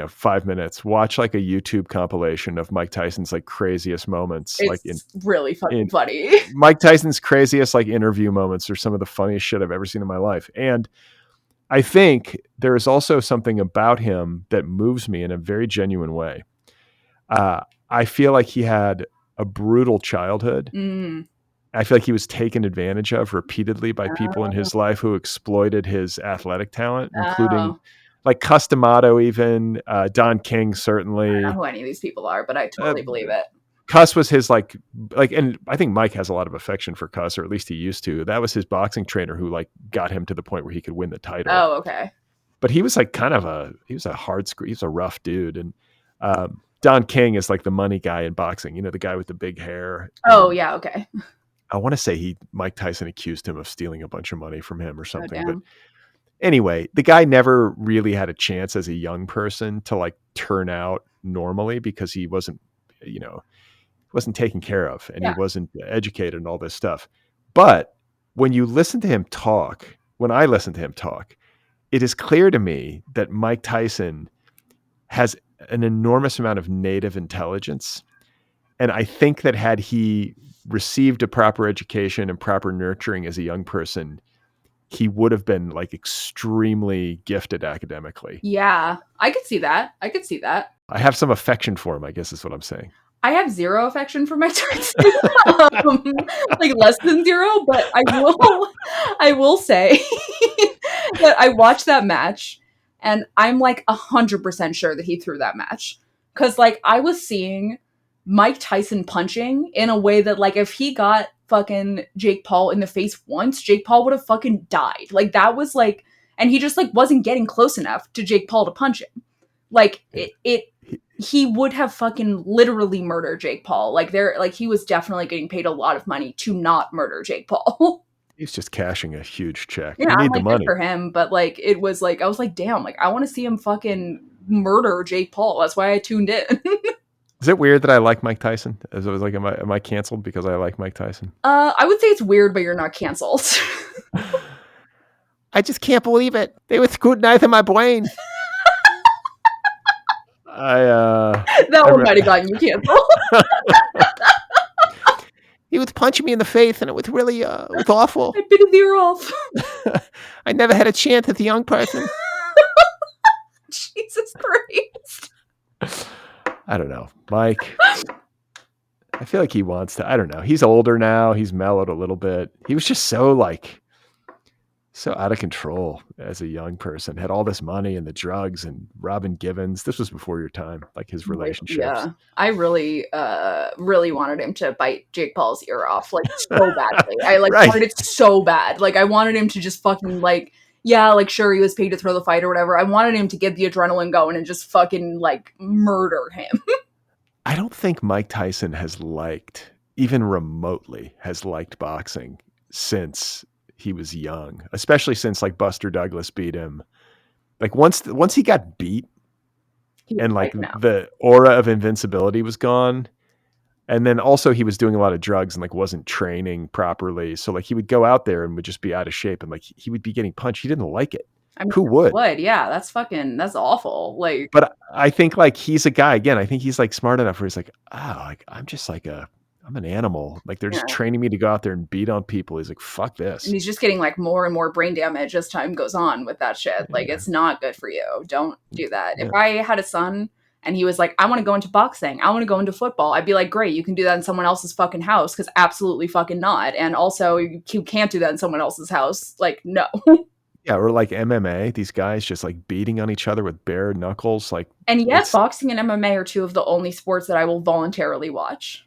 5 minutes, watch like a YouTube compilation of Mike Tyson's like craziest moments. It's really fucking funny. Mike Tyson's craziest like interview moments are some of the funniest shit I've ever seen in my life. And I think there is also something about him that moves me in a very genuine way. I feel like he had a brutal childhood. I feel like he was taken advantage of repeatedly by people in his life who exploited his athletic talent, including like Customato, even Don King, certainly. I don't know who any of these people are, but I totally believe it. Cuss was his like, and I think Mike has a lot of affection for Cuss, or at least he used to. That was his boxing trainer who like got him to the point where he could win the title. Oh, okay. But he was like he was a rough dude. And Don King is like the money guy in boxing, the guy with the big hair. Oh, yeah. Okay. I want to say Mike Tyson accused him of stealing a bunch of money from him or something. But anyway, the guy never really had a chance as a young person to like turn out normally because he wasn't, wasn't taken care of, and he wasn't educated and all this stuff. But when I listen to him talk, it is clear to me that Mike Tyson has an enormous amount of native intelligence. And I think that had he received a proper education and proper nurturing as a young person, he would have been like extremely gifted academically. Yeah, I could see that. I have some affection for him, I guess is what I'm saying. I have zero affection for Mike Tyson, like less than zero. But I will say that I watched that match, and I'm like 100% sure that he threw that match, because like I was seeing Mike Tyson punching in a way that like if he got fucking Jake Paul in the face once, Jake Paul would have fucking died. Like that was like, and he just like wasn't getting close enough to Jake Paul to punch him. Like he would have fucking literally murdered Jake Paul. Like he was definitely getting paid a lot of money to not murder Jake Paul. He's just cashing a huge check. Yeah, you need I'm like, the money good for him, but like it was like I was like, damn, like I want to see him fucking murder Jake Paul. That's why I tuned in. Is it weird that I like Mike Tyson? As I was like, am I canceled because I like Mike Tyson? I would say it's weird, but you're not canceled. I just can't believe it. They were scrutinizing my brain. That one might have gotten you canceled. He was punching me in the face, and it was really it was awful. I bit his ear off. I never had a chance as a young person. Jesus Christ. I don't know. Mike, I feel like he wants to. I don't know. He's older now. He's mellowed a little bit. He was just so out of control as a young person. Had all this money and the drugs and Robin Givens. This was before your time, like his relationships. Yeah. I really, really wanted him to bite Jake Paul's ear off, like so badly. I wanted it so bad. Like I wanted him to just fucking like, yeah, like sure he was paid to throw the fight or whatever. I wanted him to get the adrenaline going and just fucking like murder him. I don't think Mike Tyson even remotely has liked boxing since he was young, especially since like Buster Douglas beat him. Like once he got beat He was and like like, no. the aura of invincibility was gone. And then also he was doing a lot of drugs and like wasn't training properly. So like he would go out there and would just be out of shape and like he would be getting punched. He didn't like it. I mean, Who would? Yeah, that's awful. Like, But I think like he's a guy, again, I think he's like smart enough where he's like, like I'm an animal. Like they're just yeah. training me to go out there and beat on people. He's like, fuck this. And he's just getting like more and more brain damage as time goes on with that shit. Like, Yeah. it's not good for you. Don't do that. Yeah. If I had a son and he was like, I want to go into boxing, I want to go into football, I'd be like, great, you can do that in someone else's fucking house, because absolutely fucking not. And also, you can't do that in someone else's house. Like, no. Yeah, or like MMA, these guys just like beating on each other with bare knuckles. Like, And yes, boxing and MMA are two of the only sports that I will voluntarily watch.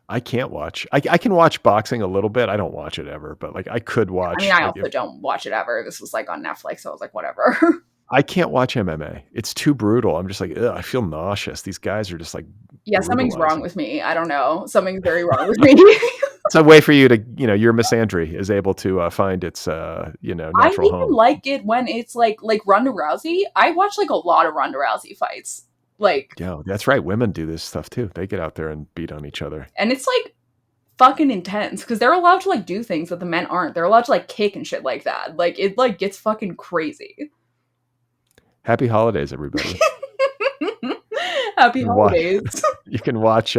I can't watch. I can watch boxing a little bit. I don't watch it ever, but like I could watch. I mean, I also don't watch it ever. This was like on Netflix, so I was like, whatever. I can't watch MMA. It's too brutal. I'm just like, ugh, I feel nauseous. These guys are just like, yeah, something's wrong with me. I don't know. Something's very wrong with me. It's a way for you to, your misandry is able to find its, natural I even home. like it when it's like Ronda Rousey. I watch like a lot of Ronda Rousey fights. Like, yeah, that's right. Women do this stuff too. They get out there and beat on each other. And it's like fucking intense because they're allowed to like do things that the men aren't. They're allowed to like kick and shit like that. Like, it like gets fucking crazy. Happy holidays, everybody. Happy holidays. You can watch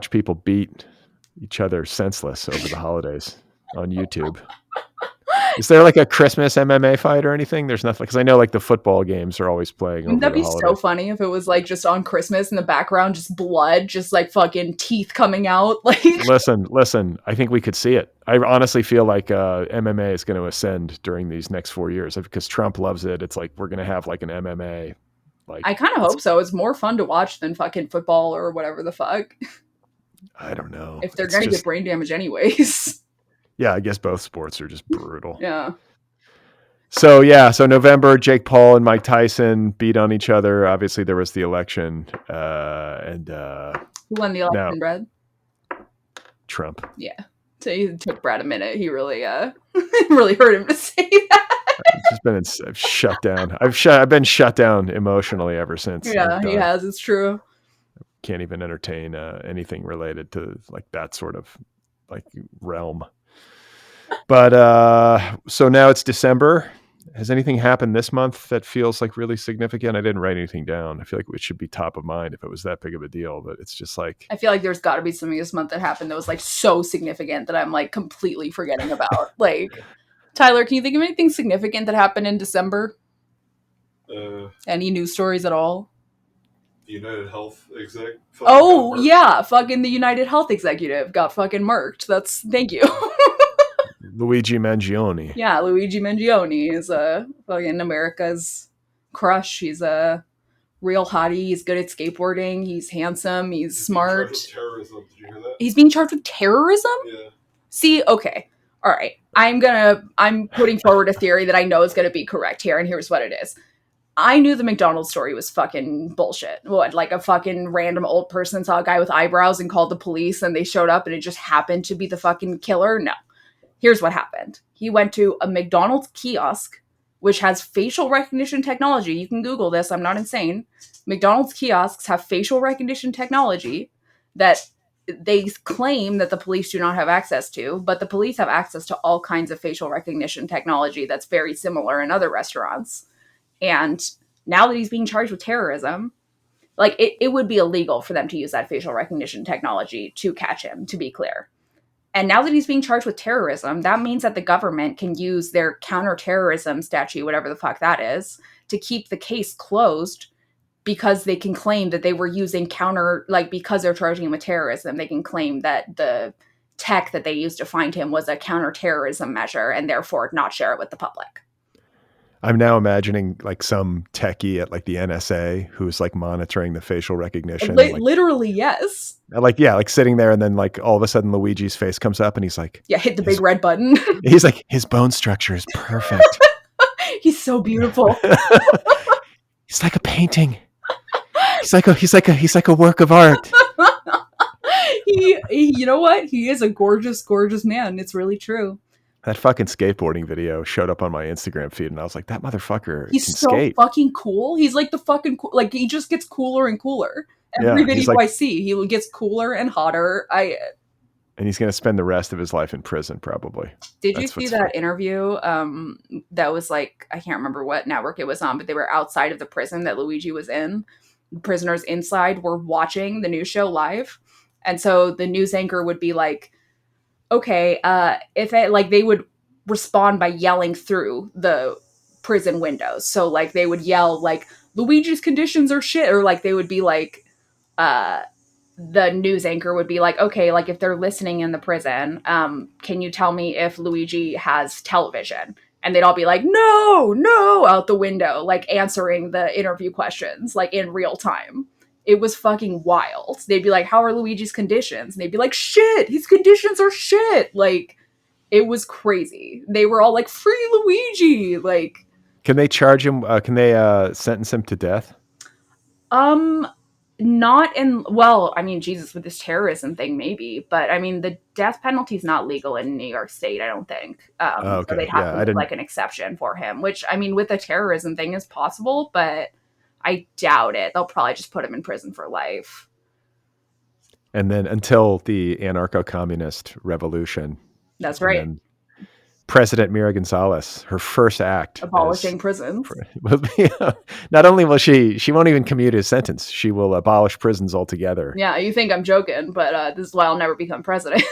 people beat each other senseless over the holidays on YouTube. Is there like a Christmas MMA fight or anything? There's nothing, because I know like the football games are always playing. Wouldn't that be so funny if it was like just on Christmas in the background, just blood, just like fucking teeth coming out? Like, listen. I think we could see it. I honestly feel like MMA is going to ascend during these next 4 years because Trump loves it. It's like we're going to have like an MMA. Like, I kind of hope so. It's more fun to watch than fucking football or whatever the fuck. I don't know if they're going to get brain damage anyways. Yeah, I guess both sports are just brutal. Yeah. So November, Jake Paul and Mike Tyson beat on each other. Obviously, there was the election, and who won the election, Brad? Trump. Yeah. So it took Brad a minute. He really, really hurt him to say that. I've just been shut down. I've been shut down emotionally ever since. Yeah, he has. It's true. Can't even entertain anything related to like that sort of like realm. But so now it's December. Has anything happened this month that feels like really significant? I didn't write anything down. I feel like it should be top of mind if it was that big of a deal, but it's just like, I feel like there's got to be something this month that happened that was like so significant that I'm like completely forgetting about. Like, Tyler, can you think of anything significant that happened in December? Any news stories at all? The United Health exec. Oh yeah, fucking the United Health executive got fucking murked. Thank you. Luigi Mangione. Yeah, Luigi Mangione is fucking America's crush. He's a real hottie. He's good at skateboarding. He's handsome. He's smart. Being charged with terrorism. Did you hear that? He's being charged with terrorism? Yeah. See, okay. All right. I'm putting forward a theory that I know is going to be correct here, and here's what it is. I knew the McDonald's story was fucking bullshit. What, like a fucking random old person saw a guy with eyebrows and called the police and they showed up and it just happened to be the fucking killer? No. Here's what happened. He went to a McDonald's kiosk, which has facial recognition technology. You can Google this. I'm not insane. McDonald's kiosks have facial recognition technology that they claim that the police do not have access to, but the police have access to all kinds of facial recognition technology that's very similar in other restaurants. And now that he's being charged with terrorism, like it would be illegal for them to use that facial recognition technology to catch him, to be clear. And now that he's being charged with terrorism, that means that the government can use their counterterrorism statute, whatever the fuck that is, to keep the case closed because they can claim that they were using because they're charging him with terrorism, they can claim that the tech that they used to find him was a counterterrorism measure and therefore not share it with the public. I'm now imagining like some techie at like the NSA who's like monitoring the facial recognition. Literally, yes. Like sitting there and then like all of a sudden Luigi's face comes up and he's like, yeah, hit the big red button. He's like, his bone structure is perfect. He's so beautiful. He's like a painting. He's like a work of art. he, you know what? He is a gorgeous, gorgeous man. It's really true. That fucking skateboarding video showed up on my Instagram feed, and I was like, that motherfucker He's can so skate. fucking cool. He's like the fucking cool. Like he just gets cooler and cooler. Every Yeah, he's video like- I see, he gets cooler and hotter. And he's going to spend the rest of his life in prison, probably. Did you That's see what's that interview? That was like, I can't remember what network it was on, but they were outside of the prison that Luigi was in. Prisoners inside were watching the news show live, and so the news anchor would be like, "Okay, if it like they would respond by yelling through the prison windows. So like they would yell like Luigi's conditions are shit, or like they would be like, the news anchor would be like, okay, like if they're listening in the prison, can you tell me if Luigi has television? And they'd all be like, no, out the window, like answering the interview questions, like in real time. It was fucking wild. They'd be like, how are Luigi's conditions? And they'd be like, shit, his conditions are shit. Like, it was crazy. They were all like, free Luigi. Like, Can they charge him? Can they sentence him to death? not in, well, I mean, Jesus, with this terrorism thing, maybe, but I mean, the death penalty is not legal in New York State, I don't think. Okay. So they'd have Yeah, to I make didn't- like an exception for him, which I mean, with the terrorism thing is possible, but I doubt it. They'll probably just put him in prison for life. And then until the anarcho-communist revolution. That's And right. then President Mira Gonzalez, her first act, Abolishing prisons. will be, not only will she won't even commute his sentence, she will abolish prisons altogether. Yeah, you think I'm joking, but this is why I'll never become president.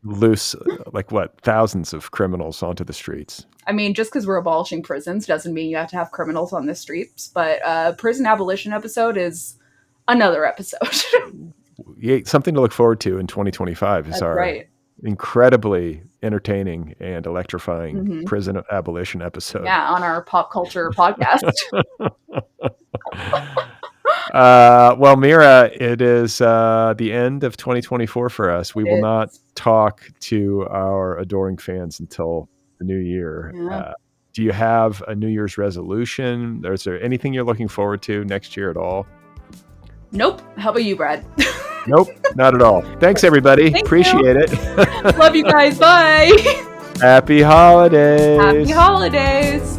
Loose, like what, thousands of criminals onto the streets. I mean, just because we're abolishing prisons doesn't mean you have to have criminals on the streets, but prison abolition episode is another episode. Yeah, something to look forward to in 2025 is That's our right. incredibly entertaining and electrifying Mhm. prison abolition episode. Yeah, on our pop culture podcast. Well, Mira, it is the end of 2024 for us. We It will is. not talk to our adoring fans until the new year. Yeah. Do you have a New Year's resolution? Is there anything you're looking forward to next year at all? Nope. How about you, Brad? Nope, not at all. Thanks, everybody. Thank Appreciate it. Love you guys. Bye. Happy holidays. Happy holidays.